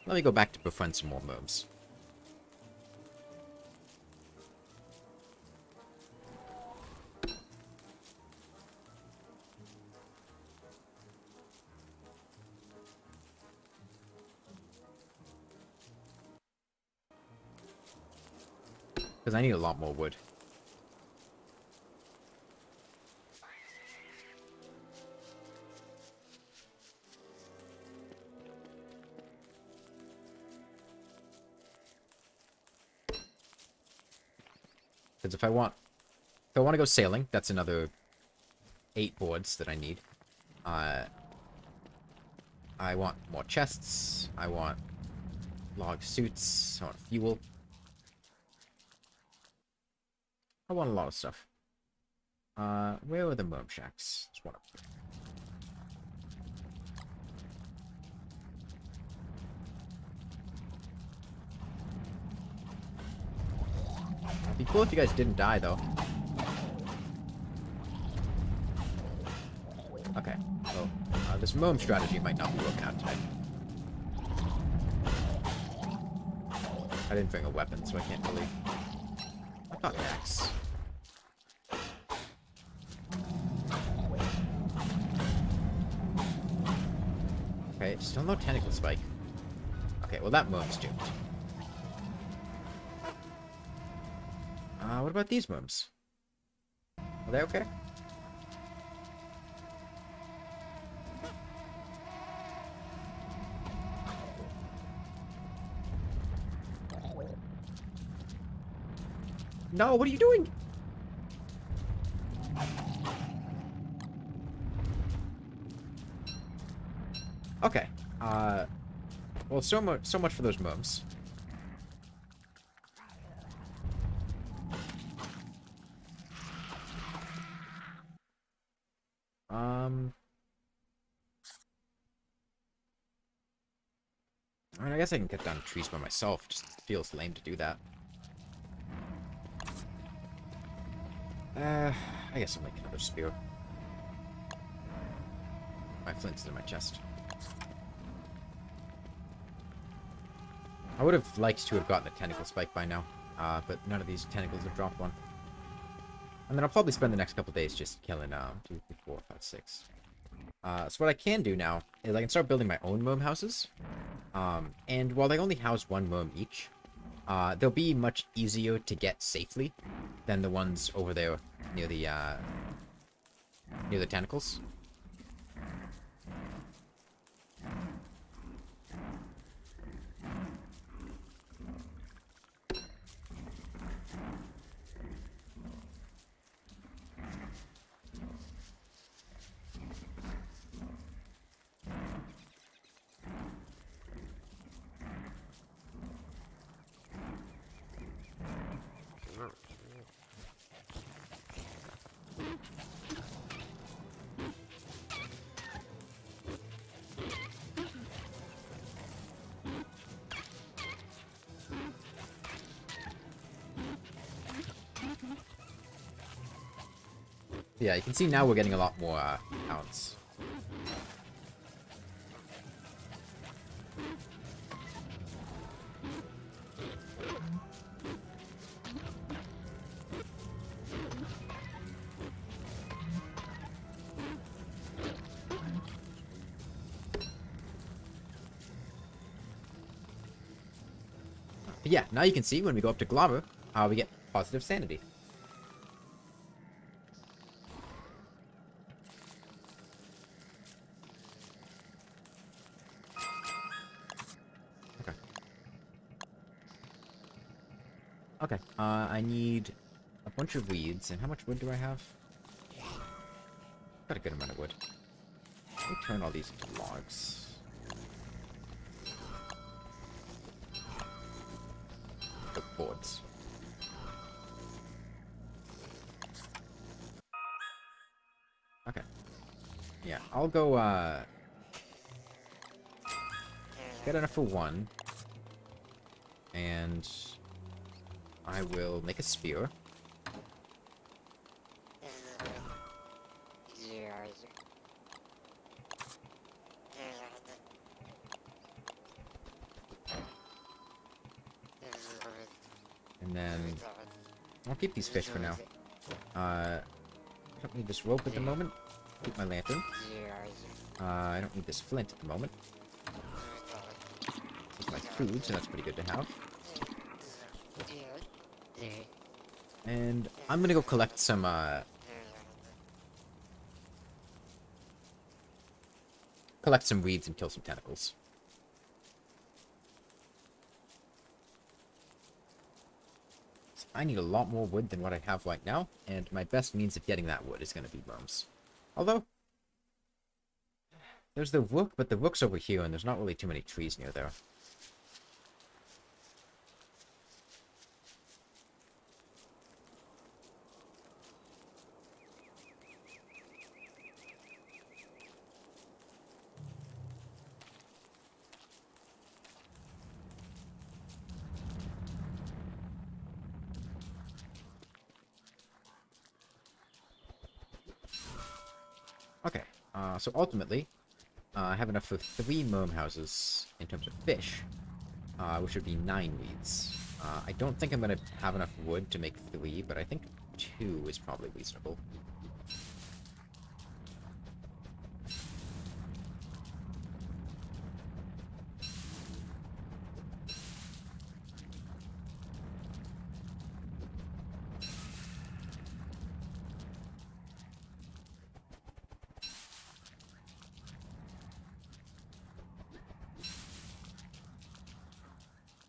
Let me go back to befriend some more gnomes. Because I need a lot more wood. Because if I want to go sailing, that's another 8 boards that I need. I want more chests. I want log suits. I want fuel. I want a lot of stuff. Where are the worm shacks? There's one up here. It'd be cool if you guys didn't die, though. Okay, well, this worm strategy might not be working out today. I didn't bring a weapon, so I can't really... I thought axe. Okay, still no tentacle spike. Okay, well that worm's doomed. What about these worms? Are they okay? No, what are you doing? Okay. Well, so much for those worms. I mean, I guess I can cut down trees by myself. Just feels lame to do that. I guess I'll make another spear. My flint's in my chest. I would have liked to have gotten a tentacle spike by now, but none of these tentacles have dropped one. And then I'll probably spend the next couple days just killing 2, 3, 4, 5, 6. So what I can do now is I can start building my own worm houses. And while they only house 1 worm each, they'll be much easier to get safely than the ones over there near the tentacles. Yeah, you can see now we're getting a lot more hounds. But yeah, now you can see when we go up to Glamour, we get positive sanity. Okay. Okay, I need a bunch of weeds, and how much wood do I have? Got a good amount of wood. Let me turn all these into logs. Boards. Okay. Yeah, I'll go, get enough for one. And I will make a spear. And then I'll keep these fish for now. I don't need this rope at the moment. Keep my lantern. I don't need this flint at the moment. This is my food, so that's pretty good to have. And I'm gonna go collect some, weeds and kill some tentacles. I need a lot more wood than what I have right now, and my best means of getting that wood is going to be worms. Although, there's the rook, but the rook's over here, and there's not really too many trees near there. Okay, so ultimately, I have enough for 3 worm houses in terms of fish, which would be 9 weeds. I don't think I'm going to have enough wood to make 3, but I think 2 is probably reasonable.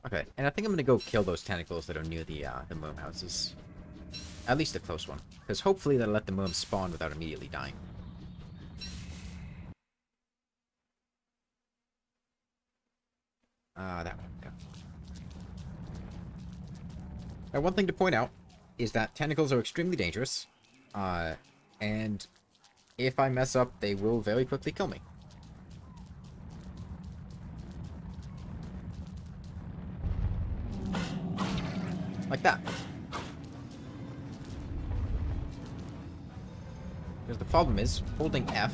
Okay, and I think I'm gonna go kill those tentacles that are near the worm houses. At least the close one. Because hopefully that'll let the worms spawn without immediately dying. That one. Okay. Now, one thing to point out is that tentacles are extremely dangerous. And if I mess up, they will very quickly kill me. Like that. Because the problem is, holding F,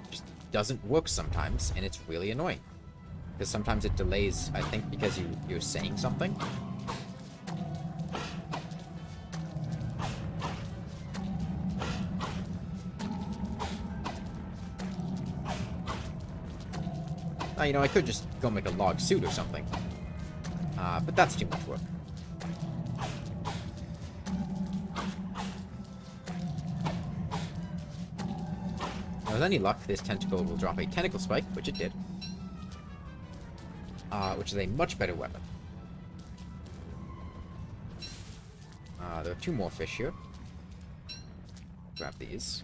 just doesn't work sometimes, and it's really annoying. Because sometimes it delays, I think, because you're saying something. You know, I could just go make a log suit or something. But that's too much work. Now, with any luck, this tentacle will drop a tentacle spike, which it did. Which is a much better weapon. There are 2 more fish here. Grab these.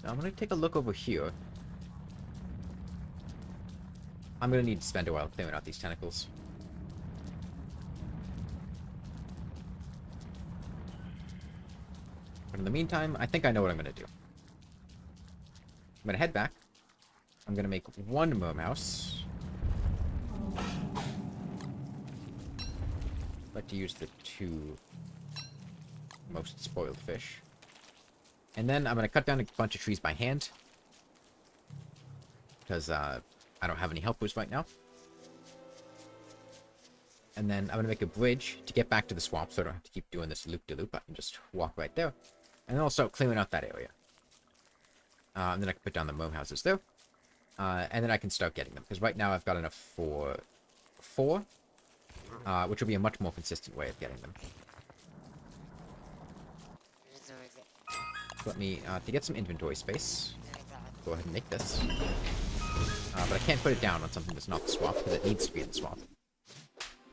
Now, I'm going to take a look over here. I'm going to need to spend a while clearing out these tentacles. But in the meantime, I think I know what I'm going to do. I'm going to head back. I'm going to make 1 worm house. like to use the 2 most spoiled fish. And then I'm going to cut down a bunch of trees by hand. Because I don't have any helpers right now. And then I'm going to make a bridge to get back to the swamp so I don't have to keep doing this loop-de-loop. I can just walk right there. And then I'll start clearing out that area. And then I can put down the mome houses there. And then I can start getting them. Because right now I've got enough for 4. Which will be a much more consistent way of getting them. Let me, to get some inventory space, go ahead and make this. But I can't put it down on something that's not the swamp, because it needs to be in the swamp.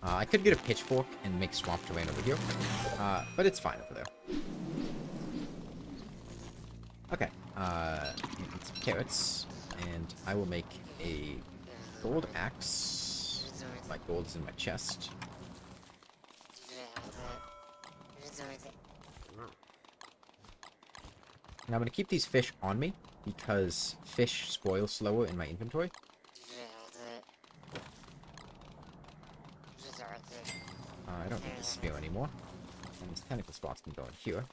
I could get a pitchfork and make swamp terrain over here, but it's fine over there. Okay, need some carrots, and I will make a gold axe. My gold is in my chest. Now I'm going to keep these fish on me, because fish spoil slower in my inventory. I don't need the spear anymore. And these tentacle spots can go in here.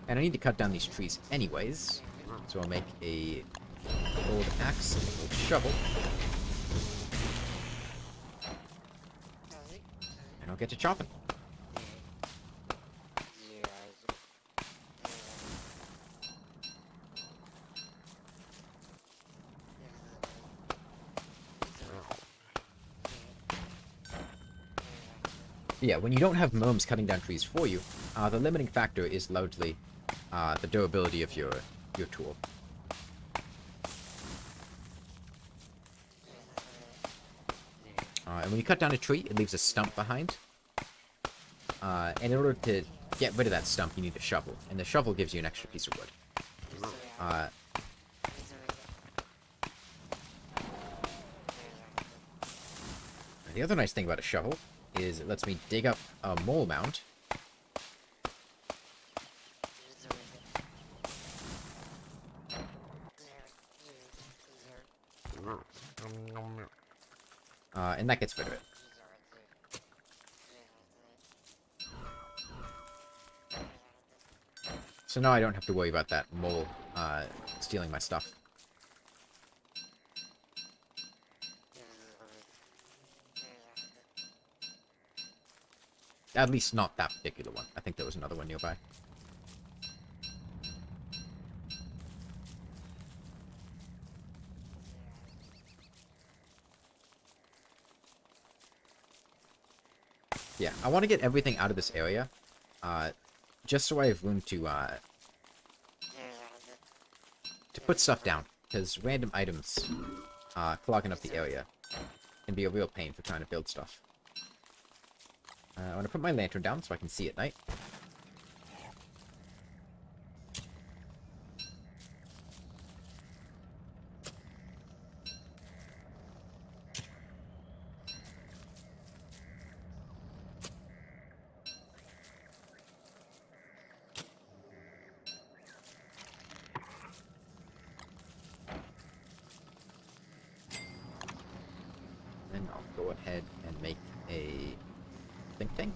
And I need to cut down these trees anyways. So I'll make a gold axe and a gold shovel. And I'll get to chopping. Yeah, when you don't have momes cutting down trees for you, the limiting factor is largely the durability of your tool. And when you cut down a tree, it leaves a stump behind. And in order to get rid of that stump, you need a shovel. And the shovel gives you an extra piece of wood. The other nice thing about a shovel is it lets me dig up a mole mound. And that gets rid of it. So now I don't have to worry about that mole stealing my stuff. At least not that particular one. I think there was another one nearby. Yeah, I want to get everything out of this area, just so I have room to put stuff down, because random items clogging up the area can be a real pain for trying to build stuff. I want to put my lantern down so I can see at night. Then I'll go ahead and make a think tank.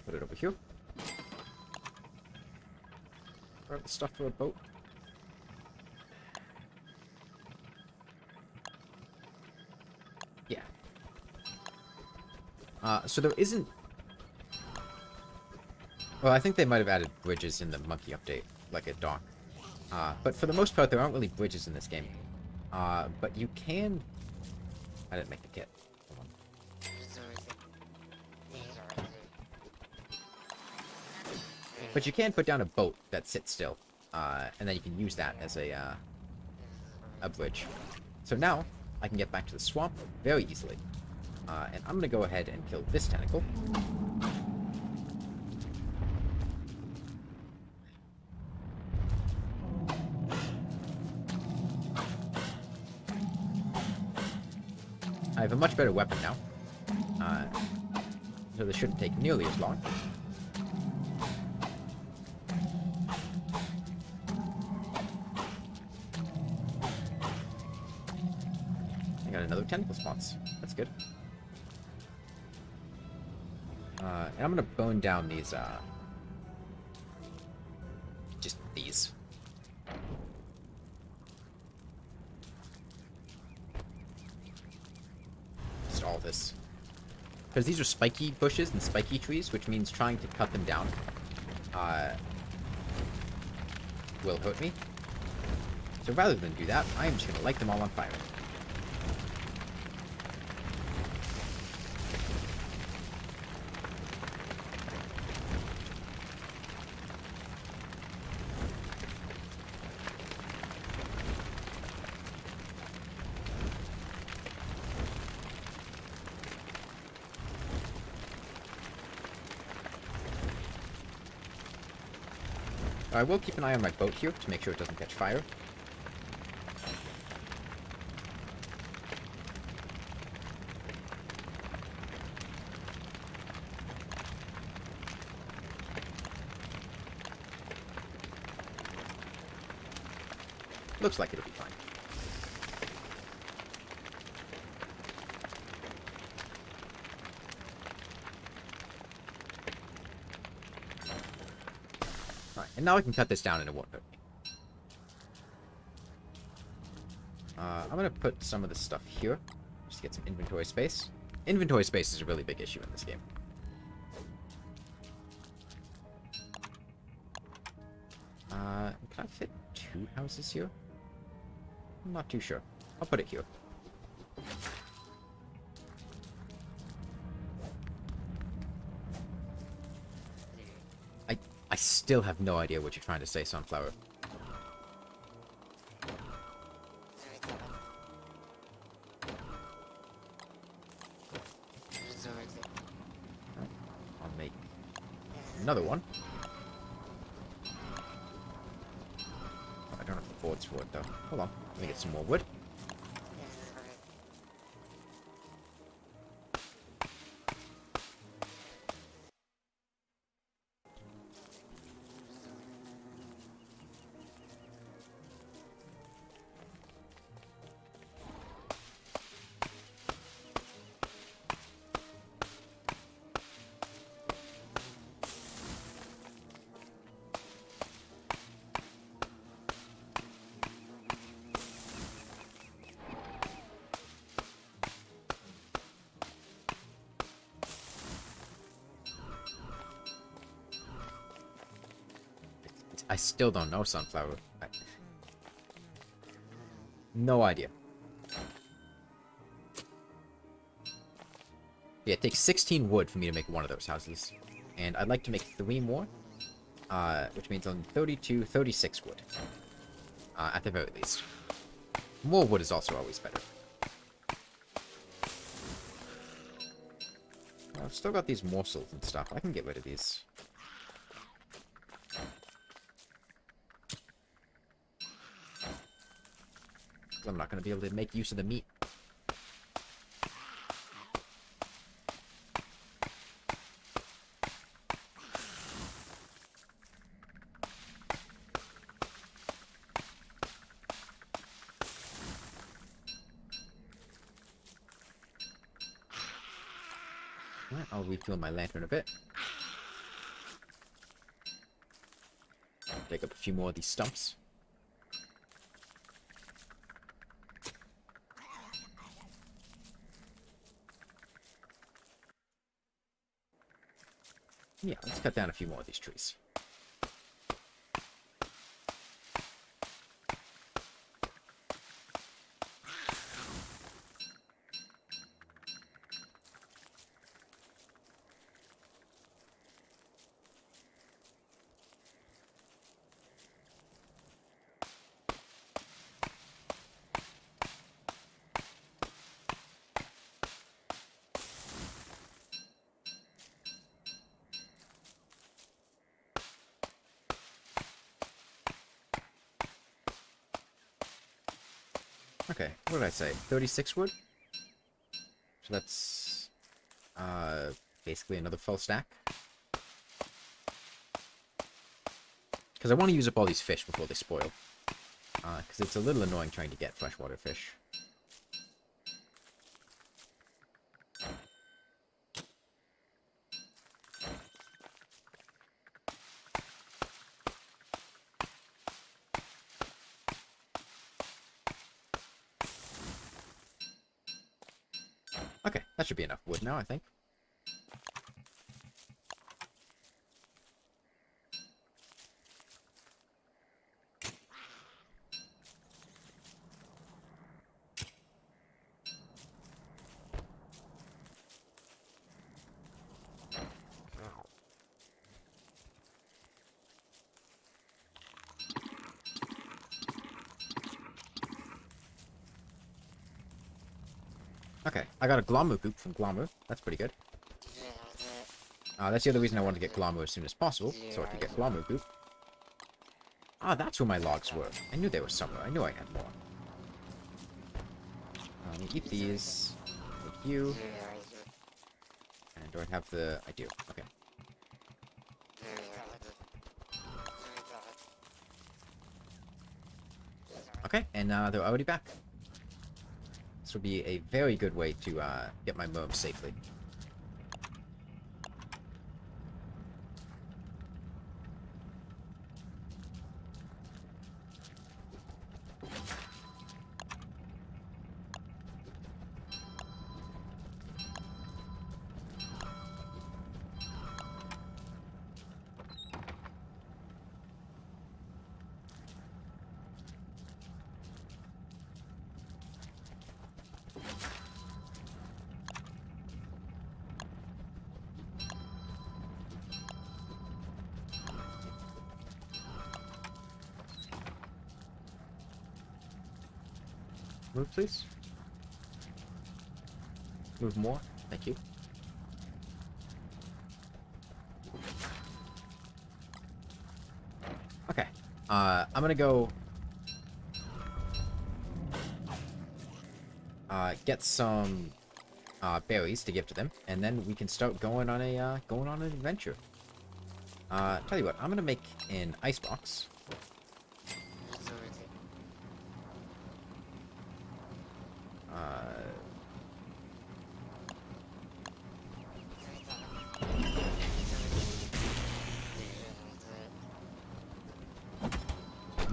Put it over here. Grab the stuff for a boat. Yeah. So there isn't... Well, I think they might have added bridges in the monkey update, like a dock. But for the most part, there aren't really bridges in this game. But you can... I didn't make the kit. Hold on. But you can put down a boat that sits still, and then you can use that as a bridge. So now, I can get back to the swamp very easily. And I'm going to go ahead and kill this tentacle. I have a much better weapon now. so this shouldn't take nearly as long. I got another tentacle spots. That's good. And I'm gonna bone down these, just these. Just all this. Because these are spiky bushes and spiky trees, which means trying to cut them down, will hurt me. So rather than do that, I am just gonna light them all on fire. I will keep an eye on my boat here to make sure it doesn't catch fire. Looks like it'll be fine. Alright, and now I can cut this down and it won't hurt me. I'm gonna put some of this stuff here, just to get some inventory space. Inventory space is a really big issue in this game. Can I fit 2 houses here? I'm not too sure. I'll put it here. I still have no idea what you're trying to say, Sunflower. I'll make another one. I don't have the boards for it, though. Hold on. Let me get some more wood. I still don't know, Sunflower. No idea. Yeah, it takes 16 wood for me to make one of those houses. And I'd like to make 3 more. Which means on 32, 36 wood. At the very least. More wood is also always better. I've still got these morsels and stuff. I can get rid of these. I'm not going to be able to make use of the meat. Alright, I'll refuel my lantern a bit. Take up a few more of these stumps. Yeah, let's cut down a few more of these trees. Okay, what did I say? 36 wood? So that's, basically another full stack. Because I want to use up all these fish before they spoil. Because it's a little annoying trying to get freshwater fish. Okay, that should be enough wood now, I think. Okay, I got a Glamour goop from Glamour. That's pretty good. That's the other reason I wanted to get Glamour as soon as possible, so I could get Glamour goop. That's where my logs were. I knew they were somewhere. I knew I had more. Let me eat these. Thank you. And do I have the... I do. Okay. Okay, and they're already back. This will be a very good way to get my worms safely. Move, please. Move more. Thank you. Okay. I'm gonna go... get some... berries to give to them, and then we can start going on a, going on an adventure. Tell you what, I'm gonna make an icebox.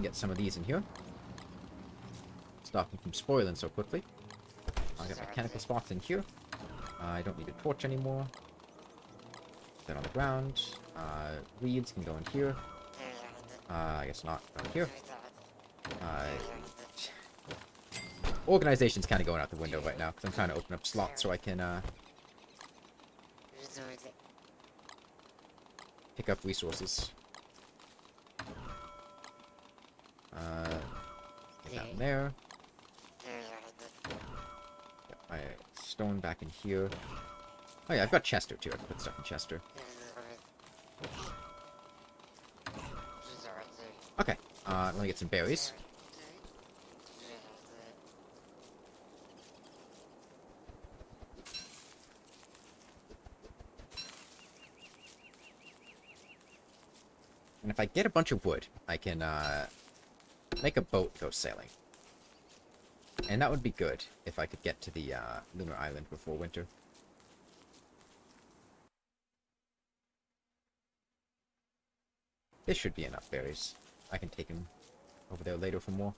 Get some of these in here. Stop them from spoiling so quickly. I'll get mechanical spots in here. I don't need a torch anymore. Put that on the ground. Weeds can go in here. I guess not. Go in here. Organization's kind of going out the window right now because I'm trying to open up slots so I can pick up resources. Get that in there. Get my stone back in here. Oh yeah, I've got Chester too. I can put stuff in Chester. Okay, let me get some berries. And if I get a bunch of wood, I can make a boat go sailing. And that would be good if I could get to the lunar island before winter. This should be enough berries. I can take them over there later for more.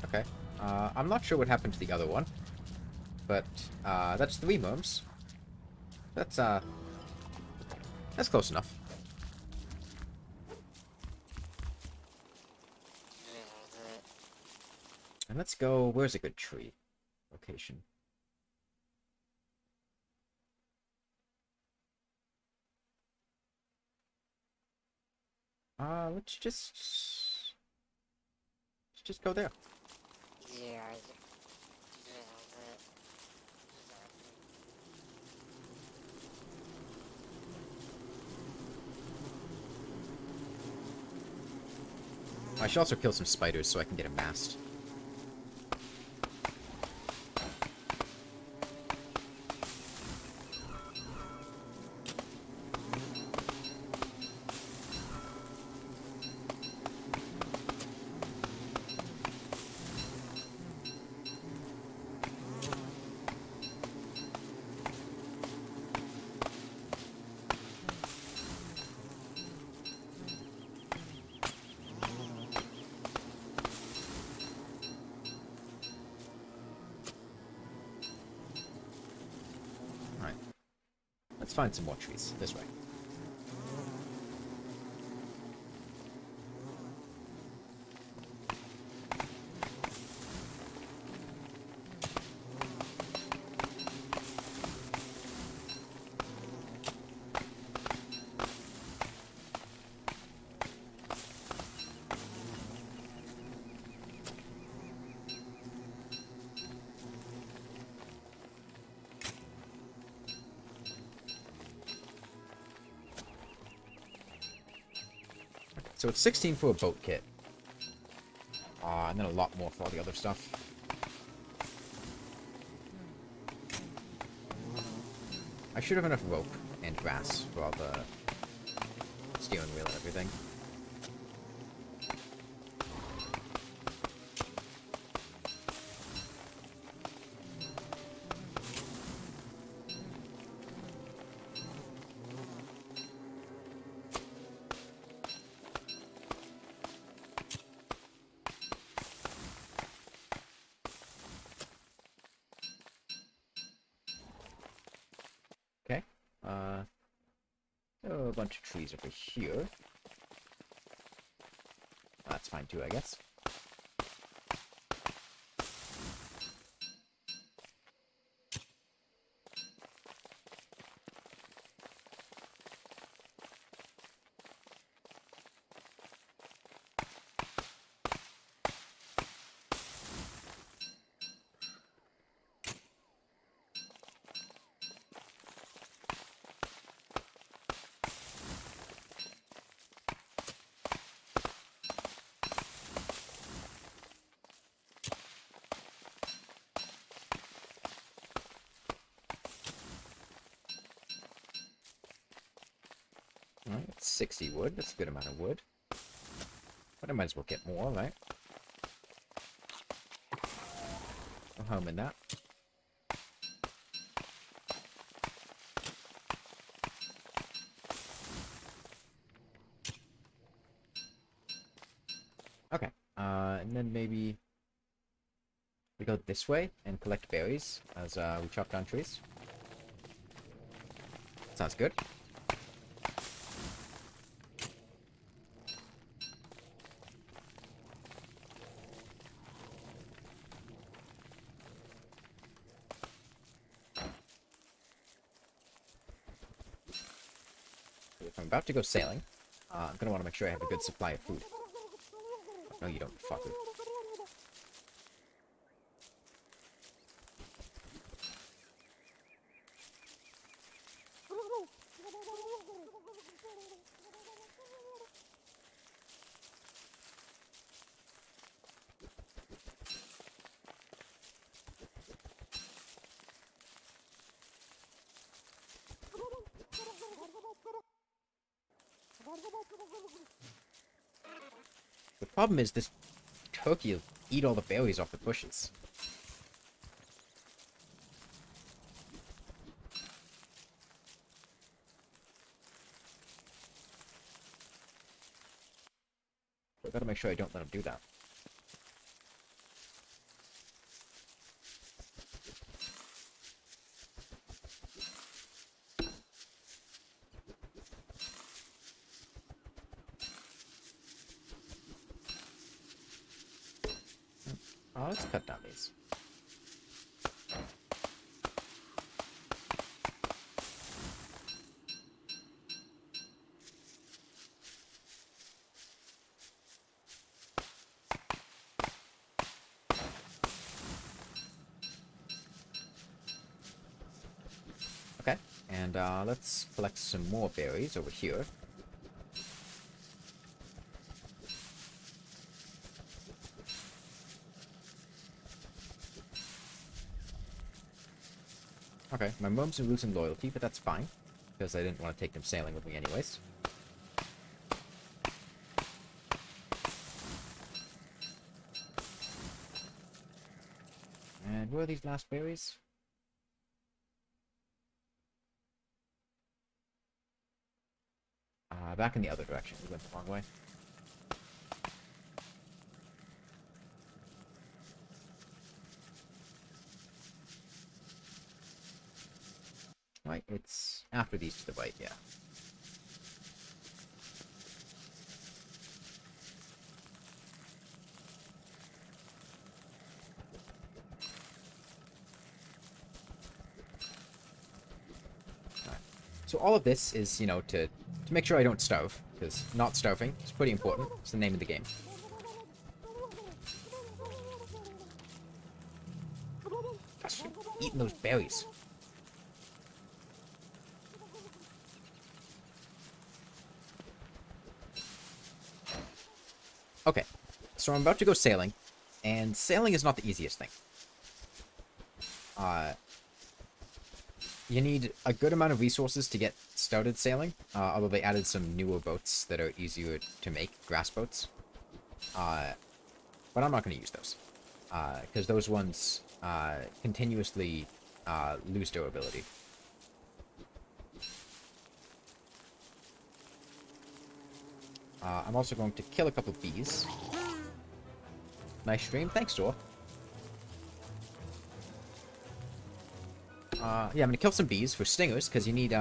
Okay. I'm not sure what happened to the other one. But, that's 3 worms. That's close enough. And let's go... Where's a good tree location? Let's just go there. Yeah. I should also kill some spiders so I can get a mast. Let's find some more trees. This way. So it's 16 for a boat kit. And then a lot more for all the other stuff. I should have enough rope and grass for all the steering wheel and everything. Okay. Oh, a bunch of trees over here. That's fine too, I guess. Alright, that's 60 wood. That's a good amount of wood. But I might as well get more, right? No harm in that. Okay, and then maybe we go this way and collect berries as we chop down trees. Sounds good. If I'm about to go sailing, I'm gonna want to make sure I have a good supply of food. No, you don't, fucker. The problem is this turkey will eat all the berries off the bushes. I gotta make sure I don't let him do that. Oh, let's cut down these. Okay, and let's collect some more berries over here. Okay, my mom's losing loyalty, but that's fine. Because I didn't want to take them sailing with me anyways. And where are these last berries? Back in the other direction. We went the wrong way. Right, it's after these to the right, yeah. Alright. So all of this is, you know, to make sure I don't starve, because not starving is pretty important. It's the name of the game. Gosh, eating those berries. Okay, so I'm about to go sailing, and sailing is not the easiest thing. You need a good amount of resources to get started sailing, although they added some newer boats that are easier to make, grass boats. But I'm not going to use those, because those ones continuously lose durability. I'm also going to kill a couple bees. Nice stream. Thanks, Dor. Yeah, I'm gonna kill some bees for stingers, because you need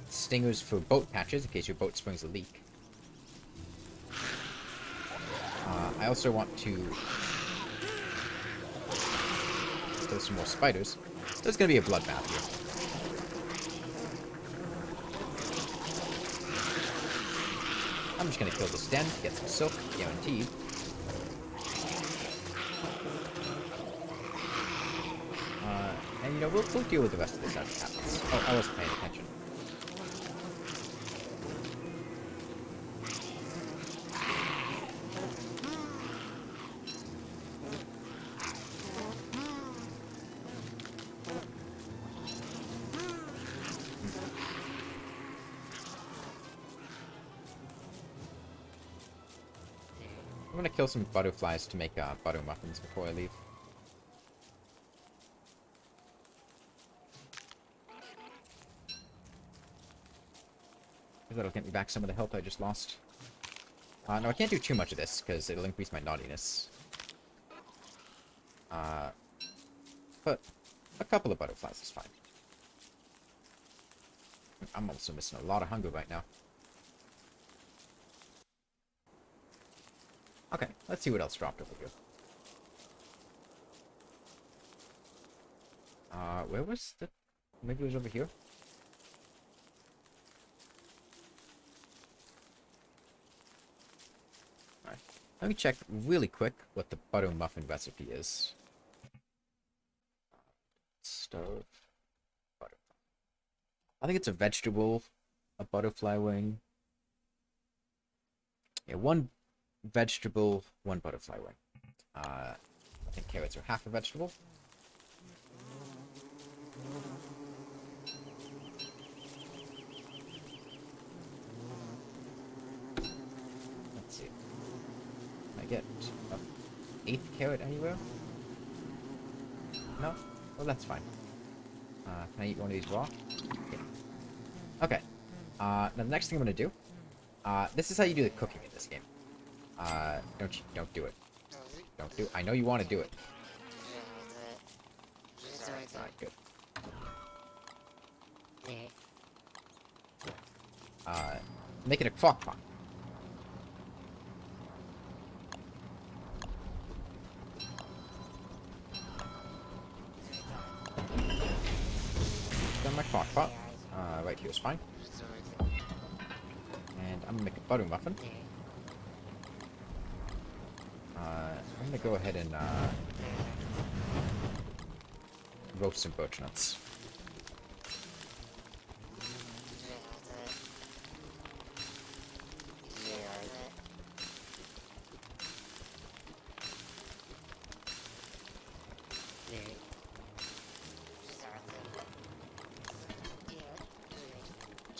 stingers for boat patches in case your boat springs a leak. I also want to kill some more spiders. There's gonna be a bloodbath here. I'm just gonna kill this den, get some silk, guaranteed. And, you know, we'll deal with the rest of this as it happens. Oh, I wasn't paying attention. I'm gonna kill some butterflies to make butter muffins before I leave. That'll get me back some of the health I just lost. No, I can't do too much of this, because it'll increase my naughtiness. But a couple of butterflies is fine. I'm also missing a lot of hunger right now. Okay, let's see what else dropped over here. Where was the... Maybe it was over here? Alright. Let me check really quick what the butter muffin recipe is. Stove. Butter. I think it's a vegetable, a butterfly wing. Yeah, one vegetable, one butterfly wing. I think carrots are half a vegetable. Let's see. Can I get an 8th carrot anywhere? No? Well, that's fine. Can I eat one of these raw? Yeah. Okay. Now the next thing I'm gonna do. This is how you do the cooking in this game. Don't do it. Don't do it. I know you want to do it. Alright, good. Make it a crock pot. Done my crock pot. Right here is fine. And I'm gonna make a butter muffin. I'm gonna go ahead and roast some birch nuts.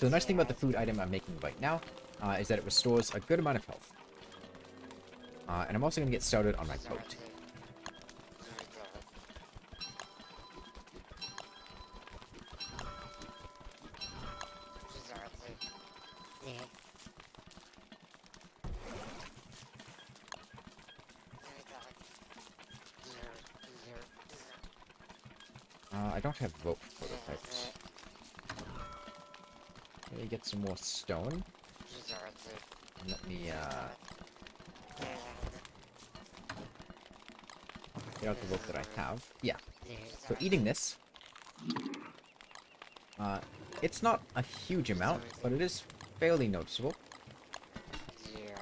So the nice thing about the food item I'm making right now is that it restores a good amount of health. And I'm also going to get started on my boat. I don't have rope prototypes. Let me get some more stone. And let me, get out the rope that I have. Yeah. So eating this, it's not a huge amount, but it is fairly noticeable.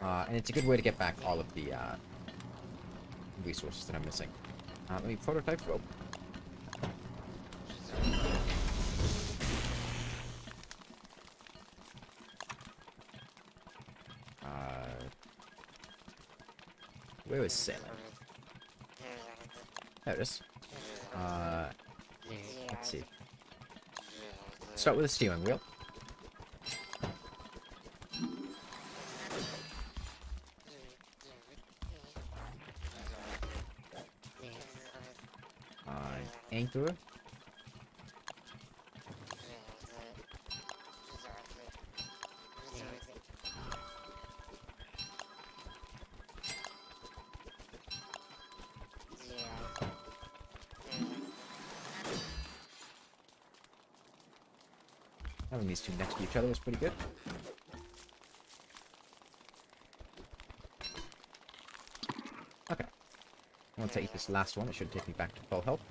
And it's a good way to get back all of the, resources that I'm missing. Let me prototype rope. Where is sailing? There it is. Let's see. Start with the steering wheel. Anchor. Having these two next to each other is pretty good. Okay. Once I eat this last one, it should take me back to full health.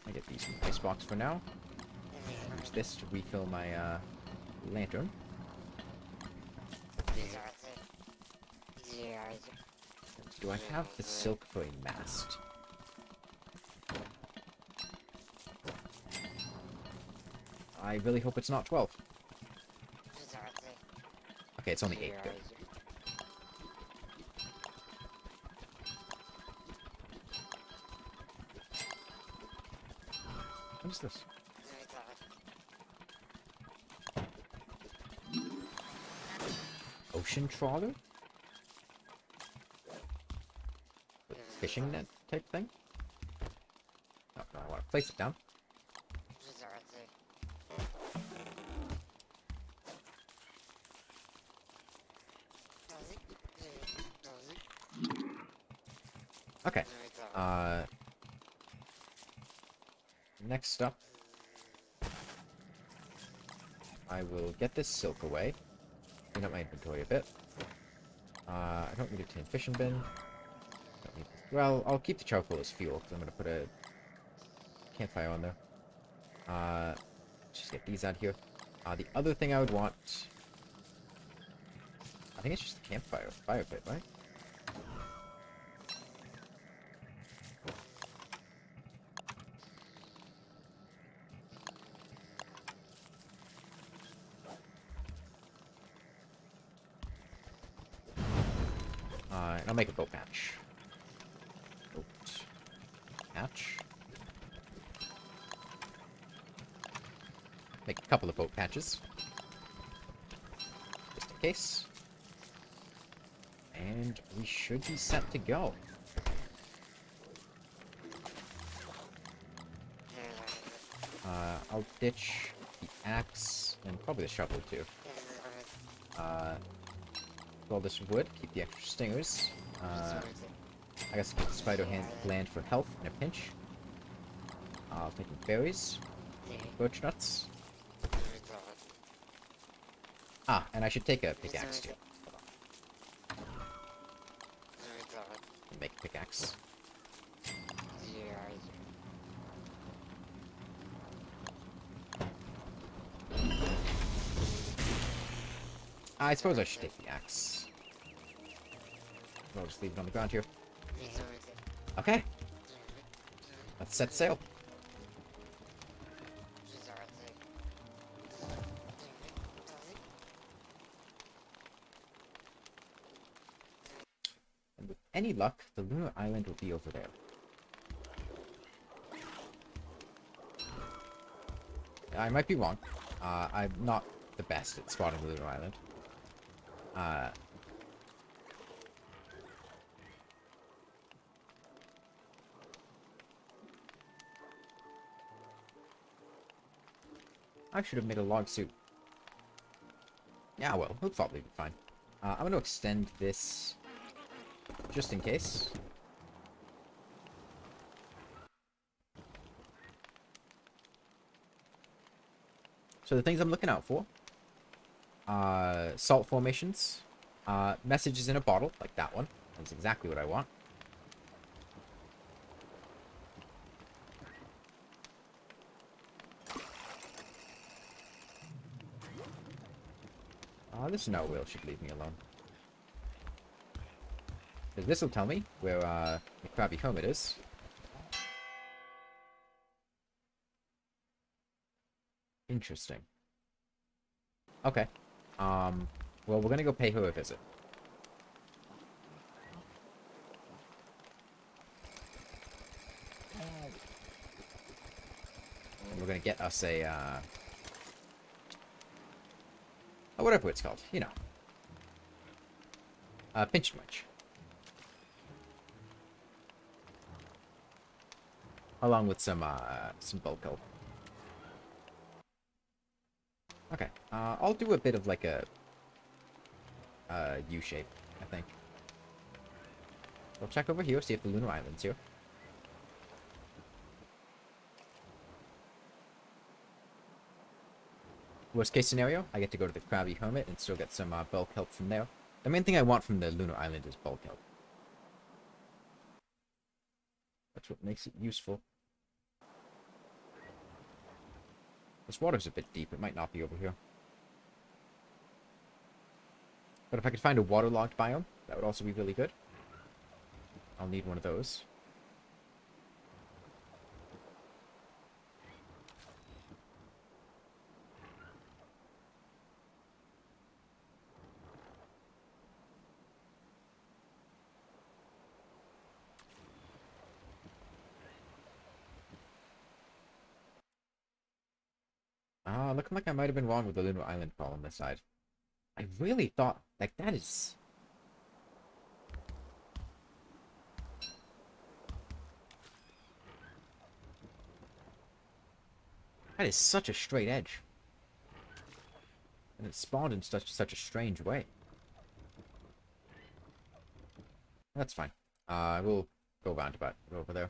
I get these in the ice box for now. Use this to refill my lantern. Do I have the silk for a mast? I really hope it's not 12. Okay, it's only 8. Good. What is this? Ocean trawler? Fishing net type thing? Oh, no, I want to place it down. Okay. Next up, I will get this silk away. Clean up my inventory a bit. I don't need a tin fishing bin. Well, I'll keep the charcoal as fuel, because I'm going to put a campfire on there. Just get these out here. The other thing I would want... I think it's just the campfire. Fire pit, right? And I'll make a boat patch. Patch. Make a couple of boat patches. Just in case. And we should be set to go. I'll ditch the axe and probably the shovel too. All this wood, keep the extra stingers. I guess keep the spider gland for health in a pinch. I'll take the berries, birch nuts. And I should take a pickaxe too. Make a pickaxe. I suppose I should take the axe. I'll just leave it on the ground here. Okay. Let's set sail. And with any luck, the lunar island will be over there. I might be wrong. I'm not the best at spotting the lunar island. I should have made a log suit. Yeah, well, he'll probably be fine. I'm going to extend this just in case. So the things I'm looking out for, salt formations, messages in a bottle, like that one. That's exactly what I want. This no wheel should leave me alone. Because this will tell me where the crabby hermit is. Interesting. Okay. Well, we're gonna go pay her a visit. And we're gonna get us a, whatever it's called, you know. Pinch and winch. Along with some bulk help. Okay, I'll do a bit of like a U-shape, I think. We'll check over here, see if the lunar island's here. Worst case scenario, I get to go to the Crabby Hermit and still get some bulk help from there. The main thing I want from the lunar island is bulk help. That's what makes it useful. This water's a bit deep, it might not be over here. But if I could find a waterlogged biome, that would also be really good. I'll need one of those. Looking like I might have been wrong with the lunar island call on this side. I really thought, like, that is... That is such a straight edge. And it spawned in such a strange way. That's fine. We'll go roundabout over there.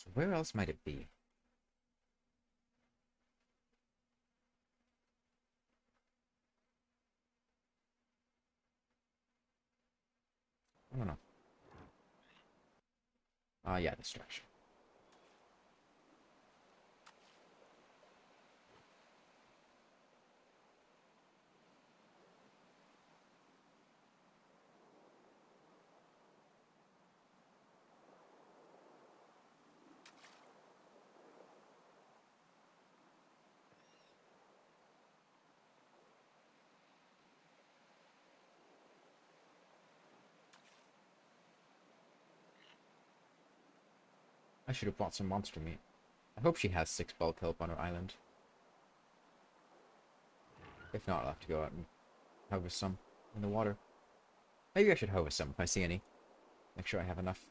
So where else might it be? I don't know. Yeah, this direction. I should have bought some monster meat. I hope she has 6 bulk help on her island. If not, I'll have to go out and harvest some in the water. Maybe I should harvest some if I see any. Make sure I have enough.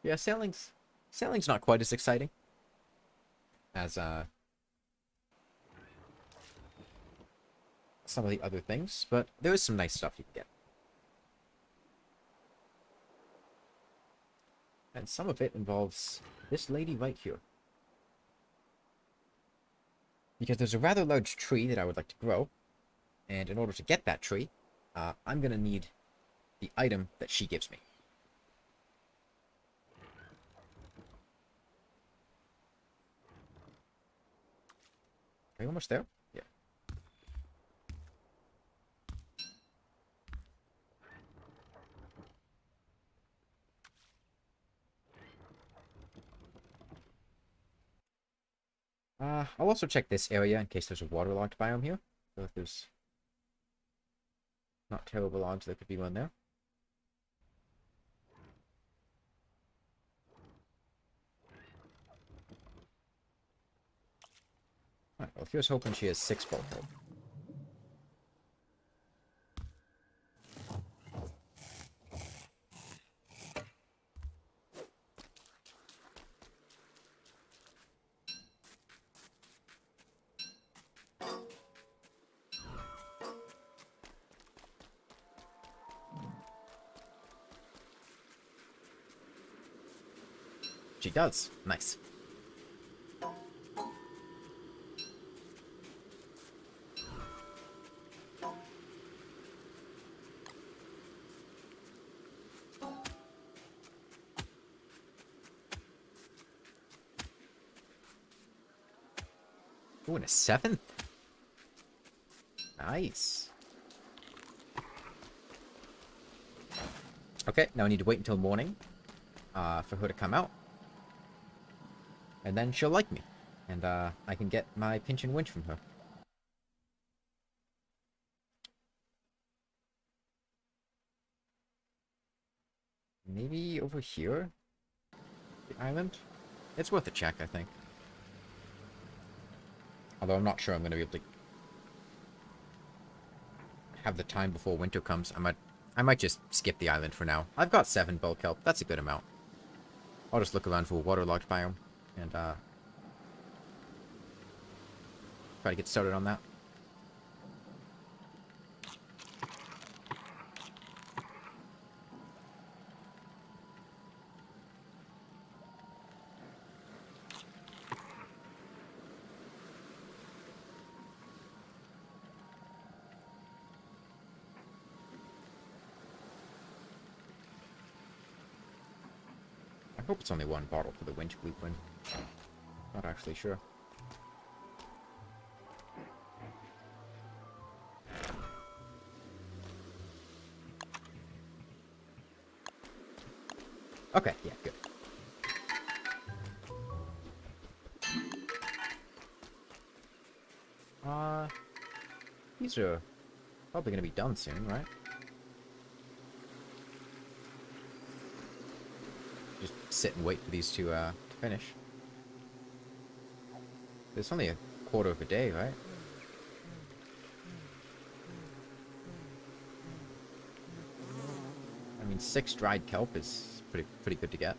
Yeah, sailing's not quite as exciting as some of the other things, but there is some nice stuff you can get. And some of it involves this lady right here. Because there's a rather large tree that I would like to grow, and in order to get that tree, I'm going to need the item that she gives me. Are you almost there? Yeah. I'll also check this area in case there's a waterlogged biome here. So if there's not terrible odds there could be one there. Alright, well, here's hoping she has 6 bulk health. She does. Nice. Ooh, and a 7th? Nice. Okay, now I need to wait until morning for her to come out. And then she'll like me. And I can get my pinch and winch from her. Maybe over here? The island? It's worth a check, I think. Although I'm not sure I'm going to be able to have the time before winter comes. I might just skip the island for now. I've got 7 bulk health. That's a good amount. I'll just look around for a waterlogged biome and try to get started on that. I hope it's only 1 bottle for the winch blueprint. Not actually sure. Okay, yeah, good. These are probably gonna be done soon, right? Just sit and wait for these to finish. There's only a quarter of a day, right? I mean, 6 dried kelp is pretty good to get.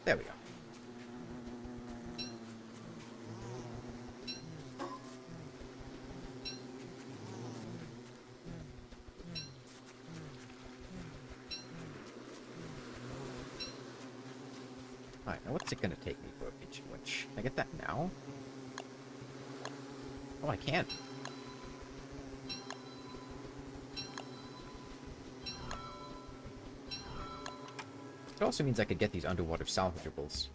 There we go. Alright, now what's it gonna take me for a pinch and winch? Can I get that now? Oh, I can. It also means I could get these underwater salvageables.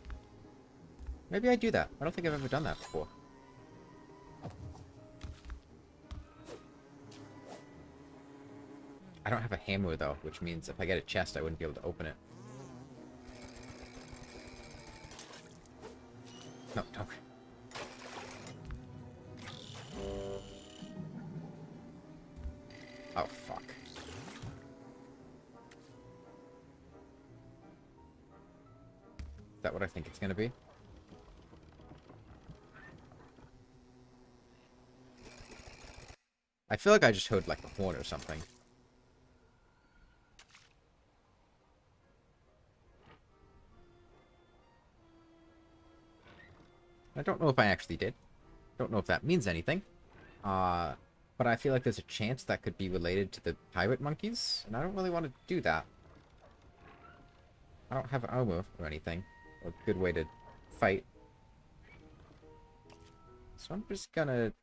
Maybe I do that. I don't think I've ever done that before. I don't have a hammer, though, which means if I get a chest, I wouldn't be able to open it. No, don't. Oh, fuck. Is that what I think it's gonna be? I feel like I just heard, like, a horn or something. I don't know if I actually did. Don't know if that means anything. But I feel like there's a chance that could be related to the pirate monkeys, and I don't really want to do that. I don't have armor or anything, or a good way to fight. So I'm just gonna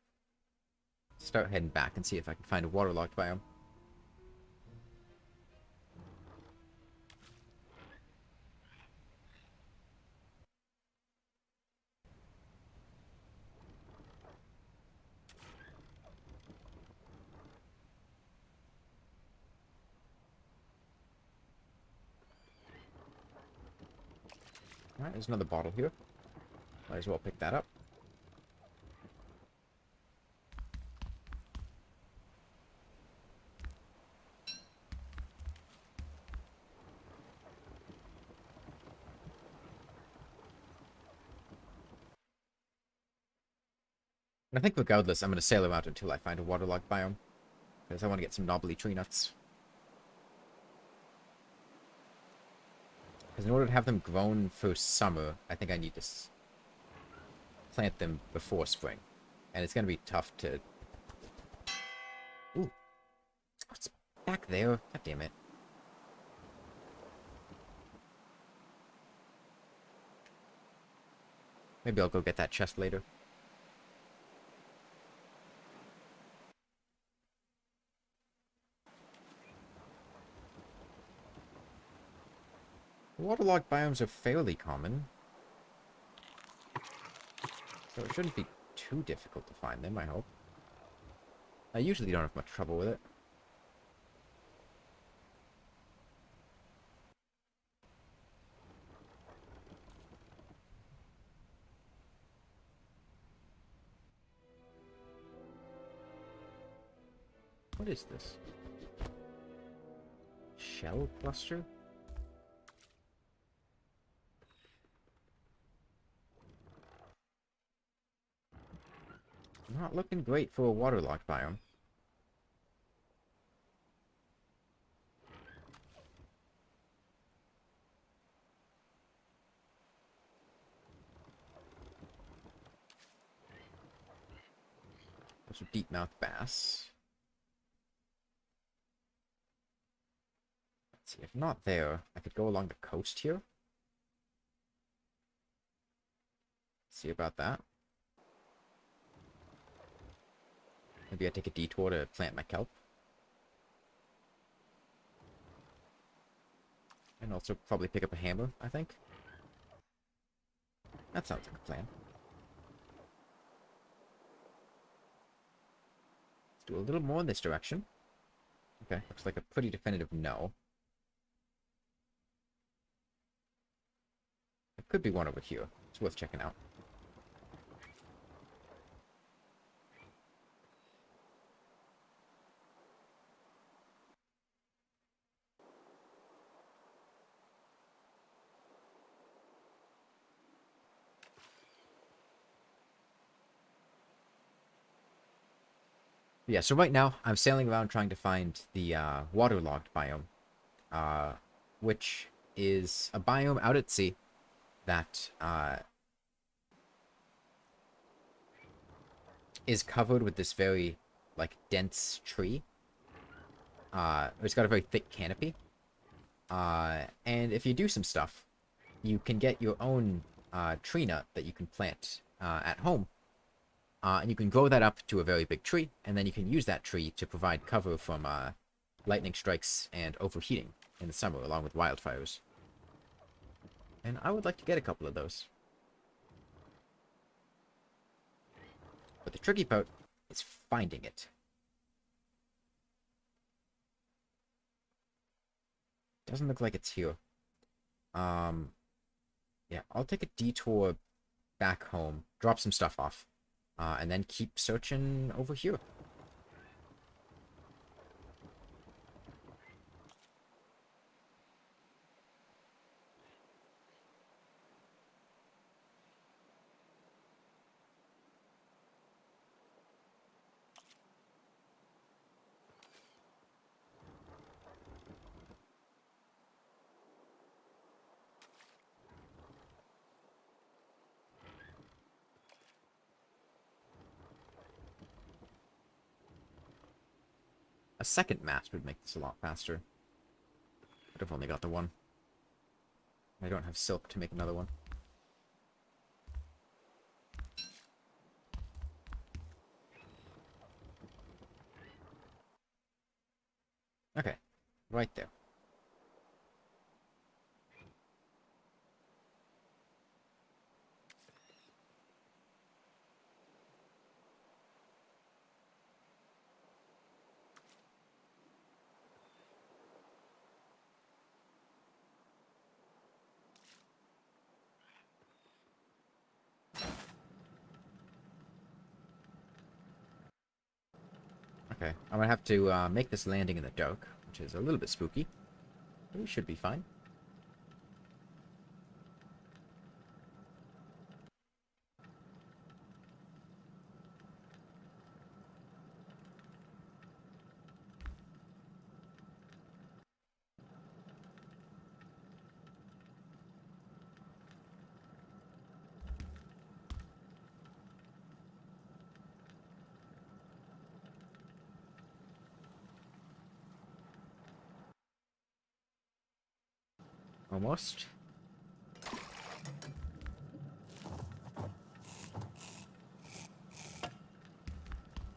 start heading back and see if I can find a waterlogged biome. Alright, there's another bottle here. Might as well pick that up. And I think regardless, I'm going to sail around until I find a waterlogged biome. Because I want to get some knobbly tree nuts. Because in order to have them grown for summer, I think I need to plant them before spring. And it's going to be tough to... Ooh. It's back there. God damn it. Maybe I'll go get that chest later. Waterlogged biomes are fairly common. So it shouldn't be too difficult to find them, I hope. I usually don't have much trouble with it. What is this? Shell cluster? Not looking great for a waterlogged biome. Those are deep-mouthed bass. Let's see, if not there, I could go along the coast here. See about that. Maybe I take a detour to plant my kelp. And also probably pick up a hammer, I think. That sounds like a plan. Let's do a little more in this direction. Okay, looks like a pretty definitive no. There could be one over here. It's worth checking out. Yeah, so right now, I'm sailing around trying to find the waterlogged biome, which is a biome out at sea that is covered with this very, like, dense tree. It's got a very thick canopy. And if you do some stuff, you can get your own tree nut that you can plant at home. And you can grow that up to a very big tree, and then you can use that tree to provide cover from lightning strikes and overheating in the summer, along with wildfires. And I would like to get a couple of those. But the tricky part is finding it. Doesn't look like it's here. Yeah, I'll take a detour back home, drop some stuff off. And then keep searching over here. A second mast would make this a lot faster. But I've only got the one. I don't have silk to make another one. Okay, right there. Okay, I'm gonna have to make this landing in the dark, which is a little bit spooky. But we should be fine. Almost.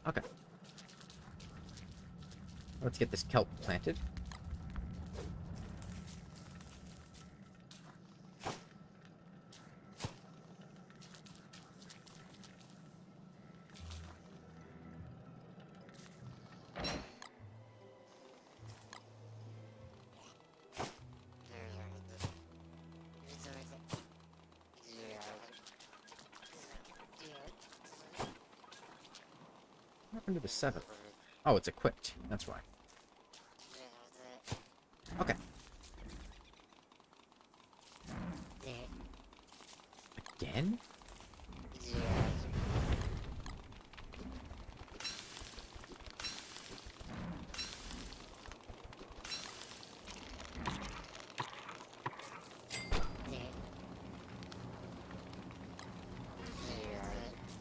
Okay. Let's get this kelp planted. What happened to the 7th? Oh, it's equipped. That's why. Okay. Again?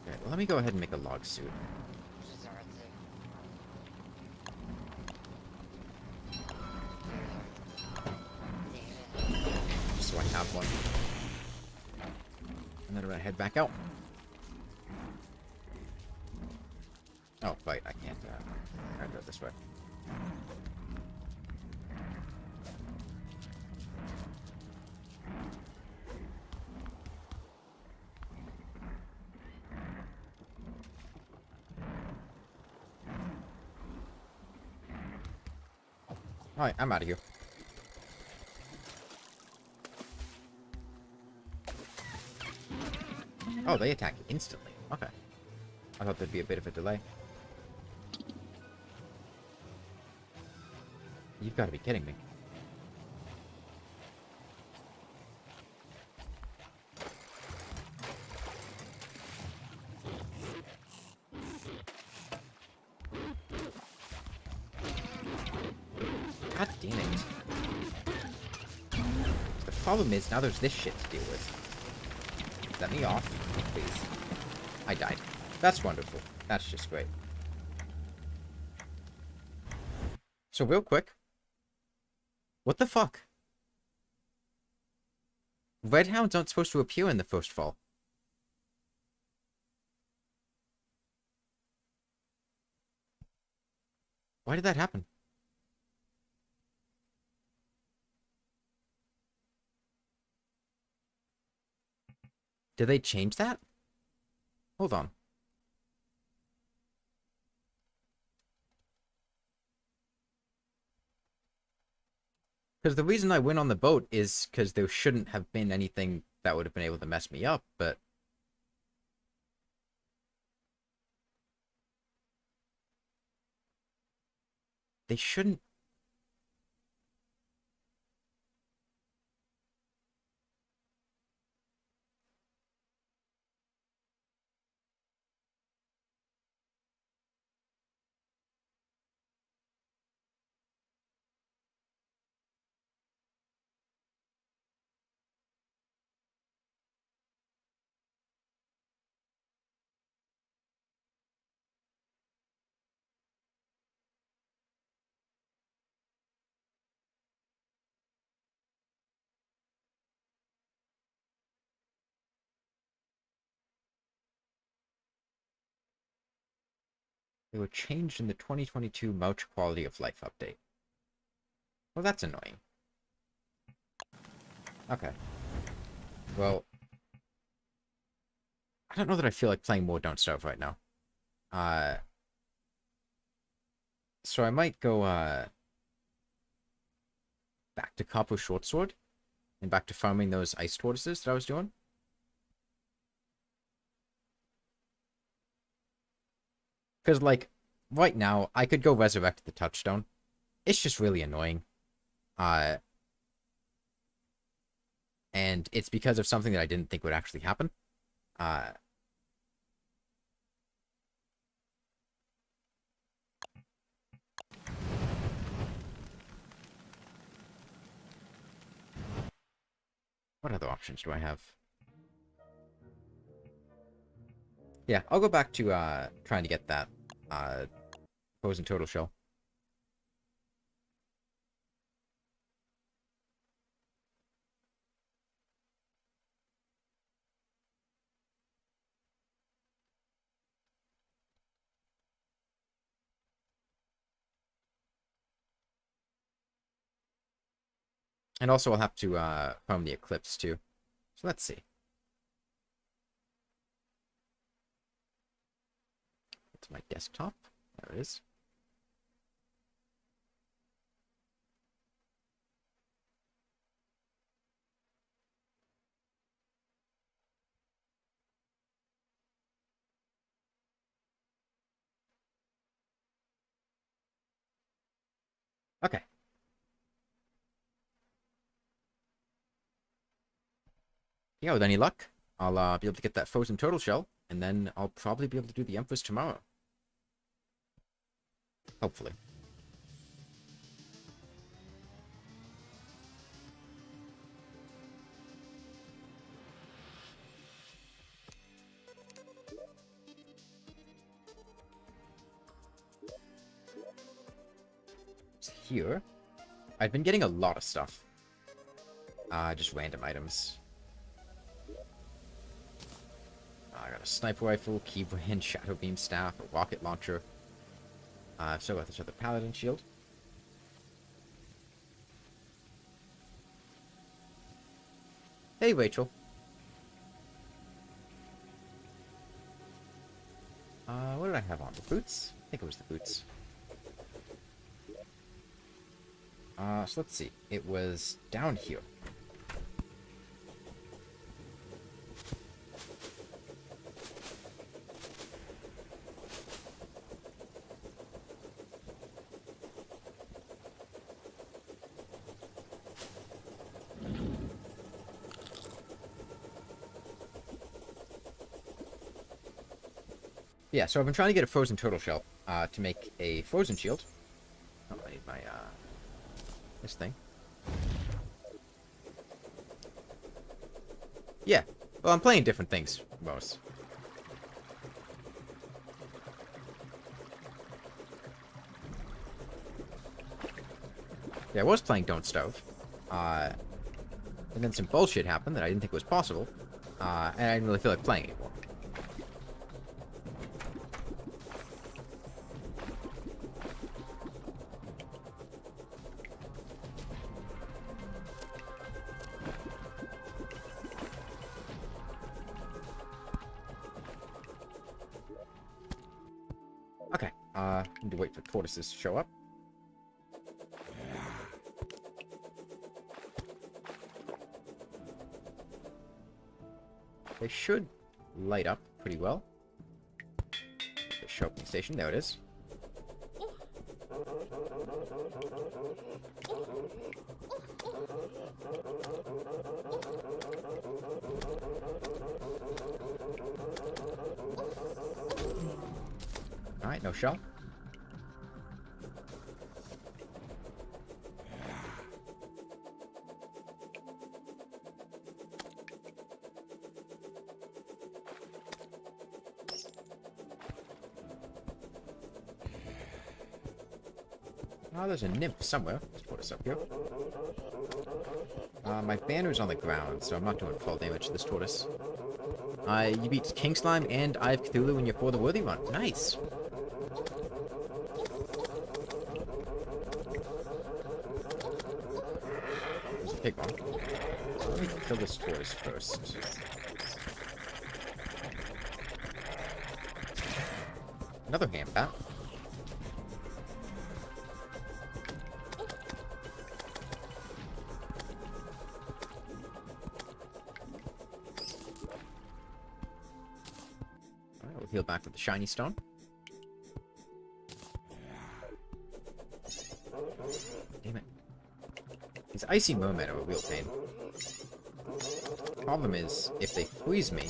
Okay, well, let me go ahead and make a log suit. Just so I have one. And then I'm gonna head back out. Oh, wait, I can't go this way. Alright, I'm out of here. Oh, they attack instantly. Okay. I thought there'd be a bit of a delay. You've got to be kidding me. God damn it. The problem is, now there's this shit to deal with. Let me off, please. I died. That's wonderful. That's just great. So real quick. What the fuck? Red hounds aren't supposed to appear in the first fall. Why did that happen? Did they change that? Hold on. Because the reason I went on the boat is because there shouldn't have been anything that would have been able to mess me up, but... They shouldn't... They were changed in the 2022 Mouch Quality of Life update. Well, that's annoying. Okay. Well, I don't know that I feel like playing more Don't Starve right now. So I might go, back to Copper Shortsword, and back to farming those ice tortoises that I was doing. Because, like, right now, I could go resurrect the touchstone. It's just really annoying. And it's because of something that I didn't think would actually happen. What other options do I have? Yeah, I'll go back to trying to get that frozen turtle shell. And also I'll have to farm the eclipse too. So let's see. It's my desktop. There it is. Okay. Yeah, with any luck, I'll be able to get that frozen turtle shell, and then I'll probably be able to do the Empress tomorrow. Hopefully. It's here. I've been getting a lot of stuff. Just random items. I got a sniper rifle, keybrand, shadow beam staff, a rocket launcher. I've still got this other paladin shield. Hey, Rachel. What did I have on? The boots? I think it was the boots. So let's see. It was down here. Yeah, so I've been trying to get a frozen turtle shell to make a frozen shield. Oh, I need my this thing. Yeah, well, I'm playing different things most. Yeah, I was playing Don't Starve. And then some bullshit happened that I didn't think was possible. And I didn't really feel like playing anymore. Okay, need to wait for tortoises to show up. They should light up pretty well. The shopping station, there it is. Alright, no shell. Oh, there's a nymph somewhere. Let's put this up here. My banner's on the ground, so I'm not doing full damage to this tortoise. You beat King Slime and I have Cthulhu in your For the Worthy run. Nice! Pig one. Let me kill this tortoise first. Another hand bat. Alright, we'll heal back with the shiny stone. Damn it. These icy mermen are a real pain. Problem is, if they freeze me,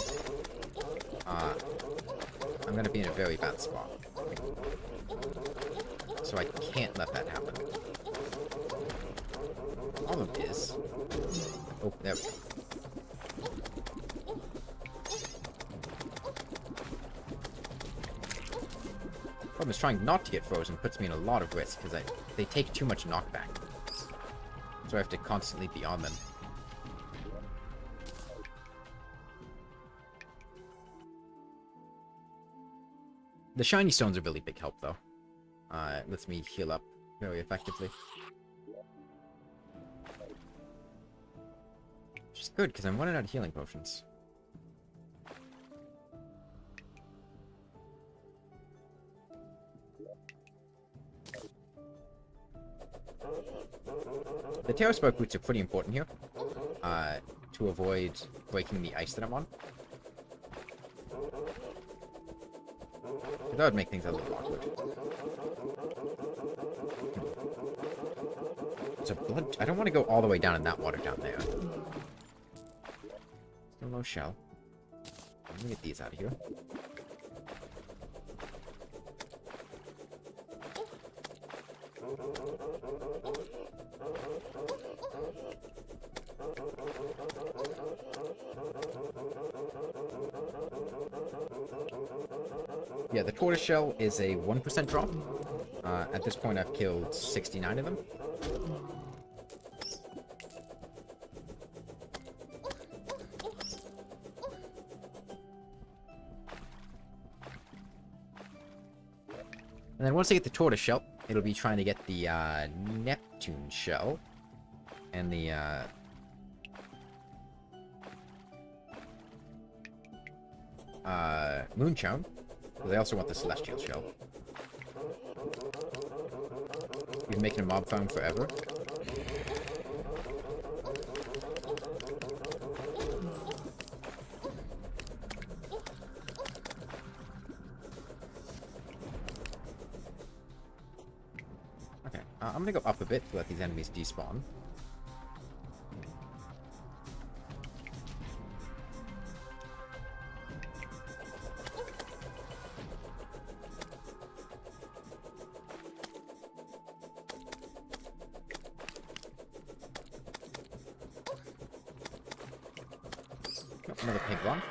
I'm gonna be in a very bad spot. So I can't let that happen. Problem is... Oh, there we go. Problem is, trying not to get frozen puts me in a lot of risk, because they take too much knockback. So I have to constantly be on them. The shiny stones are really big help, though. It lets me heal up very effectively. Which is good, because I'm running out of healing potions. The Terra Spark roots are pretty important here, to avoid breaking the ice that I'm on. That would make things a little awkward. There's a blood... I don't want to go all the way down in that water down there. Still no shell. Let me get these out of here. Yeah, the tortoise shell is a 1% drop. At this point, I've killed 69 of them. And then once I get the tortoise shell, it'll be trying to get the Neptune shell and the Moonchone. They also want the Celestial Shell. We've been making a mob farm forever. Okay, I'm gonna go up a bit to let these enemies despawn. Another pig one.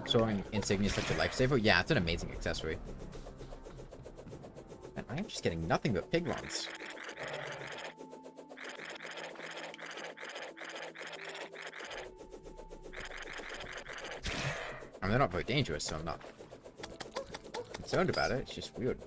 Soaring insignia is such a lifesaver. Yeah, it's an amazing accessory. And I am just getting nothing but pig runs. I mean, they're not very dangerous, so I'm not concerned about it. It's just weird.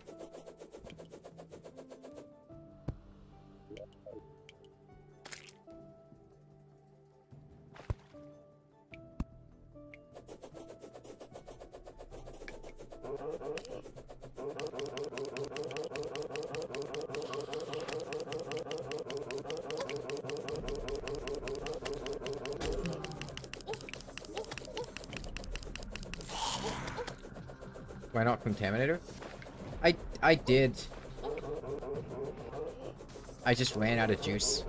Why not Contaminator? I did. I just ran out of juice.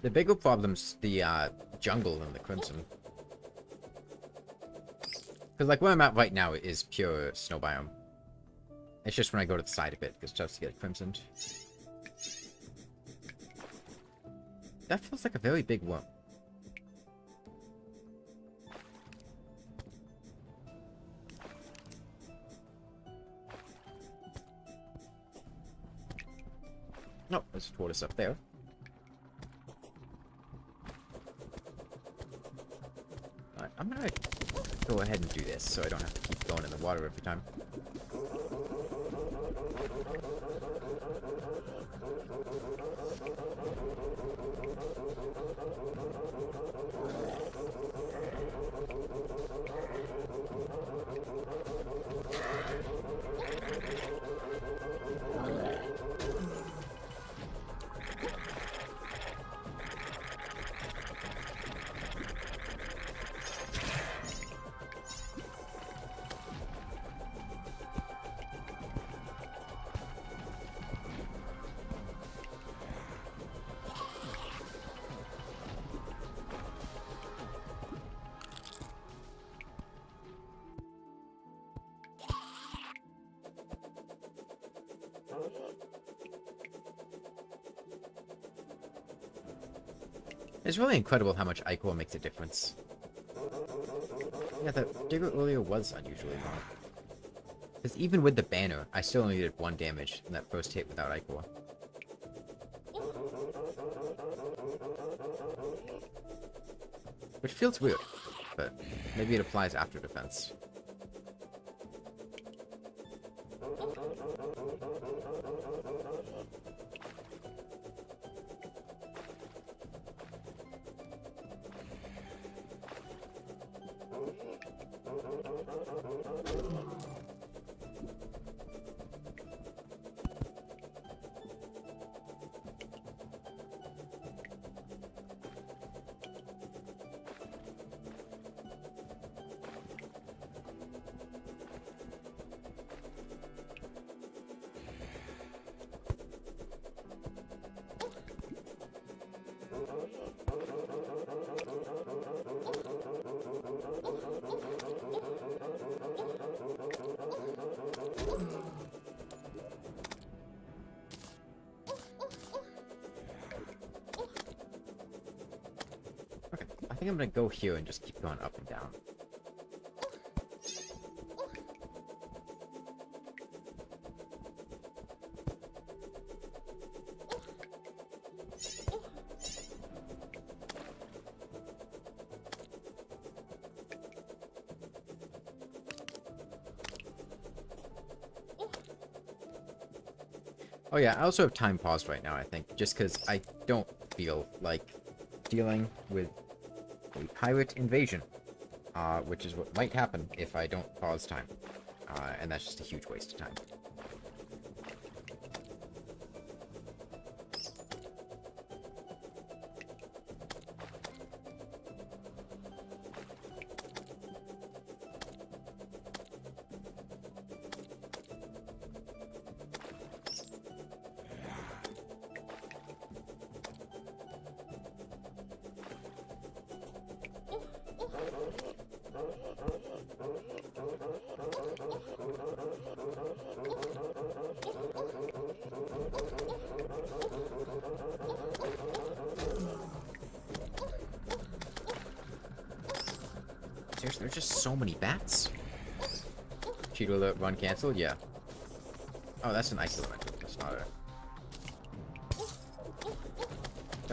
The bigger problem's the jungle and the crimson. Because like where I'm at right now is pure snow biome. It's just when I go to the side of it, because it starts to get crimsoned. That feels like a very big worm. No, there's a tortoise up there. Alright, I'm gonna go ahead and do this so I don't have to keep going in the water every time. It's really incredible how much ichor makes a difference. Yeah, the digger earlier was unusually long. Because even with the banner, I still only did 1 damage in that first hit without ichor. Which feels weird, but maybe it applies after defense. I think I'm gonna go here and just keep going up and down. Oh yeah, I also have time paused right now, I think, just because I don't feel like dealing with a pirate invasion, which is what might happen if I don't pause time, and that's just a huge waste of time. Seriously, there's just so many bats. Cheat alert, run cancelled? Yeah. Oh, that's an ice elemental. That's not a...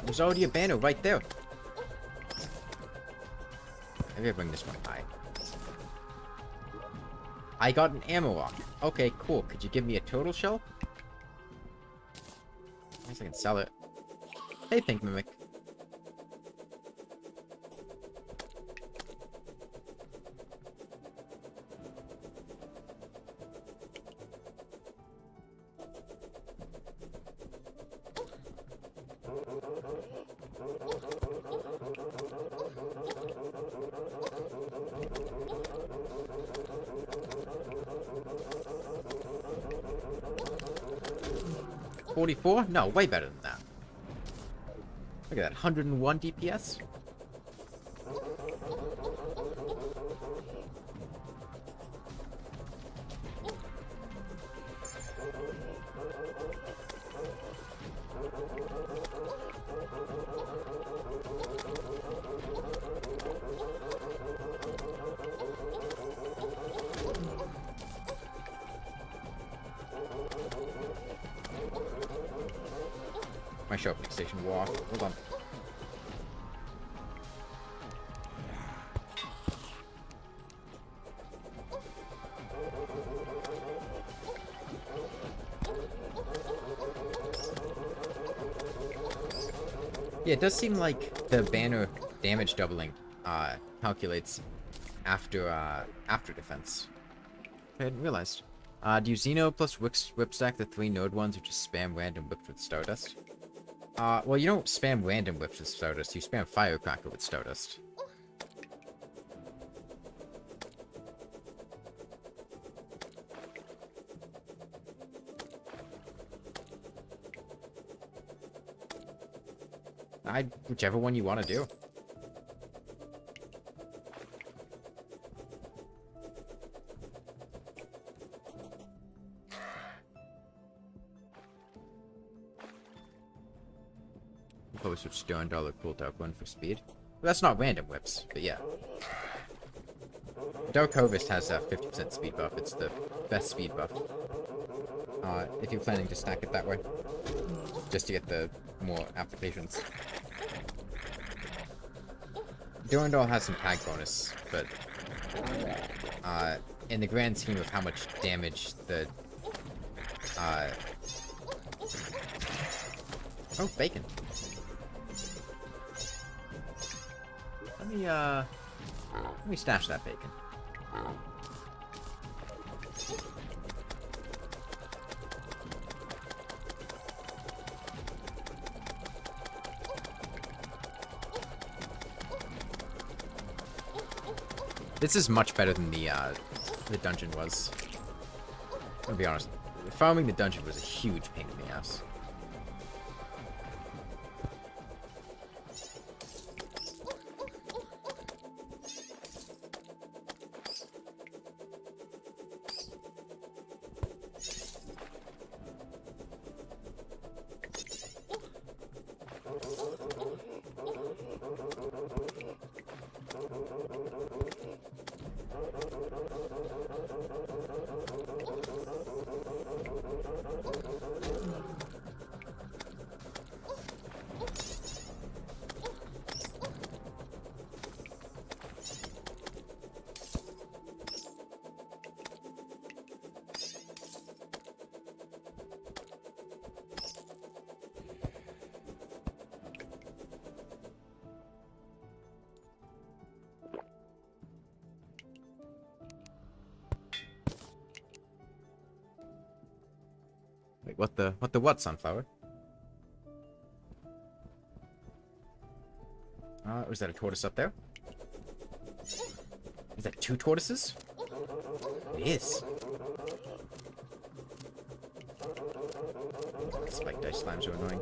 There's already a banner right there. Maybe I bring this one high. I got an ammo lock. Okay, cool. Could you give me a turtle shell? I guess I can sell it. Hey, Pink Mimic. $44? No, way better than that. Look at that, 101 DPS. My sharpening station walk. Hold on. Yeah, it does seem like the banner damage doubling calculates after defense. I hadn't realized. Do you Xeno plus whip stack the 3 node ones or just spam random whips with Stardust? Well, you don't spam random whips with Stardust, you spam Firecracker with Stardust. Whichever one you want to do. Probably switch to $1 cool dark one for speed. Well, that's not random whips, but yeah. Dark Harvest has a 50% speed buff. It's the best speed buff. If you're planning to stack it that way. Just to get the more applications. Durandal has some tag bonus, but in the grand scheme of how much damage the oh, bacon. Let me stash that bacon. This is much better than the dungeon was. I'll be honest. Farming the dungeon was a huge pain in the ass. Wait, what, Sunflower? Was that a tortoise up there? Is that 2 tortoises? It is. Spike dice slimes are annoying.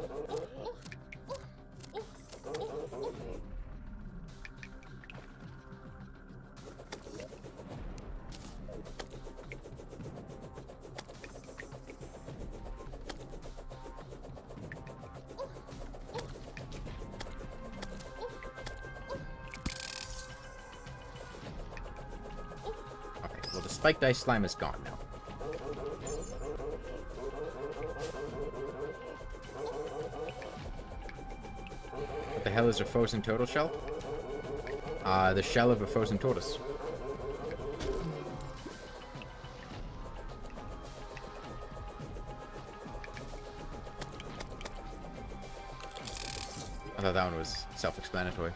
Spiked ice slime is gone now. What the hell is a frozen turtle shell? The shell of a frozen tortoise. I thought that one was self-explanatory.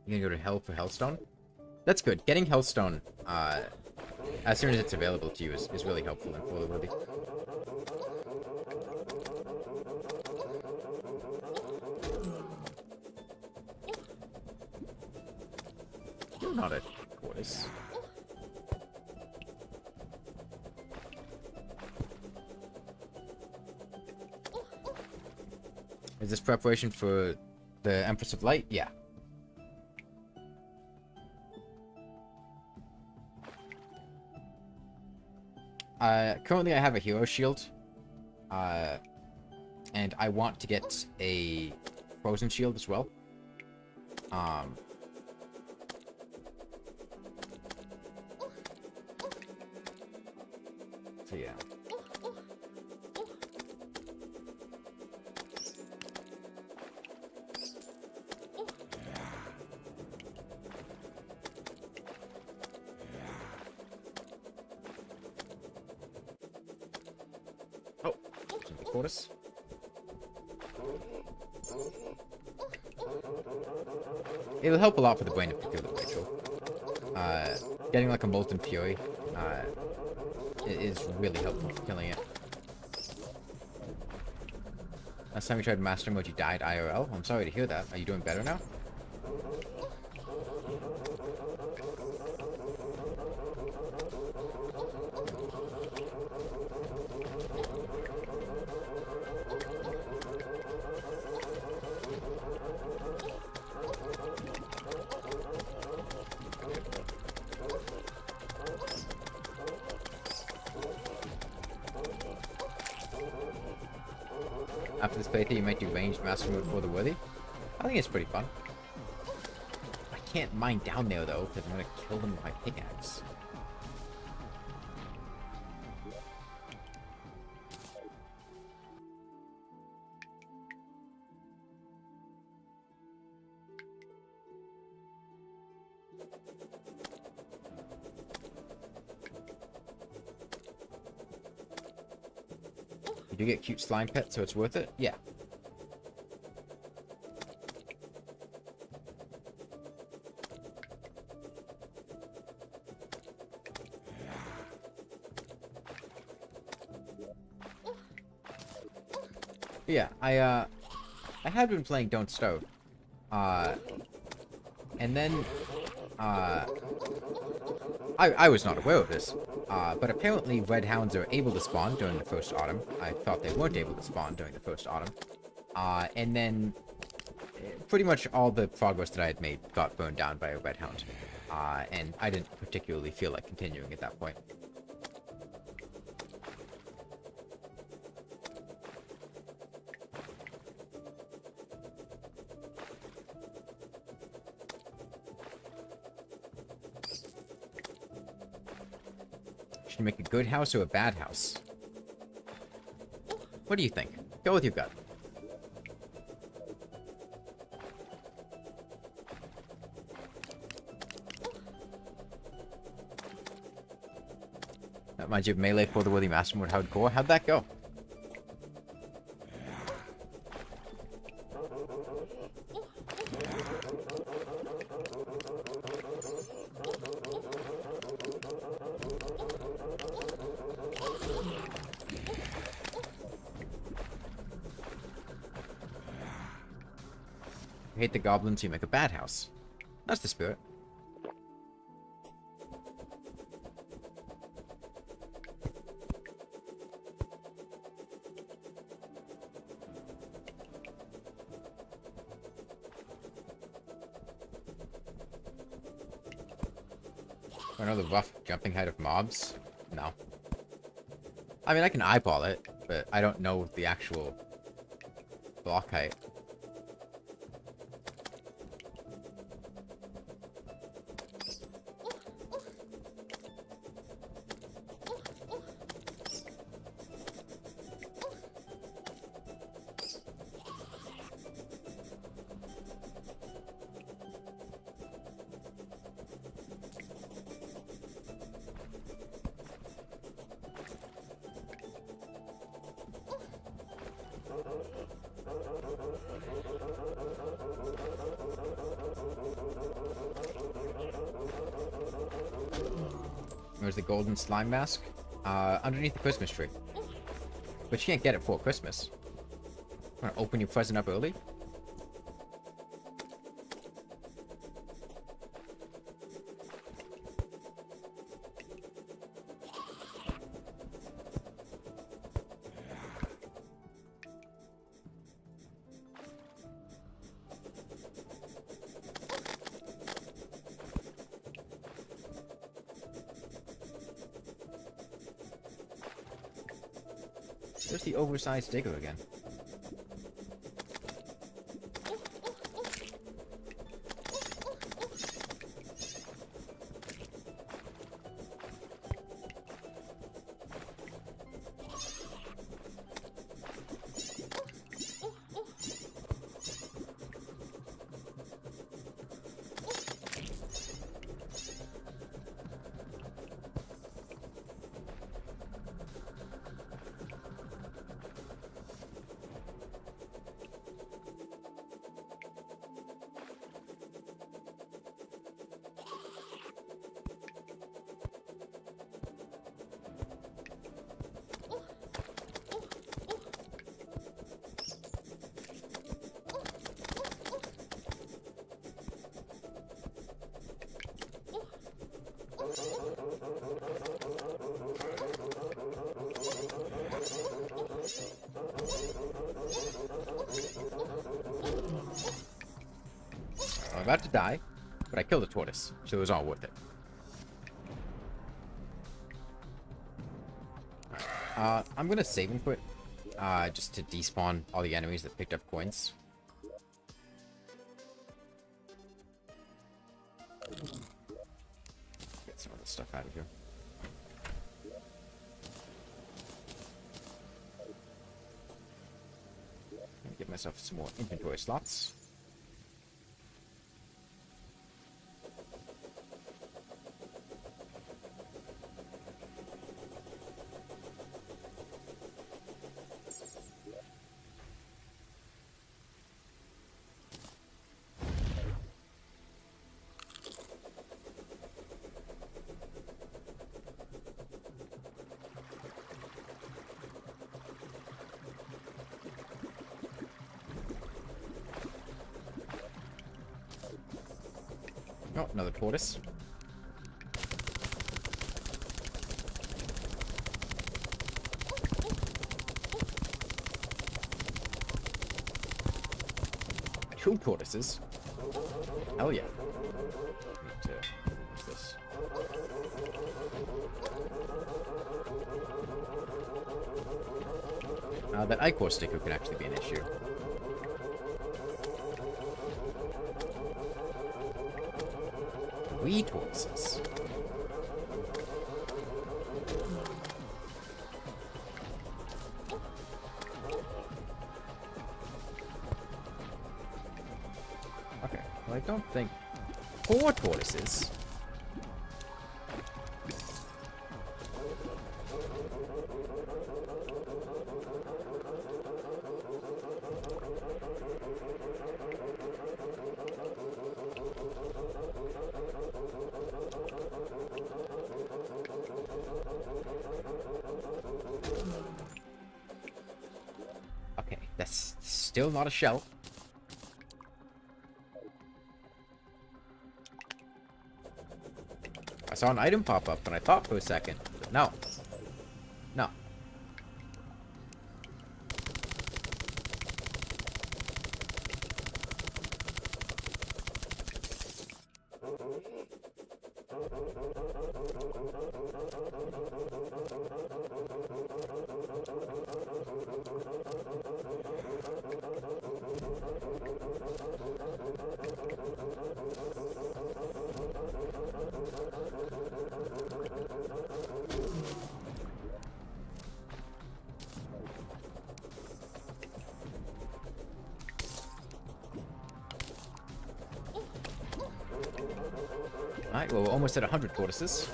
You gonna go to hell for Hellstone? That's good. Getting Hellstone, as soon as it's available to you is really helpful in Full Liberty. You're not a tortoise. Is this preparation for the Empress of Light? Yeah. Currently I have a hero shield. And I want to get a frozen shield as well. So yeah. Oh, something caught us. It'll help a lot for the brain to kill the Rachel. Getting like a Molten Fury is really helpful for killing it. Last time you tried Master Mode, you died IRL. I'm sorry to hear that. Are you doing better now? After this playthrough, you might do ranged master mode for the worthy. I think it's pretty fun. I can't mine down there though, because I'm gonna kill them with my pickaxe. You do get cute slime pets, so it's worth it? Yeah. Yeah, I had been playing Don't Starve. And then, I was not aware of this. But apparently red hounds are able to spawn during the first autumn. I thought they weren't able to spawn during the first autumn. And then pretty much all the progress that I had made got burned down by a red hound. And I didn't particularly feel like continuing at that point. Should you make a good house or a bad house? What do you think? Go with your gut. That reminds you of Melee for the Worthy Master Mode Hardcore. How'd that go? You hate the goblins, you make a bad house. That's the spirit. Another rough jumping height of mobs? No. I mean, I can eyeball it, but I don't know the actual block height. Where's the golden slime mask? Underneath the Christmas tree. But you can't get it for Christmas. Wanna open your present up early? There's the oversized digger again. I'm about to die, but I killed a tortoise, so it was all worth it. I'm gonna save and quit, just to despawn all the enemies that picked up coins. Get some of this stuff out of here. Give myself some more inventory slots. Oh, another tortoise. Two tortoises. Hell yeah. Need to use this. That ichor sticker could actually be an issue. Three tortoises. Okay, well I don't think... 4 tortoises? Okay, that's still not a shell. I saw an item pop up and I thought for a second, but no. No. Alright, well, we're almost at 100 tortoises.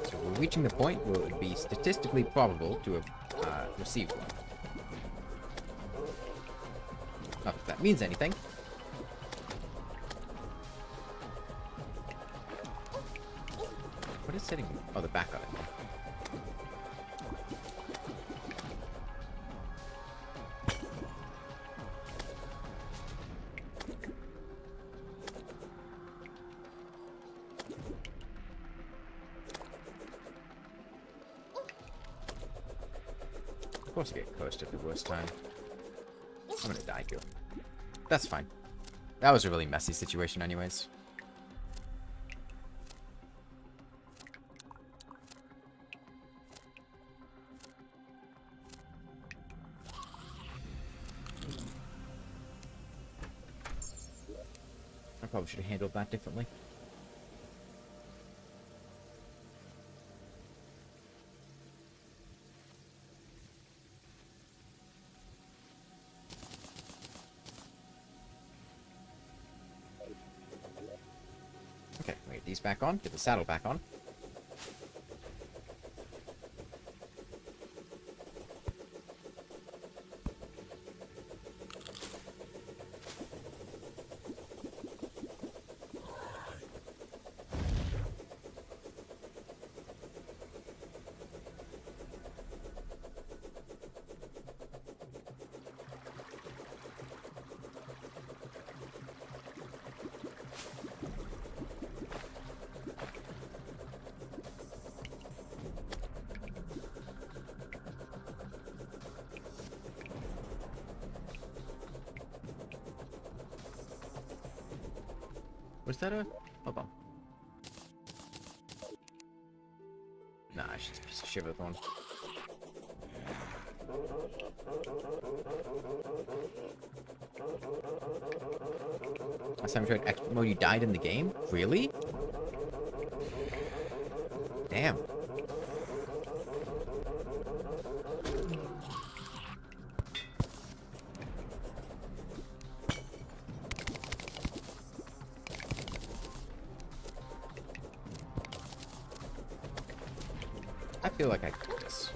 So we're reaching the point where it would be statistically probable to have received one. Not that that means anything. What is hitting me? Oh, the back of it. Of course I get cursed at the worst time. I'm gonna die here. That's fine. That was a really messy situation anyways. I probably should have handled that differently. Okay, wait, these back on. Get the saddle back on. Was that a... Hold on. Nah, it's just a piece of shiver thorn. Last time I tried X mode, you died in the game? Really? Damn. I feel like I can do this.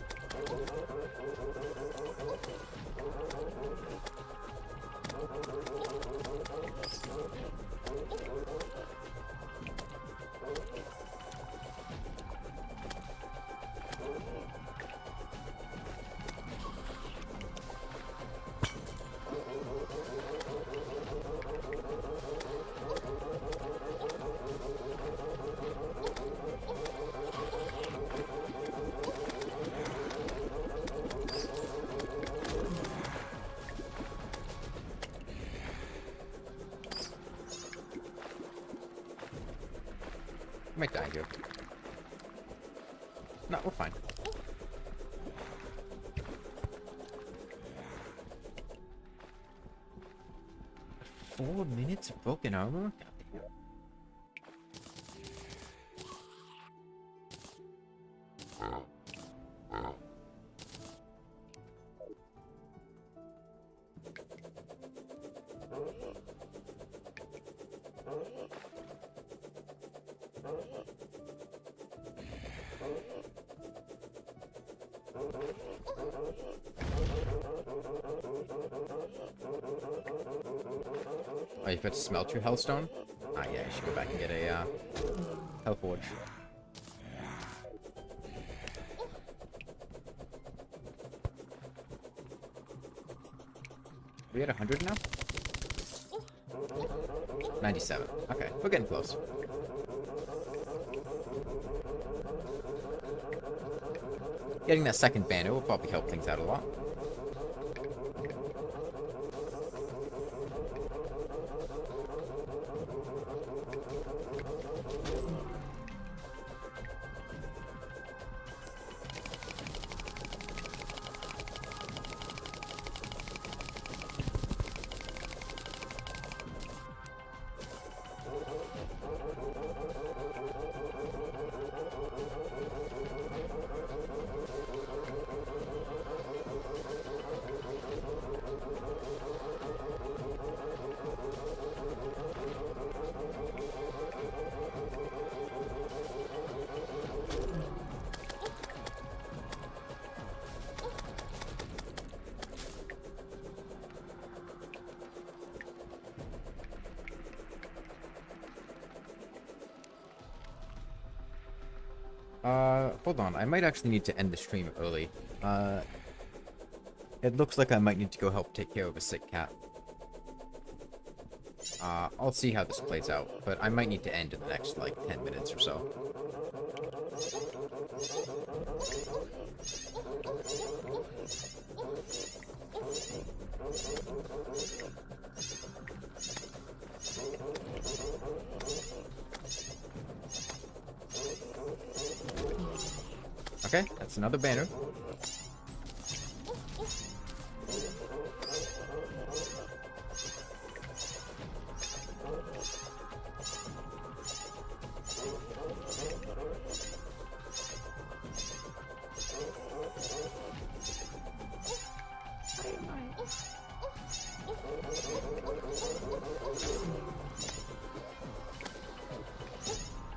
I might die here. No, we're fine. Four minutes of broken armor? God damn. Oh, you've got to smelt your hellstone? Ah, yeah, you should go back and get a, hellforge. We at 100 now? 97. Okay, we're getting close. Getting that second banner will probably help things out a lot. Hold on. I might actually need to end the stream early. It looks like I might need to go help take care of a sick cat. I'll see how this plays out, but I might need to end in the next, like, 10 minutes or so. Okay, that's another banner.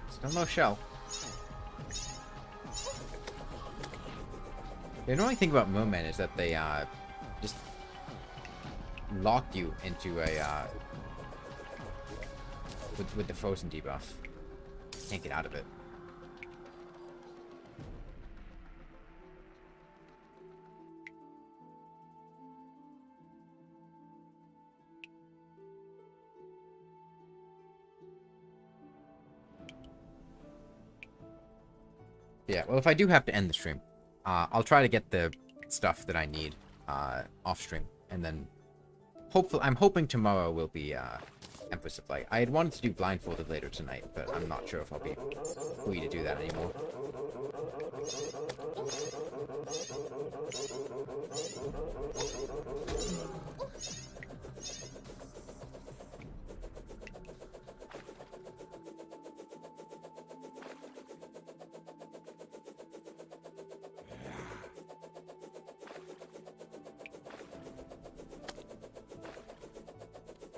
Still no shell. The annoying thing about Mermen is that they just lock you into a with the frozen debuff. Can't get out of it. Yeah, well, if I do have to end the stream, I'll try to get the stuff that I need off stream, and then hopefully, I'm hoping tomorrow will be Empress of Light. I had wanted to do Blindfolded later tonight, but I'm not sure if I'll be free to do that anymore.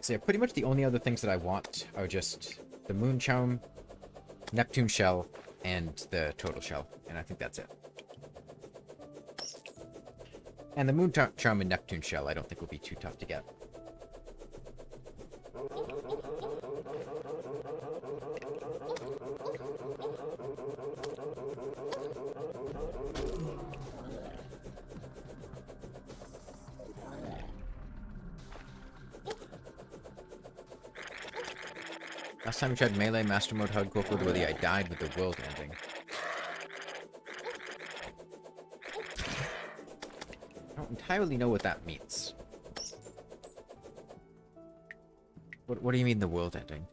So yeah, pretty much the only other things that I want are just the Moon Charm, Neptune Shell, and the Total Shell. And I think that's it. And the Moon Charm and Neptune Shell I don't think will be too tough to get. Last time we tried Melee Master Mode Hardcore Ability, I died with the world ending. I don't entirely know what that means. What do you mean the world ending?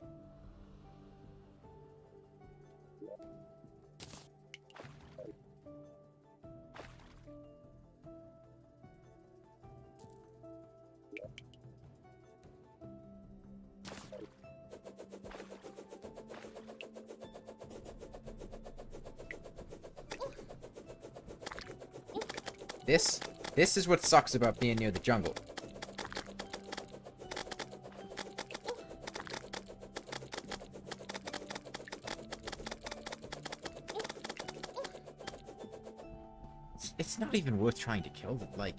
This is what sucks about being near the jungle. It's not even worth trying to kill them, like...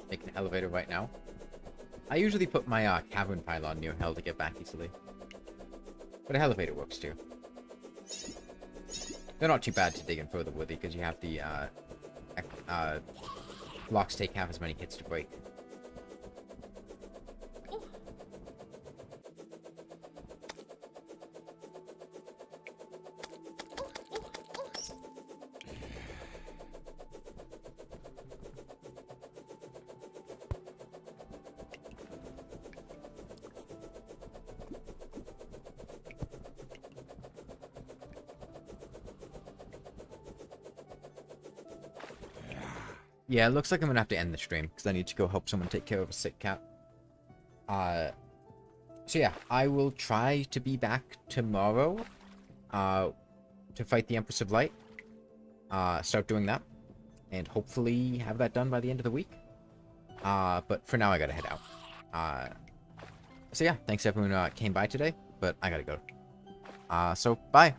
Make an elevator right now. I usually put my cavern pylon near hell to get back easily. But an elevator works too. They're not too bad to dig in further with because you have the blocks take half as many hits to break. Yeah, it looks like I'm gonna have to end the stream because I need to go help someone take care of a sick cat. So yeah, I will try to be back tomorrow, to fight the Empress of Light. Start doing that, and hopefully have that done by the end of the week. But for now I gotta head out. So yeah, thanks everyone who came by today, but I gotta go. So bye.